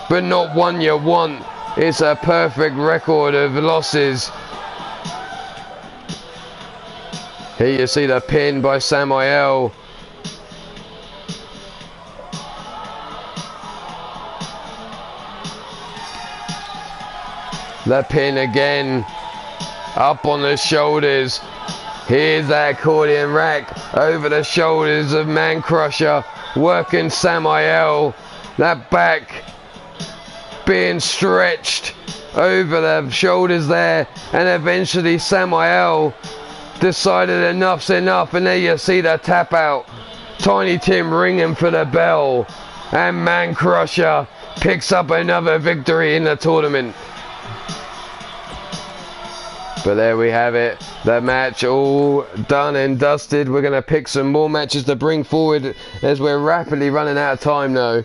but not one you want. It's a perfect record of losses. Here you see the pin by Samael. The pin again, up on the shoulders. Here's that accordion rack over the shoulders of Man Crusher, working Samael. That back being stretched over the shoulders there, and eventually Samael decided enough's enough, and there you see the tap out. Tiny Tim ringing for the bell, And Man Crusher picks up another victory in the tournament. But there we have it. The match all done and dusted. We're going to pick some more matches to bring forward as we're rapidly running out of time now.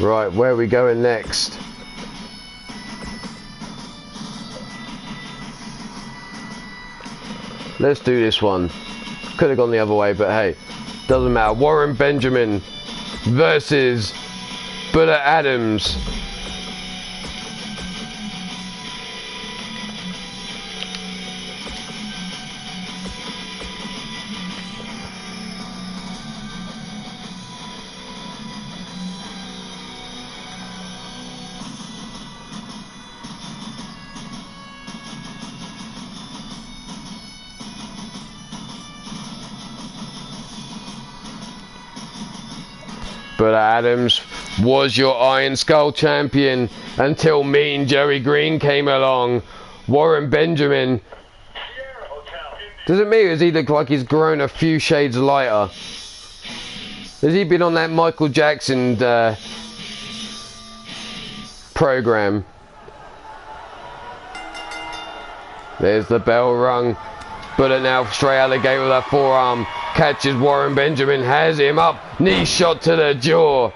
Right, where are we going next? Let's do this one. Could have gone the other way, but hey, doesn't matter. Warren Benjamin versus Bullet Adams. But Adams was your Iron Skull champion until Mean Joey Green came along. Warren Benjamin. Does it mean does he look like he's grown a few shades lighter? Has he been on that Michael Jackson program? There's the bell rung. Bullet now straight alligator with that forearm. Catches Warren Benjamin, has him up. Knee shot to the jaw.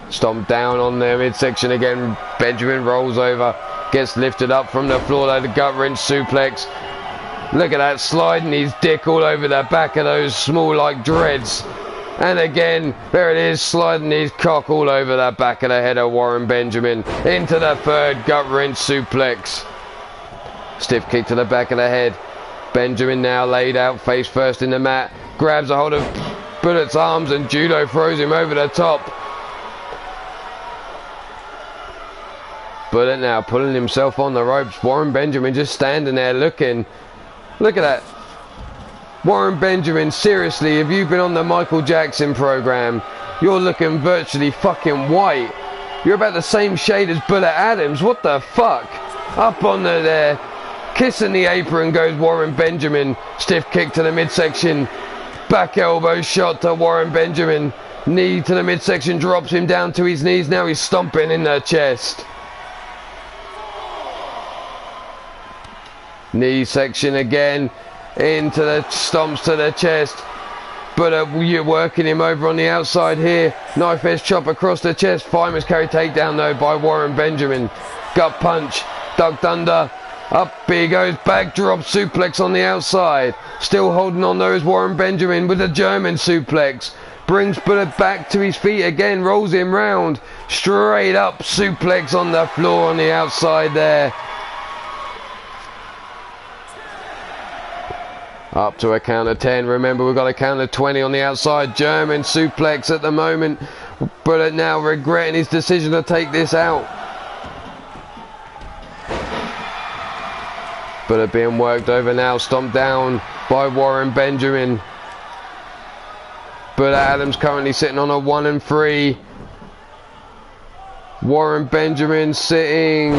Stomped down on the midsection again. Benjamin rolls over. Gets lifted up from the floor like a gut wrench suplex. Look at that, sliding his dick all over the back of those small like dreads. And again, there it is, sliding his cock all over the back of the head of Warren Benjamin. Into the third gut wrench suplex. Stiff kick to the back of the head. Benjamin now laid out face first in the mat. Grabs a hold of Bullet's arms and judo throws him over the top. Bullet now pulling himself on the ropes. Warren Benjamin just standing there looking. Look at that. Warren Benjamin, seriously, if you've been on the Michael Jackson program, you're looking virtually fucking white. You're about the same shade as Bullet Adams. What the fuck? Up on there. Kissing the apron goes Warren Benjamin. Stiff kick to the midsection. Back elbow shot to Warren Benjamin. Knee to the midsection, drops him down to his knees. Now he's stomping in the chest. Knee section again. Into the stomps to the chest. But you're working him over on the outside here. Knife edge chop across the chest. Fireman's carry takedown though by Warren Benjamin. Gut punch. Ducked under. Up he goes, backdrop suplex on the outside. Still holding on there is Warren Benjamin with a German suplex. Brings Bullet back to his feet again, rolls him round. Straight up suplex on the floor on the outside there. Up to a count of 10. Remember, we've got a count of 20 on the outside. German suplex at the moment. Bullet now regretting his decision to take this out. Bullet being worked over now, stomped down by Warren Benjamin. Bullet Adams currently sitting on a 1 and 3. Warren Benjamin sitting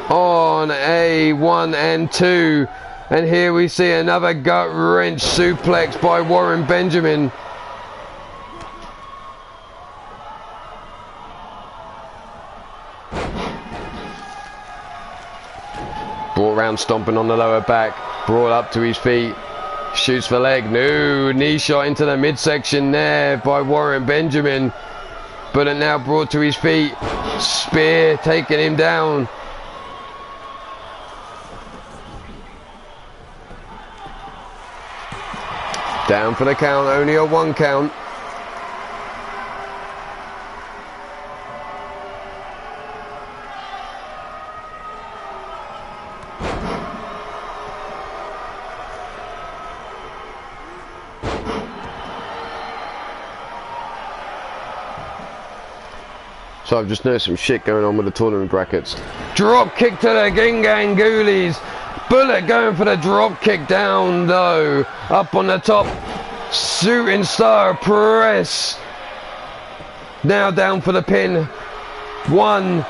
on a 1 and 2. And here we see another gut wrench suplex by Warren Benjamin. Brought round stomping on the lower back. Brought up to his feet. Shoots for leg. No. Knee shot into the midsection there by Warren Benjamin. But it now brought to his feet. Spear taking him down. Down for the count. Only a 1 count. So I've just noticed some shit going on with the tournament brackets. Drop kick to the Gingang Ghoulies. Bullet going for the drop kick down though. Up on the top. Shooting star press. Now down for the pin. 1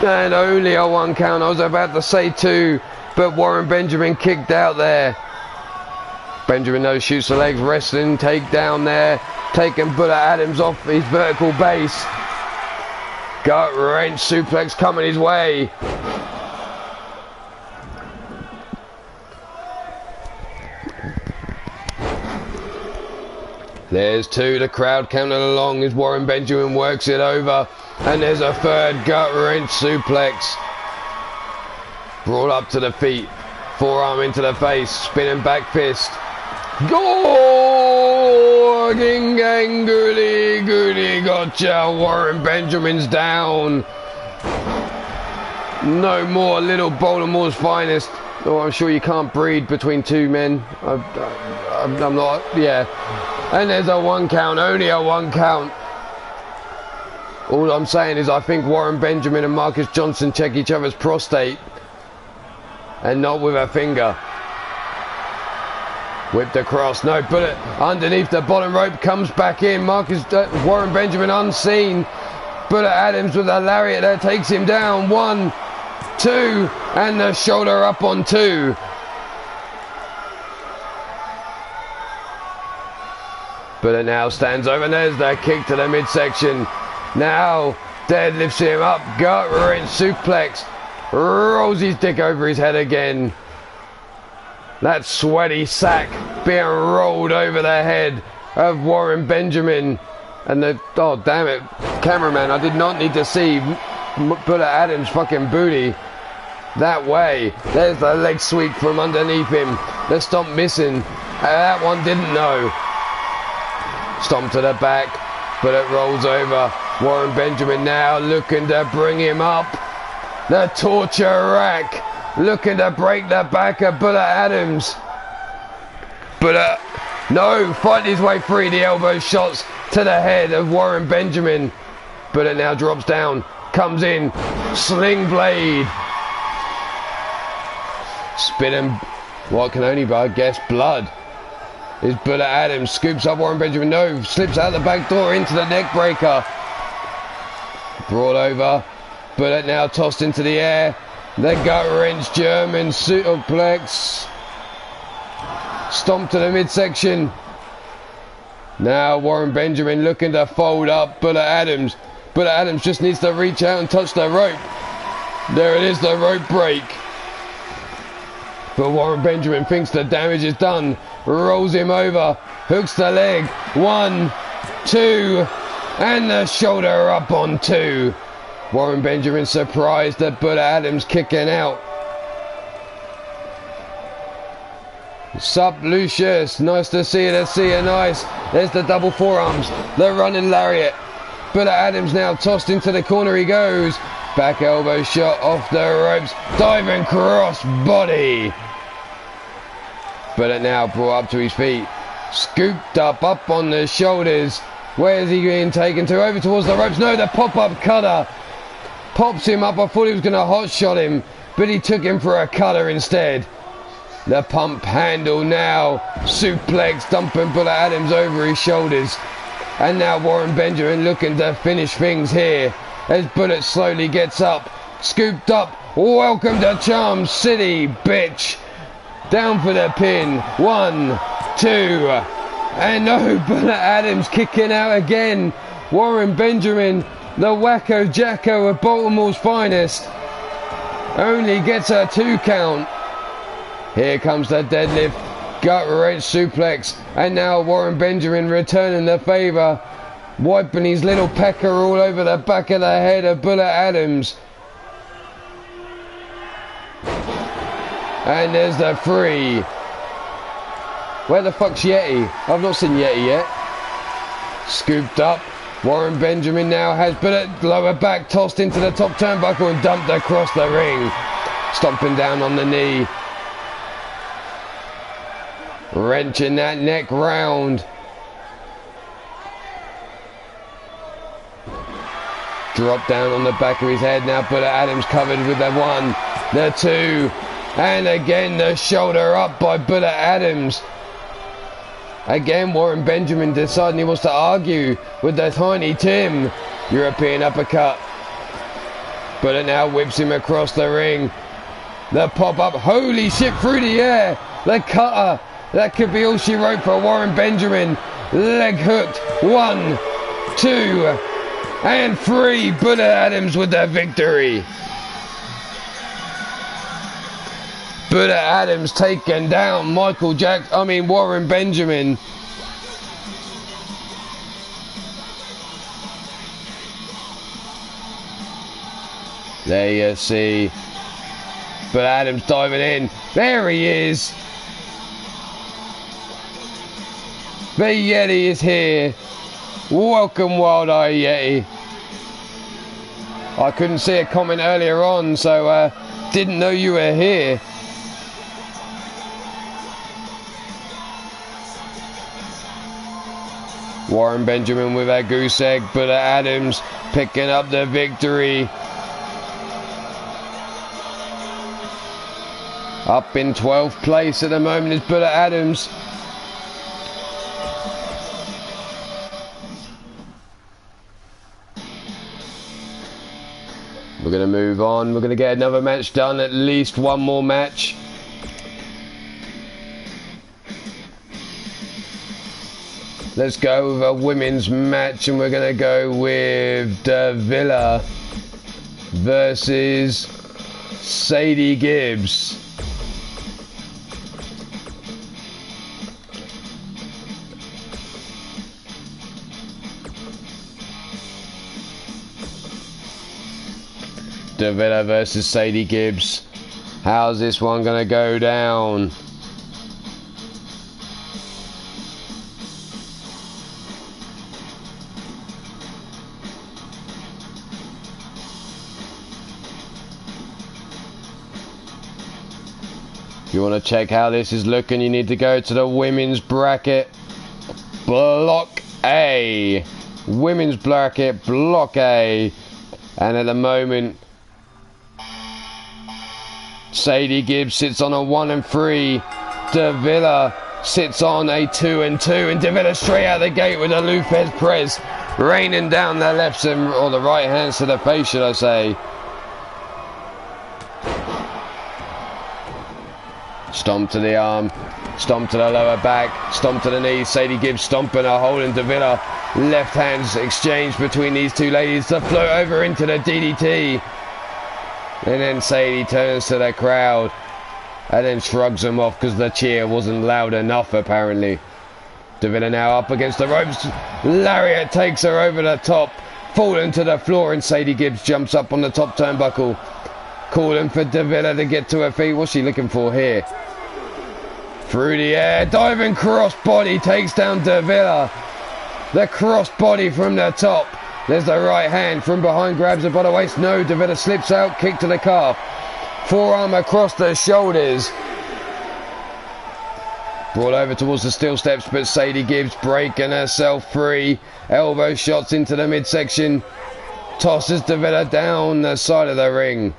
and only a 1 count. I was about to say 2. but Warren Benjamin kicked out there. Benjamin though shoots the legs, wrestling takedown there, taking Bullet Adams off his vertical base. Gut wrench suplex coming his way. There's two, the crowd counting along as Warren Benjamin works it over. And there's a third gut wrench suplex. Brought up to the feet, forearm into the face, spinning back fist. Go! Ging gang goody goody gotcha. Warren Benjamin's down. No more Little Baltimore's finest. Oh, I'm sure you can't breed between two men. I'm not, yeah. And there's a 1 count, only a 1 count. All I'm saying is I think Warren Benjamin and Marcus Johnson check each other's prostate. And not with a finger. Whipped across, no bullet underneath the bottom rope, comes back in. Warren Benjamin unseen. Bullet Adams with a lariat there takes him down. 1, 2, and the shoulder up on 2. Bullet now stands over, and there's the kick to the midsection. Now deadlifts him up, gut wrench suplex, rolls his dick over his head again. That sweaty sack being rolled over the head of Warren Benjamin. And oh damn it, cameraman, I did not need to see Bullet Adams' fucking booty that way. There's the leg sweep from underneath him. The stomp missing. That one didn't know. Stomp to the back, but it rolls over. Warren Benjamin now looking to bring him up. The torture rack, looking to break the back of Bullet Adams. But no, fighting his way free. The elbow shots to the head of Warren Benjamin. But it now drops down, comes in, sling blade. Spitting what can only be, I guess, blood. Is Bullet Adams, scoops up Warren Benjamin, no, slips out the back door into the neck breaker. Brought over, Bullet now tossed into the air. The gut wrench German suplex. Stomp to the midsection. Now Warren Benjamin looking to fold up Bullet Adams. Bullet Adams just needs to reach out and touch the rope. There it is, the rope break. But Warren Benjamin thinks the damage is done. Rolls him over, hooks the leg. 1, 2, and the shoulder up on 2. Warren Benjamin surprised that Bullet Adams kicking out. Sup, Lucius, nice to see you, nice. There's the double forearms, the running lariat. Bullet Adams now tossed into the corner he goes. Back elbow shot off the ropes, diving cross body. Bullet now brought up to his feet, scooped up on the shoulders. Where's he being taken to? Over towards the ropes. No, the pop-up cutter pops him up. I thought he was going to hot shot him, but he took him for a cutter instead. The pump handle now, suplex, dumping Bullet Adams over his shoulders. And now Warren Benjamin looking to finish things here as Bullet slowly gets up, scooped up. Welcome to Charm City, bitch. Down for the pin. 1, 2, and no, Bullet Adams kicking out again. Warren Benjamin, the wacko jacko of Baltimore's finest, only gets a 2 count. Here comes the deadlift, gut wrench suplex, and now Warren Benjamin returning the favour, wiping his little pecker all over the back of the head of Bullet Adams. And there's the 3. Where the fuck's Yeti? I've not seen Yeti yet. Scooped up. Warren Benjamin now has Bullet lower back tossed into the top turnbuckle and dumped across the ring. Stomping down on the knee. Wrenching that neck round. Drop down on the back of his head. Now Bullet Adams covered with the 1, the 2. And again the shoulder up by Bullet Adams. Again Warren Benjamin deciding he wants to argue with the Tiny Tim. European uppercut. Bullet now whips him across the ring. The pop-up, holy shit, through the air. The cutter, that could be all she wrote for Warren Benjamin. Leg hooked, 1, 2, and 3. Bullet Adams with the victory. Bullet Adams taking down Warren Benjamin. There you see. But Adams diving in. There he is. The Yeti is here. Welcome, Wild Eye Yeti. I couldn't see a comment earlier on, so didn't know you were here. Warren Benjamin with a goose egg, but Adams picking up the victory. Up in 12th place at the moment is Bullet Adams. We're going to move on. We're going to get another match done, at least one more match. Let's go with a women's match, and we're going to go with Davila versus Sadie Gibbs. Davila versus Sadie Gibbs. How's this one going to go down? If you want to check how this is looking, you need to go to the women's bracket. Block A. Women's bracket, Block A. And at the moment, Sadie Gibbs sits on a 1 and 3. Davila sits on a 2 and 2. And Davila straight out the gate with a Lopez press. Raining down the left or the right hands to the face, should I say. Stomp to the arm. Stomp to the lower back. Stomp to the knee. Sadie Gibbs stomping a hole in Davila. Left hands exchange between these two ladies to float over into the DDT. And then Sadie turns to the crowd and then shrugs them off because the cheer wasn't loud enough, apparently. Davila now up against the ropes. Lariat takes her over the top, falling to the floor, and Sadie Gibbs jumps up on the top turnbuckle, calling for Davila to get to her feet. What's she looking for here? Through the air, diving crossbody takes down Davila. The crossbody from the top. There's the right hand from behind, grabs her by the waist. No, Davila slips out, kick to the calf. Forearm across the shoulders. Brought over towards the steel steps, but Sadie Gibbs breaking herself free. Elbow shots into the midsection. Tosses Davila down the side of the ring.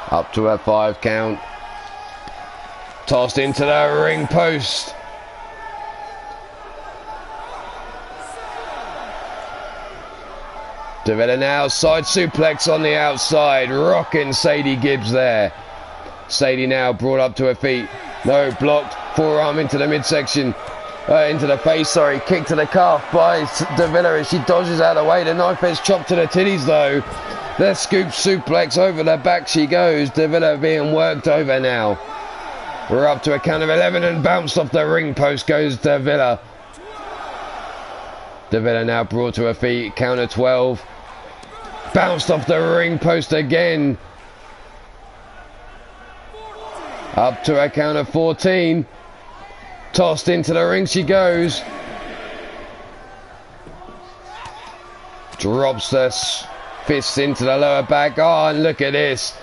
Up to a 5 count. Tossed into the ring post. Davila now side suplex on the outside, rocking Sadie Gibbs there. Sadie now brought up to her feet. No, blocked. Forearm into the midsection. Into the face, sorry. Kick to the calf by Davila as she dodges out of the way. The knife edge chopped to the titties though. The scoop suplex over the back she goes. Davila being worked over now. We're up to a count of 11 and bounced off the ring post goes Davila. Davila now brought to her feet. Count of 12. Bounced off the ring post again. Up to a count of 14. Tossed into the ring she goes. Drops the fists into the lower back. Oh, and look at this.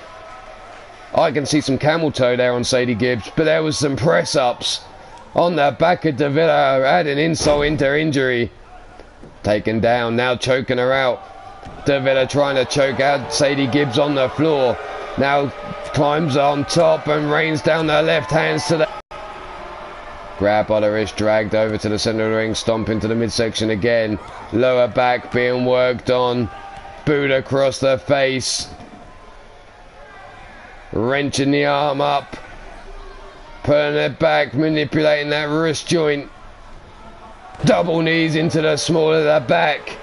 I can see some camel toe there on Sadie Gibbs, but there was some press-ups on the back of Davila, adding insult into injury. Taken down, now choking her out. Davila trying to choke out Sadie Gibbs on the floor. Now climbs on top and rains down the left hands to the... Grab by the wrist, dragged over to the centre of the ring, stomp into the midsection again. Lower back being worked on. Boot across the face. wrenching the arm up, putting it back, manipulating that wrist joint. Double knees into the small of the back.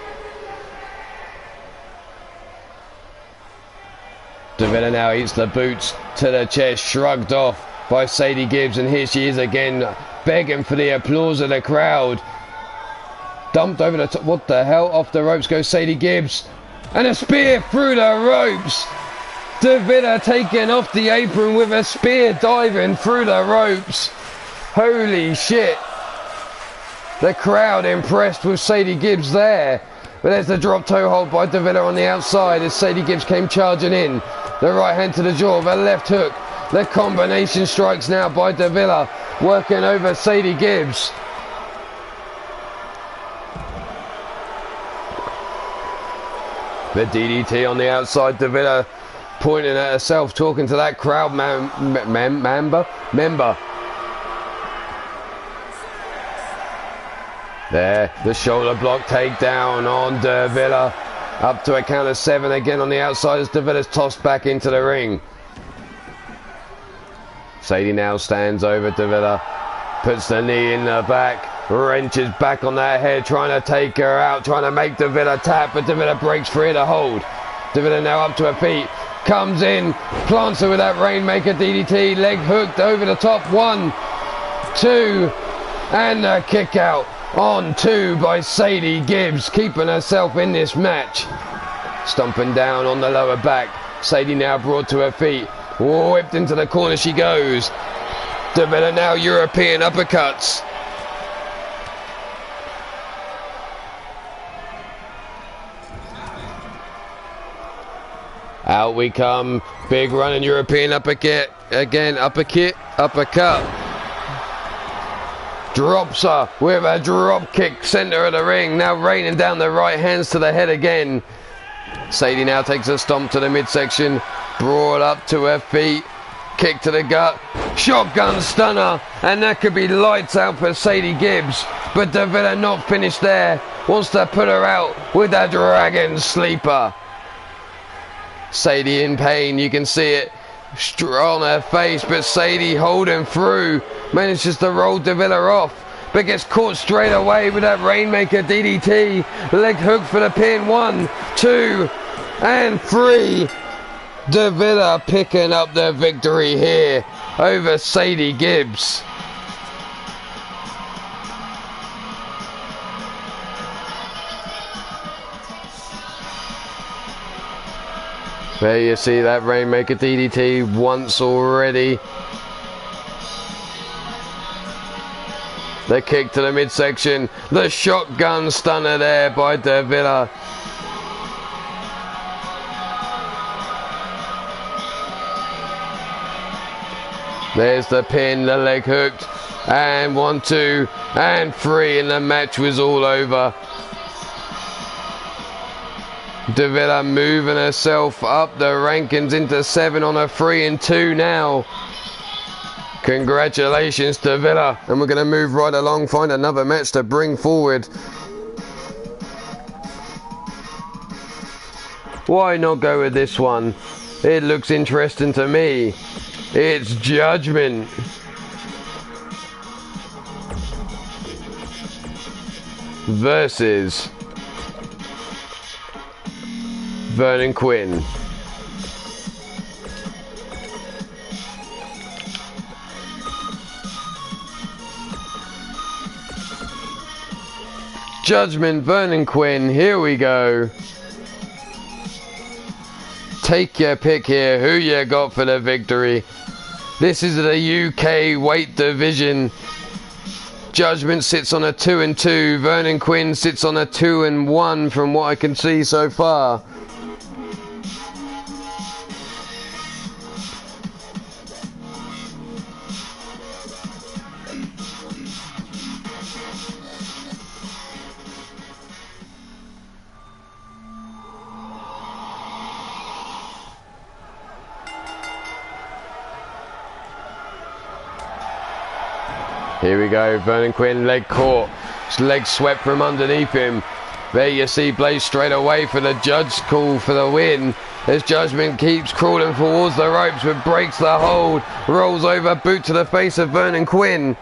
Davila now eats the boots to the chest, shrugged off by Sadie Gibbs, and here she is again, begging for the applause of the crowd. Dumped over the top. What the hell? Off the ropes goes Sadie Gibbs. And a spear through the ropes. Davila taken off the apron with a spear diving through the ropes. Holy shit. The crowd impressed with Sadie Gibbs there. But there's the drop toe hold by Davila on the outside as Sadie Gibbs came charging in. The right hand to the jaw, the left hook. The combination strikes now by Davila, working over Sadie Gibbs. The DDT on the outside, Davila pointing at herself, talking to that crowd member. There, the shoulder block takedown on Davila. Up to a count of 7 again on the outside as Davila's tossed back into the ring. Sadie now stands over Davila, puts the knee in the back, wrenches back on that head, trying to take her out, trying to make Davila tap, but Davila breaks free of the hold. Davila now up to her feet, comes in, plants her with that Rainmaker DDT, leg hooked over the top, 1, 2, and a kick out on 2 by Sadie Gibbs, keeping herself in this match. Stomping down on the lower back, Sadie now brought to her feet, whipped into the corner she goes. Davila now European uppercuts. Out we come, big running European uppercut, again uppercut. Drops her with a drop kick, center of the ring, now raining down the right hands to the head again. Sadie now takes a stomp to the midsection, brought up to her feet, kick to the gut, shotgun stunner, and that could be lights out for Sadie Gibbs, but Davila not finished there, wants to put her out with a dragon sleeper. Sadie in pain, you can see it on her face, but Sadie holding through, manages to roll Davila off, but gets caught straight away with that Rainmaker DDT, leg hook for the pin, 1, 2, and 3. Davila picking up the victory here over Sadie Gibbs. There you see that Rainmaker DDT once already. The kick to the midsection, the shotgun stunner there by Davila. There's the pin, the leg hooked, and 1, 2, and 3, and the match was all over. Davila moving herself up the rankings into 7 on a 3 and 2 now. Congratulations, Davila. And we're going to move right along, find another match to bring forward. Why not go with this one? It looks interesting to me. It's Judgment versus Vernon Quinn. Judgment, Vernon Quinn, here we go. Take your pick here, who you got for the victory. This is the UK weight division. Judgment sits on a 2 and 2. Vernon Quinn sits on a 2 and 1 from what I can see so far. Here we go, Vernon Quinn, leg caught, his leg swept from underneath him. There you see Blaze straight away for the judge call for the win. As Judgment keeps crawling towards the ropes but breaks the hold. Rolls over, boot to the face of Vernon Quinn.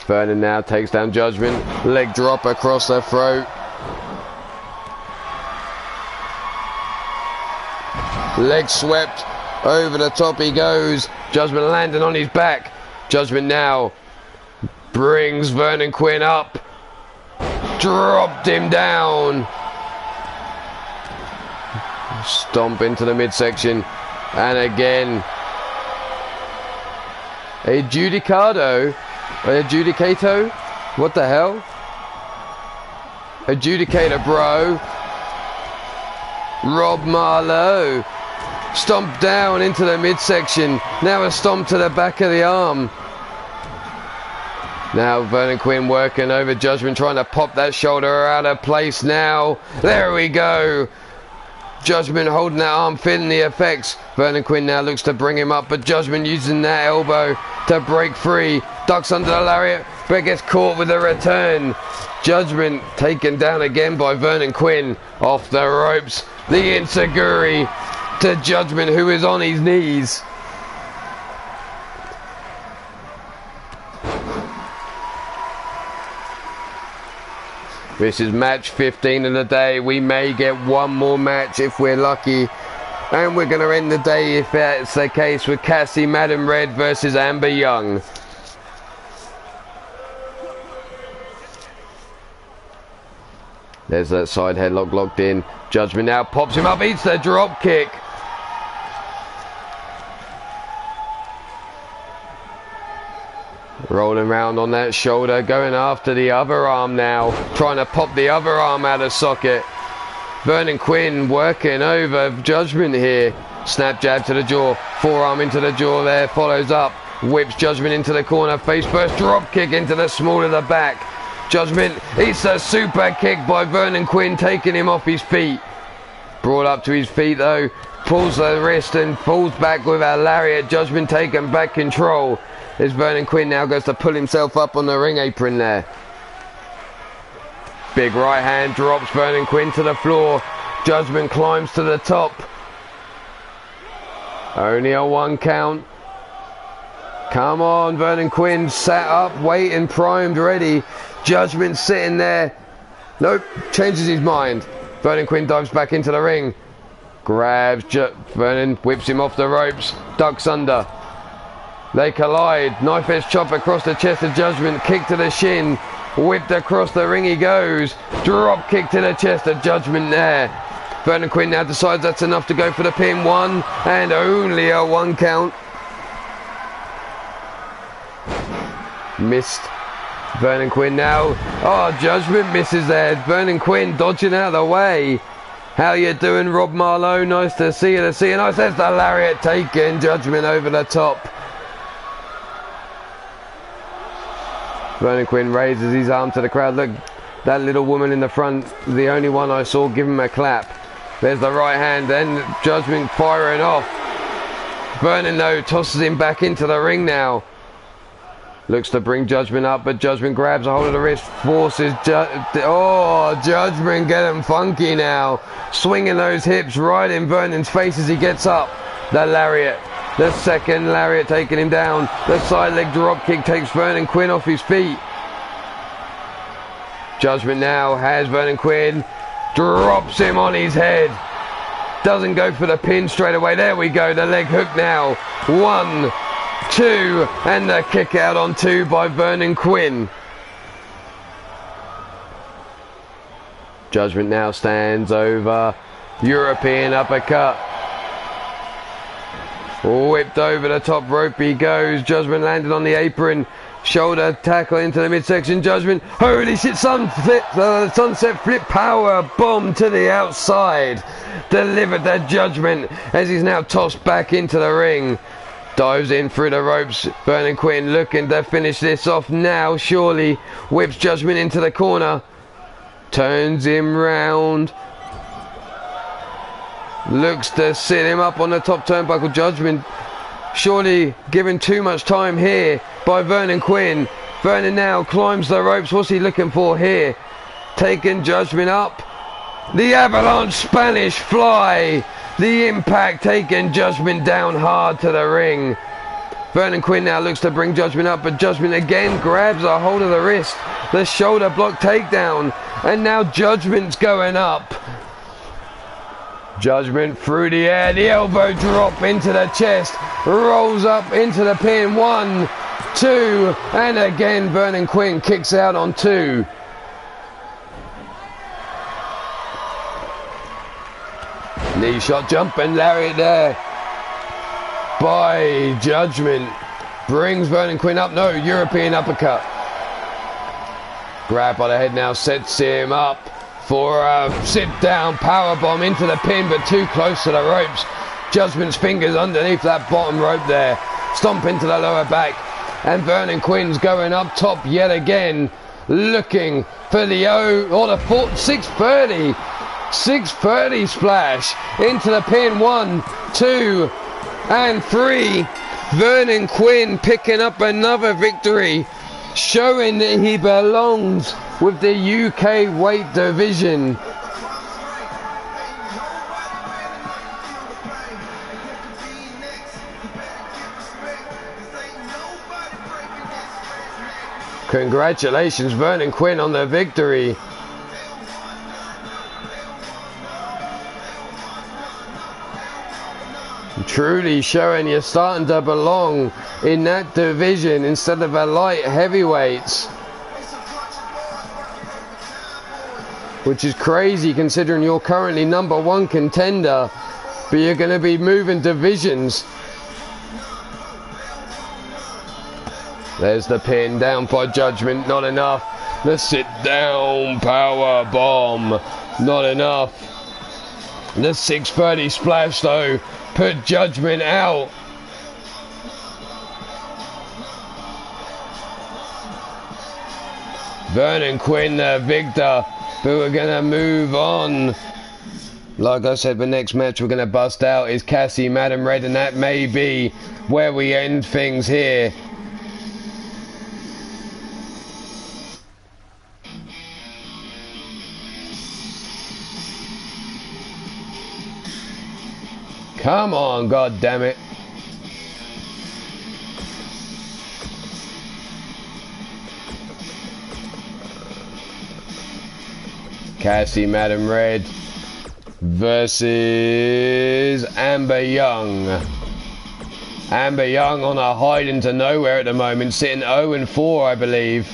Vernon now takes down Judgment. Leg drop across the throat. Leg swept. Over the top he goes. Judgment landing on his back. Judgment now brings Vernon Quinn up. Dropped him down. Stomp into the midsection. And again. Adjudicato. Adjudicato? What the hell? Adjudicator, bro. Rob Marlowe. Stomp down into the midsection. Now a stomp to the back of the arm. Now Vernon Quinn working over Judgment, trying to pop that shoulder out of place now. There we go. Judgment holding that arm, feeling the effects. Vernon Quinn now looks to bring him up, but Judgment using that elbow to break free. Ducks under the lariat, but gets caught with a return. Judgment taken down again by Vernon Quinn. Off the ropes. The Insaguri to Judgment, who is on his knees. This is match 15 of the day. We may get one more match if we're lucky. And we're going to end the day, if that's the case, with Cassie Madam Red versus Amber Young. There's that side headlock locked in. Judgment now pops him up, eats the drop kick. Rolling around on that shoulder, going after the other arm now. Trying to pop the other arm out of socket. Vernon Quinn working over Judgment here. Snap jab to the jaw. Forearm into the jaw there. Follows up. Whips Judgment into the corner. Face first drop kick into the small of the back. Judgment eats a super kick by Vernon Quinn, taking him off his feet. Brought up to his feet though. Pulls the wrist and falls back with a lariat. Judgment taking back control. As Vernon Quinn now goes to pull himself up on the ring apron there. Big right hand drops Vernon Quinn to the floor. Judgment climbs to the top. Only a 1 count. Come on, Vernon Quinn sat up, waiting, primed, ready. Judgment sitting there. Nope, changes his mind. Vernon Quinn dives back into the ring. Grabs Vernon, whips him off the ropes. Ducks under. They collide. Knife edge chop across the chest of Judgment. Kick to the shin. Whipped across the ring he goes. Drop kick to the chest of Judgment there. Vernon Quinn now decides that's enough to go for the pin. 1 and only a 1 count. Missed. Vernon Quinn now. Oh, Judgment misses there. Vernon Quinn dodging out of the way. How you doing, Rob Marlowe? Nice to see you. Nice. There's the lariat taken. Judgment over the top. Vernon Quinn raises his arm to the crowd. Look, that little woman in the front, the only one I saw give him a clap. There's the right hand, then Judgment firing off. Vernon, though, tosses him back into the ring now. Looks to bring Judgment up, but Judgment grabs a hold of the wrist, forces Judgment getting funky now. Swinging those hips right in Vernon's face as he gets up. The lariat. The second lariat taking him down. The side leg drop kick takes Vernon Quinn off his feet. Judgment now has Vernon Quinn. Drops him on his head. Doesn't go for the pin straight away. There we go. The leg hook now. 1, 2. And the kick out on 2 by Vernon Quinn. Judgment now stands over. European uppercut. Whipped over the top rope he goes. Judgment landed on the apron. Shoulder tackle into the midsection. Judgment. Holy shit, sunset flip power bomb to the outside. Delivered that Judgment as he's now tossed back into the ring. Dives in through the ropes. Vernon Quinn looking to finish this off now, surely. Whips Judgment into the corner. Turns him round. Looks to sit him up on the top turnbuckle. Judgment surely given too much time here by Vernon Quinn. Vernon now climbs the ropes. What's he looking for here? Taking Judgment up. The avalanche Spanish fly. The impact taking Judgment down hard to the ring. Vernon Quinn now looks to bring Judgment up, but Judgment again grabs a hold of the wrist. The shoulder block takedown. And now Judgment's going up. Judgment through the air. The elbow drop into the chest. Rolls up into the pin. 1, 2, and again Vernon Quinn kicks out on 2. Knee shot, jumping lariat there by Judgment. Brings Vernon Quinn up. No, European uppercut. Grab by the head now, sets him up for a sit-down powerbomb into the pin, but too close to the ropes. Judgment's fingers underneath that bottom rope there. Stomp into the lower back. And Vernon Quinn's going up top yet again, looking for the 630. 630 splash into the pin. 1, 2, and 3. Vernon Quinn picking up another victory, showing that he belongs with the UK weight division. Congratulations, Vernon Quinn, on the victory. Truly showing you're starting to belong in that division instead of a light heavyweights, which is crazy considering you're currently #1 contender, but you're going to be moving divisions. There's the pin, down by Judgment, not enough. The sit down power bomb, not enough. The 630 splash though put Judgment out. Vernon Quinn the victor, but we're gonna move on. Like I said, the next match we're gonna bust out is Cassie Madam Red, and that may be where we end things here. Come on, God damn it. Cassie Madam Red versus Amber Young. Amber Young on a hide into nowhere at the moment, sitting 0-4, I believe.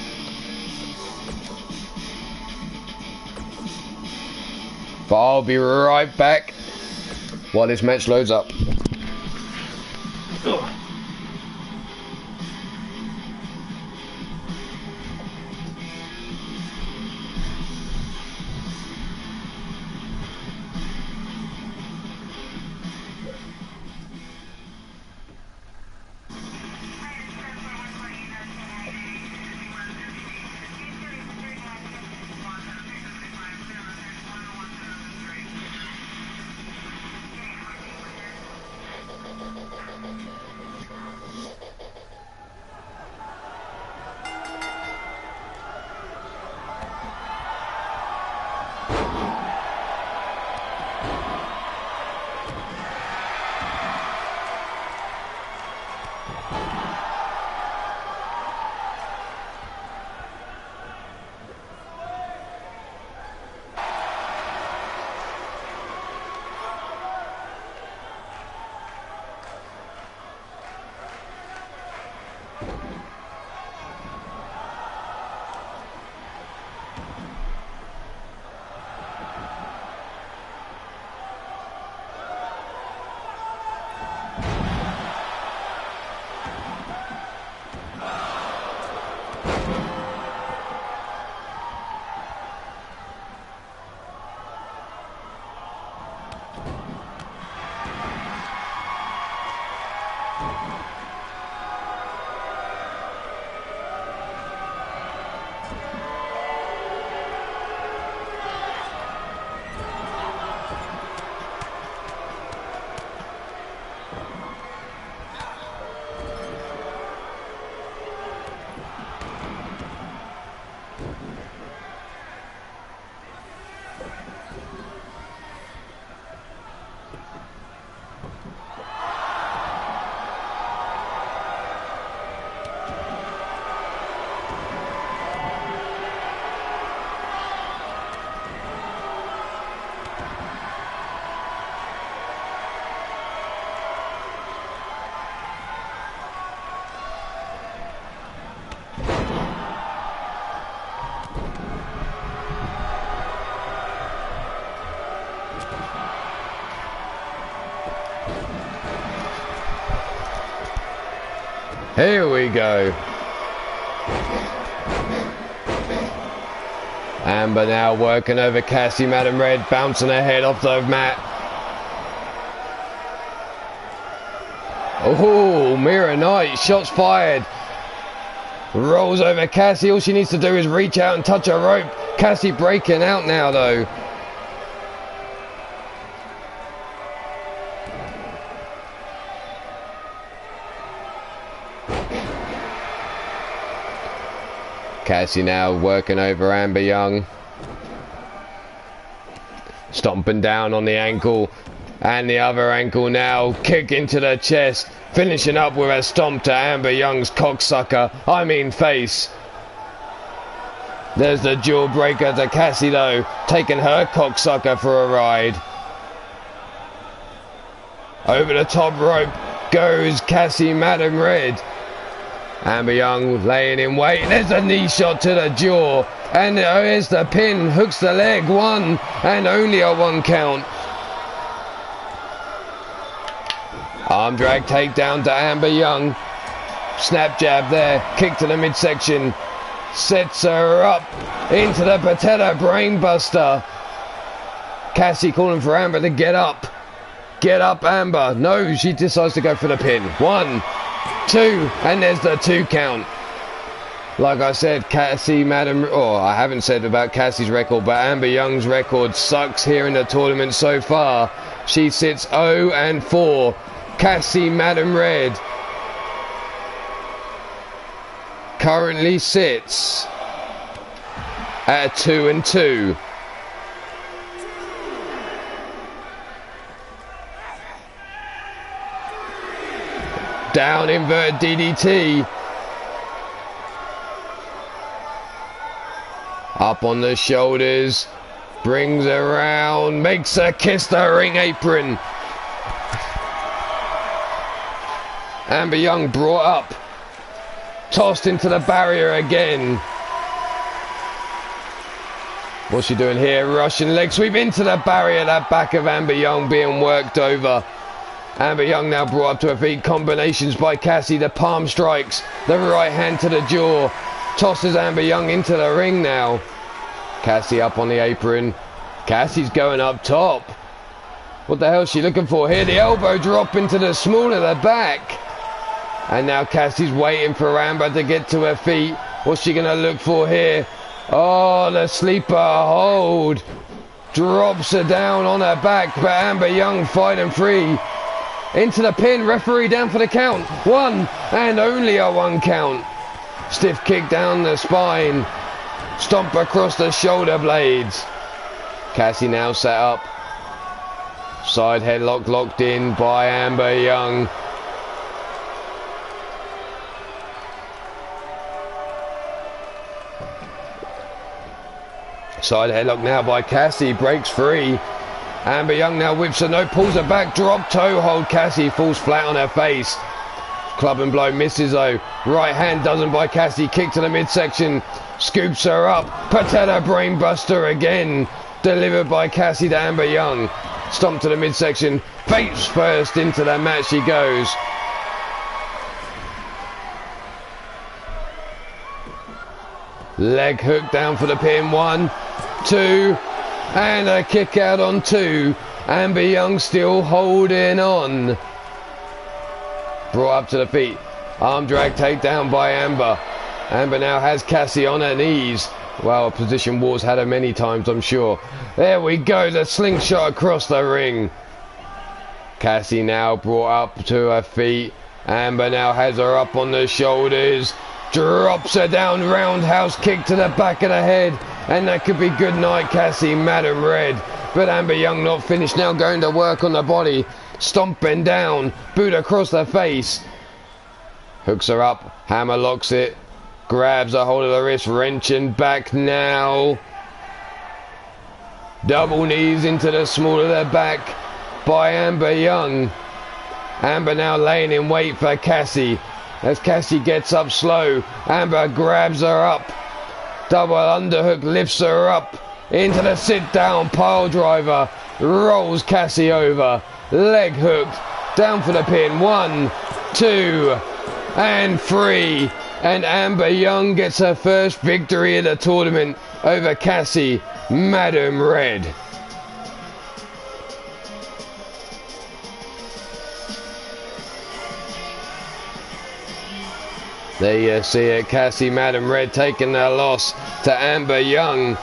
But I'll be right back while this match loads up. Here we go. Amber now working over Cassie, Madam Red, bouncing her head off the mat. Oh, Mira Knight, shots fired. Rolls over Cassie. All she needs to do is reach out and touch a rope. Cassie breaking out now, though. Cassie now working over Amber Young. Stomping down on the ankle. And the other ankle now. Kick into the chest. Finishing up with a stomp to Amber Young's cocksucker. I mean face. There's the jawbreaker to Cassie though. Taking her cocksucker for a ride. Over the top rope goes Cassie, Madam Red. Amber Young laying in wait. There's a knee shot to the jaw. And there's the pin. Hooks the leg. 1 and only a 1 count. Arm drag takedown to Amber Young. Snap jab there. Kick to the midsection. Sets her up into the patella brainbuster. Cassie calling for Amber to get up. Get up, Amber. No, she decides to go for the pin. 1, 2, and there's the 2 count. Like I said, Cassie, Madam... Oh, I haven't said about Cassie's record, but Amber Young's record sucks here in the tournament so far. She sits 0 and 4. Cassie, Madam Red, currently sits at 2 and 2. Down inverted DDT. Up on the shoulders. Brings her around. Makes her kiss the ring apron. Amber Young brought up. Tossed into the barrier again. What's she doing here? Russian leg sweep into the barrier. That back of Amber Young being worked over. Amber Young now brought up to her feet. Combinations by Cassie. The palm strikes. The right hand to the jaw. Tosses Amber Young into the ring now. Cassie up on the apron. Cassie's going up top. What the hell is she looking for here? The elbow drop into the small of the back. And now Cassie's waiting for Amber to get to her feet. What's she going to look for here? Oh, the sleeper hold. Drops her down on her back. But Amber Young fighting free. Into the pin. Referee down for the count. 1 and only a 1 count. Stiff kick down the spine. Stomp across the shoulder blades. Cassie now set up. Side headlock locked in by Amber Young. Side headlock now by Cassie. Breaks free. Amber Young now whips her note. Pulls her back. Drop toe hold. Cassie falls flat on her face. Club and blow misses though. Right hand doesn't by Cassie. Kick to the midsection. Scoops her up. Patella brainbuster again. Delivered by Cassie to Amber Young. Stomp to the midsection. Face first into the mat she goes. Leg hook down for the pin. 1, 2, and a kick out on 2. Amber Young still holding on. Brought up to the feet. Arm drag takedown by Amber. Amber now has Cassie on her knees. Well, position wars had her many times, I'm sure. There we go, the slingshot across the ring. Cassie now brought up to her feet. Amber now has her up on the shoulders. Drops her down, roundhouse kick to the back of the head. And that could be good night, Cassie, Madam Red. But Amber Young not finished, now going to work on the body. Stomping down, boot across the face. Hooks her up, hammer locks it. Grabs a hold of the wrist, wrenching back now. Double knees into the small of the back by Amber Young. Amber now laying in wait for Cassie. As Cassie gets up slow, Amber grabs her up. Double underhook lifts her up into the sit-down pile driver. Rolls Cassie over. Leg hooked. Down for the pin. 1, 2, and 3. And Amber Young gets her first victory of the tournament over Cassie, Madam Red. There you see it, Cassie, Madam Red taking their loss to Amber Young.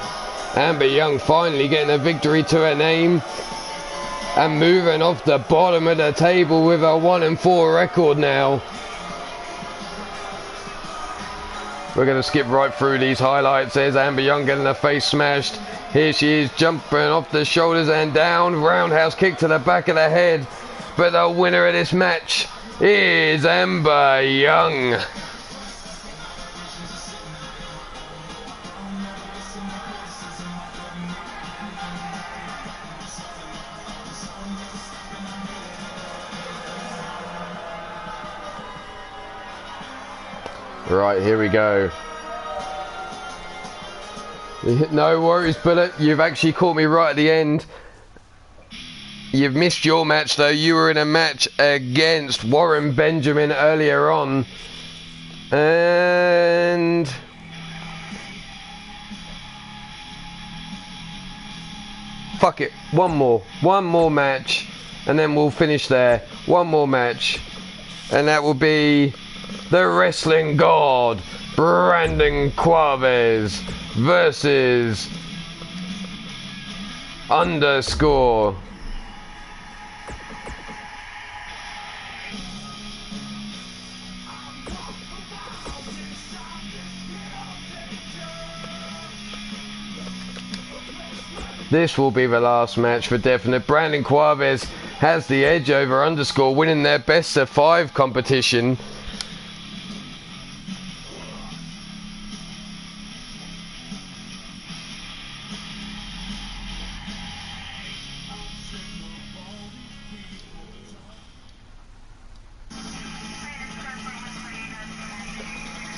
Amber Young finally getting a victory to her name and moving off the bottom of the table with a 1-4 record now. We're going to skip right through these highlights. There's Amber Young getting her face smashed. Here she is jumping off the shoulders and down. Roundhouse kick to the back of the head. But the winner of this match is Amber Young. Right, here we go. No worries, Bullet. You've actually caught me right at the end. You've missed your match, though. You were in a match against Warren Benjamin earlier on. And... fuck it. One more match. And then we'll finish there. One more match. And that will be... the Wrestling God, Brandon Quaves versus Underscore. This will be the last match for definite. Brandon Quaves has the edge over Underscore, winning their best of 5 competition.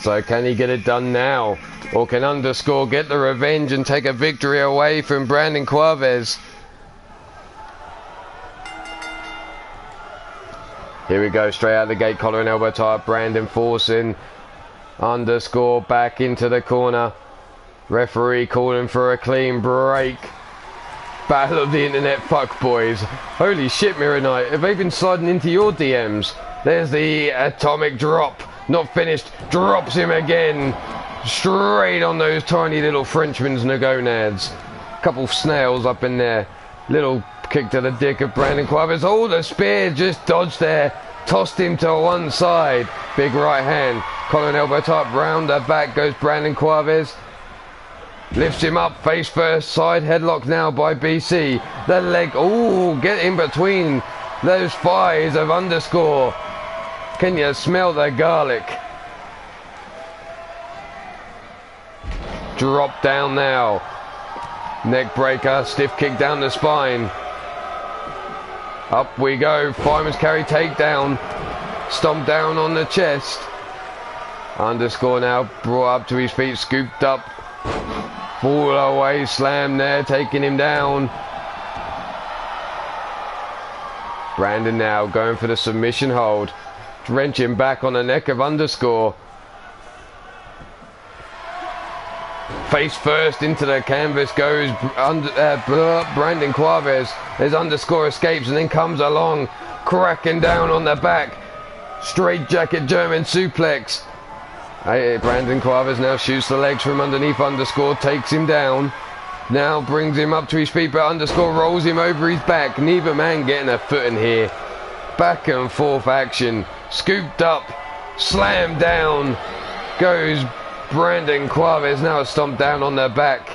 So can he get it done now? Or can Underscore get the revenge and take a victory away from Brandon Quaves? Here we go, straight out the gate, collar and elbow tie. Brandon forcing Underscore back into the corner. Referee calling for a clean break. Battle of the internet fuckboys. Holy shit, Mirror Knight. Have they been sliding into your DMs? There's the atomic drop. Not finished, drops him again, straight on those tiny little Frenchmen's gonads. Couple snails up in there. Little kick to the dick of Brandon Quaves. Oh, the spear just dodged there, tossed him to one side. Big right hand, collar and elbow top, round the back goes Brandon Quaves. Lifts him up, face first, side headlock now by BC. The leg, oh, get in between those thighs of Underscore. Can you smell the garlic? Drop down now. Neck breaker, stiff kick down the spine. Up we go, fireman's carry takedown. Stomp down on the chest. Underscore now brought up to his feet, scooped up. Fall away, slam there, taking him down. Brandon now going for the submission hold. Wrenching back on the neck of Underscore. Face first into the canvas goes Brandon Quaves. As Underscore escapes and then comes along, cracking down on the back. Straight jacket German suplex. Brandon Quaves now shoots the legs from underneath Underscore, takes him down. Now brings him up to his feet, but Underscore rolls him over his back. Neither man getting a foot in here. Back and forth action. Scooped up, slammed down, goes Brandon Quaves, now stomped down on the back.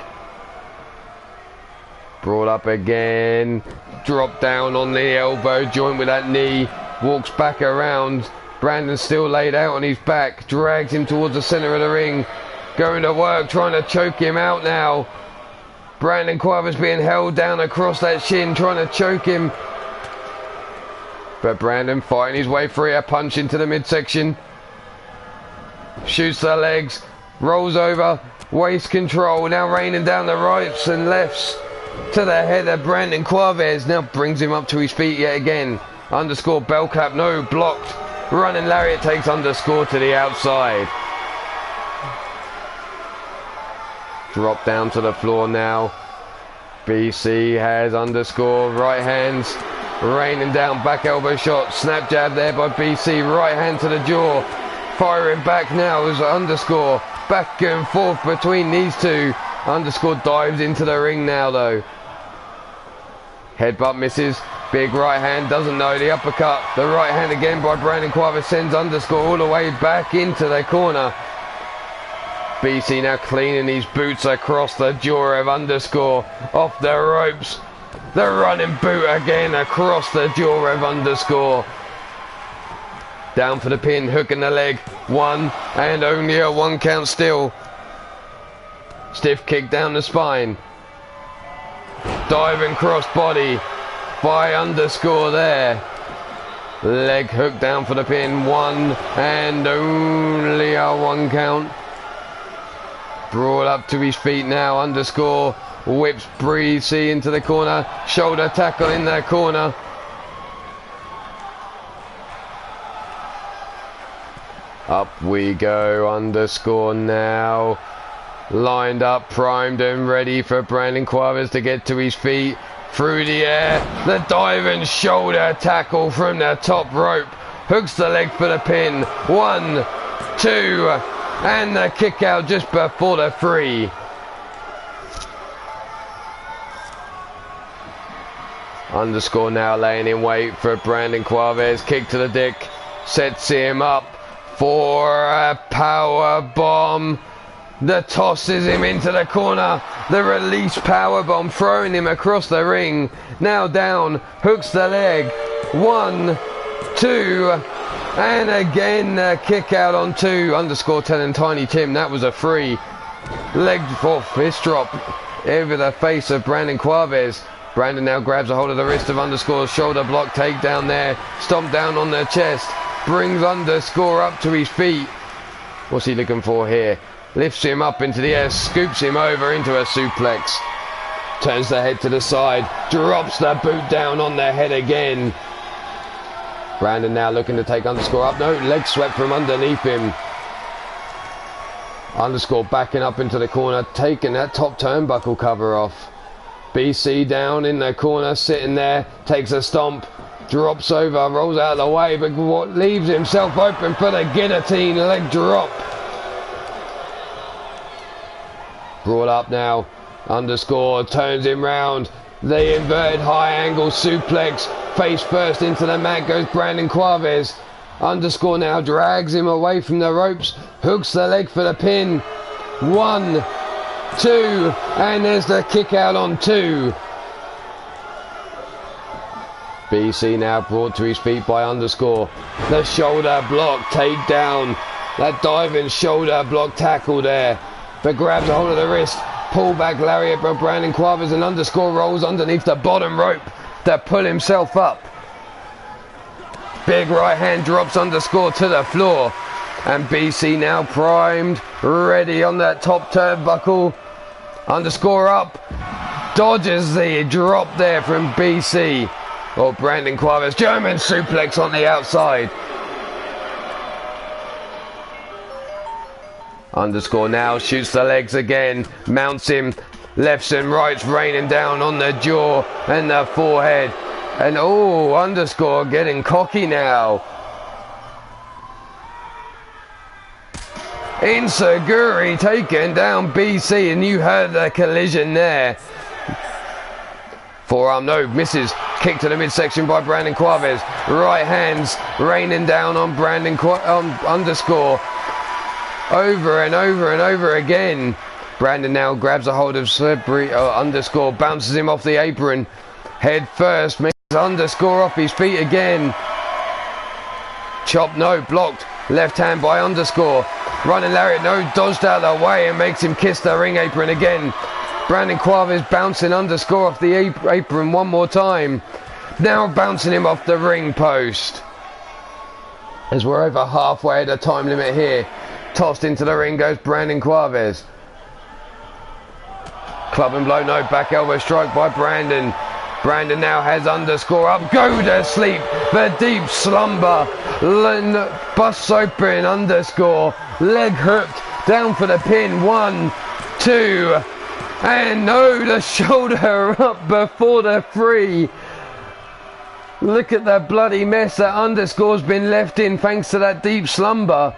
Brought up again, dropped down on the elbow joint with that knee, walks back around. Brandon still laid out on his back, drags him towards the center of the ring, going to work, trying to choke him out now. Brandon Quaves being held down across that shin, trying to choke him. But Brandon fighting his way free, a punch into the midsection. Shoots the legs, rolls over, waist control, now raining down the rights and lefts to the head of Brandon Quaves. Now brings him up to his feet yet again. Underscore bell clap, no, blocked. Running lariat takes underscore to the outside. Drop down to the floor now. BC has underscore, right hands, raining down, back elbow shot, snap jab there by BC, right hand to the jaw, firing back now as underscore, back and forth between these two. Underscore dives into the ring now though. Headbutt misses, big right hand, doesn't know the uppercut, the right hand again by Brandon Quaver sends underscore all the way back into the corner. BC now cleaning these boots across the jaw of underscore, off the ropes, the running boot again across the jaw of underscore. Down for the pin, hook in the leg, one and only a 1 count still. Stiff kick down the spine, diving cross body by underscore there. Leg hook down for the pin, one and only a 1 count. Brought up to his feet now, underscore whips BC into the corner, shoulder tackle in the corner. Up we go, underscore now. Lined up, primed and ready for Brandon Quavers to get to his feet. Through the air, the diving shoulder tackle from the top rope. Hooks the leg for the pin. 1, 2, and the kick out just before the 3. Underscore now laying in wait for Brandon Quavers. Kick to the dick, sets him up for a power bomb. The tosses him into the corner. The release power bomb throwing him across the ring. Now down, hooks the leg. 1, 2, and again the kick out on 2. Underscore telling Tiny Tim that was a 3. Leg for fist drop over the face of Brandon Quavers. Brandon now grabs a hold of the wrist of underscore, shoulder block takedown there. Stomp down on the chest. Brings underscore up to his feet. What's he looking for here? Lifts him up into the air, scoops him over into a suplex. Turns the head to the side, drops the boot down on the head again. Brandon now looking to take underscore up. No, leg swept from underneath him. Underscore backing up into the corner, taking that top turnbuckle cover off. BC down in the corner, sitting there, takes a stomp, drops over, rolls out of the way, but leaves himself open for the guillotine leg drop. Brought up now, underscore turns him round, the inverted high angle suplex, face first into the mat goes Brandon Quavers. Underscore now drags him away from the ropes, hooks the leg for the pin. 1, 2, and there's the kick out on 2. BC now brought to his feet by underscore. The shoulder block takedown, that diving shoulder block tackle there. But grabs a hold of the wrist, pull back lariat by Brandon Quavers, and underscore rolls underneath the bottom rope to pull himself up. Big right hand drops underscore to the floor, and BC now primed, ready on that top turnbuckle. Underscore up, dodges the drop there from BC. Or Brandon Quavers, German suplex on the outside. Underscore now shoots the legs again, mounts him, lefts and rights raining down on the jaw and the forehead. And oh, underscore getting cocky now. Insaguri taking down BC, and you heard the collision there. Forearm, no, misses. Kick to the midsection by Brandon Quavers. Right hands raining down on underscore. Over and over and over again. Brandon now grabs a hold of underscore, bounces him off the apron. Head first, makes underscore off his feet again. Chop, no, blocked. Left hand by underscore. Running lariat, no, dodged out of the way and makes him kiss the ring apron again. Brandon Quavers bouncing underscore off the apron one more time. Now bouncing him off the ring post. As we're over halfway at the time limit here. Tossed into the ring goes Brandon Quavers. Club and blow, no, back elbow strike by Brandon. Brandon now has underscore up. Go to sleep. The deep slumber. Busts open underscore. Leg hooked. Down for the pin. 1, 2. And no, the shoulder up before the 3. Look at that bloody mess that underscore's been left in thanks to that deep slumber.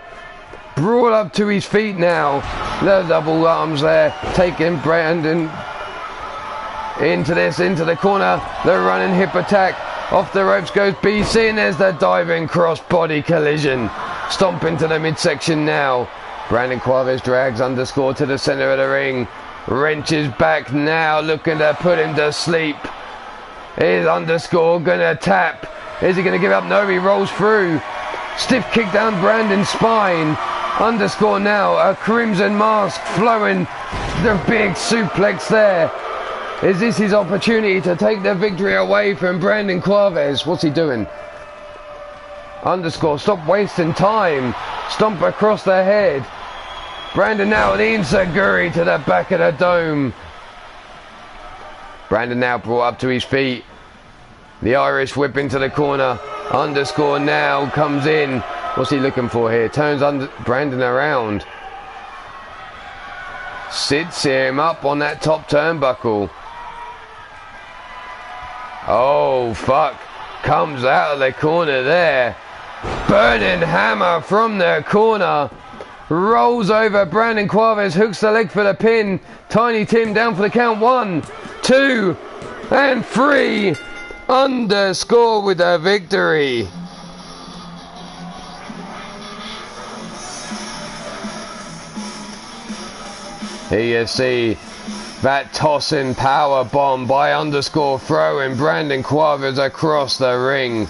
Brought up to his feet now. The double arms there. Taking Brandon into the corner. The running hip attack. Off the ropes goes BC, and there's the diving cross body collision. Stomp into the midsection now. Brandon Quaves drags underscore to the center of the ring. Wrenches back now, looking to put him to sleep. Is underscore gonna tap? Is he gonna give up? No, he rolls through. Stiff kick down Brandon's spine. Underscore now, a crimson mask flowing. The big suplex there. Is this his opportunity to take the victory away from Brandon Quaves? What's he doing? Underscore, stop wasting time. Stomp across the head. Brandon now, the enziguri to the back of the dome. Brandon now brought up to his feet. The Irish whip into the corner. Underscore now comes in. What's he looking for here? Turns Brandon around. Sits him up on that top turnbuckle. Oh, fuck. Comes out of the corner there. Burning hammer from the corner. Rolls over Brandon Quaves. Hooks the leg for the pin. Tiny Tim down for the count. 1, 2, and 3. Underscore with a victory. Here you see that tossing power bomb by underscore throwing Brandon Quaves across the ring.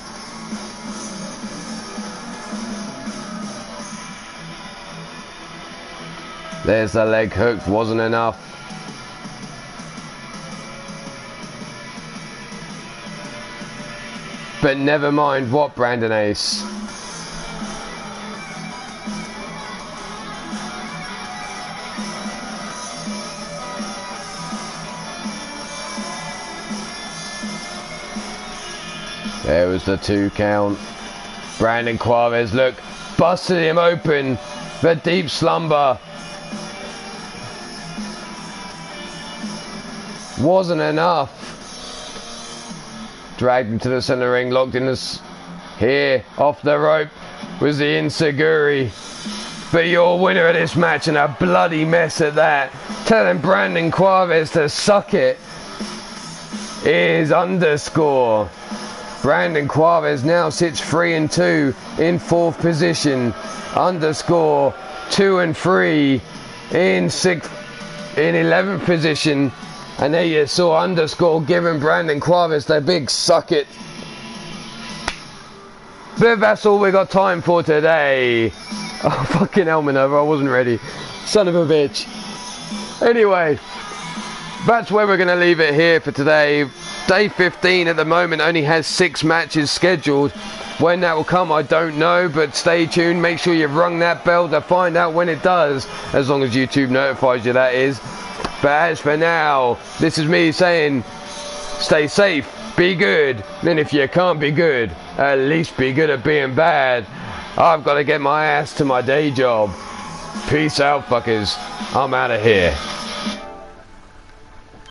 There's the leg hook, wasn't enough. But never mind what, Brandon Ace. There was the 2 count. Brandon Quaves, look, busted him open. The deep slumber. Wasn't enough. Dragged him to the center ring, locked in this. Here, off the rope, was the enziguri. But your winner of this match, and a bloody mess at that, telling Brandon Quaves to suck it, is underscore. Brandon Quaves now sits 3 and 2 in 4th position. Underscore 2 and 3 in 11th position. And there you saw underscore giving Brandon Quaves the big suck it. But that's all we got time for today. Oh, fucking hell, Minerva, I wasn't ready. Son of a bitch. Anyway, that's where we're going to leave it here for today. Day 15 at the moment only has 6 matches scheduled. When that will come, I don't know, but stay tuned. Make sure you've rung that bell to find out when it does, as long as YouTube notifies you, that is. But as for now, this is me saying, stay safe, be good, and if you can't be good, at least be good at being bad. I've got to get my ass to my day job. Peace out, fuckers. I'm out of here.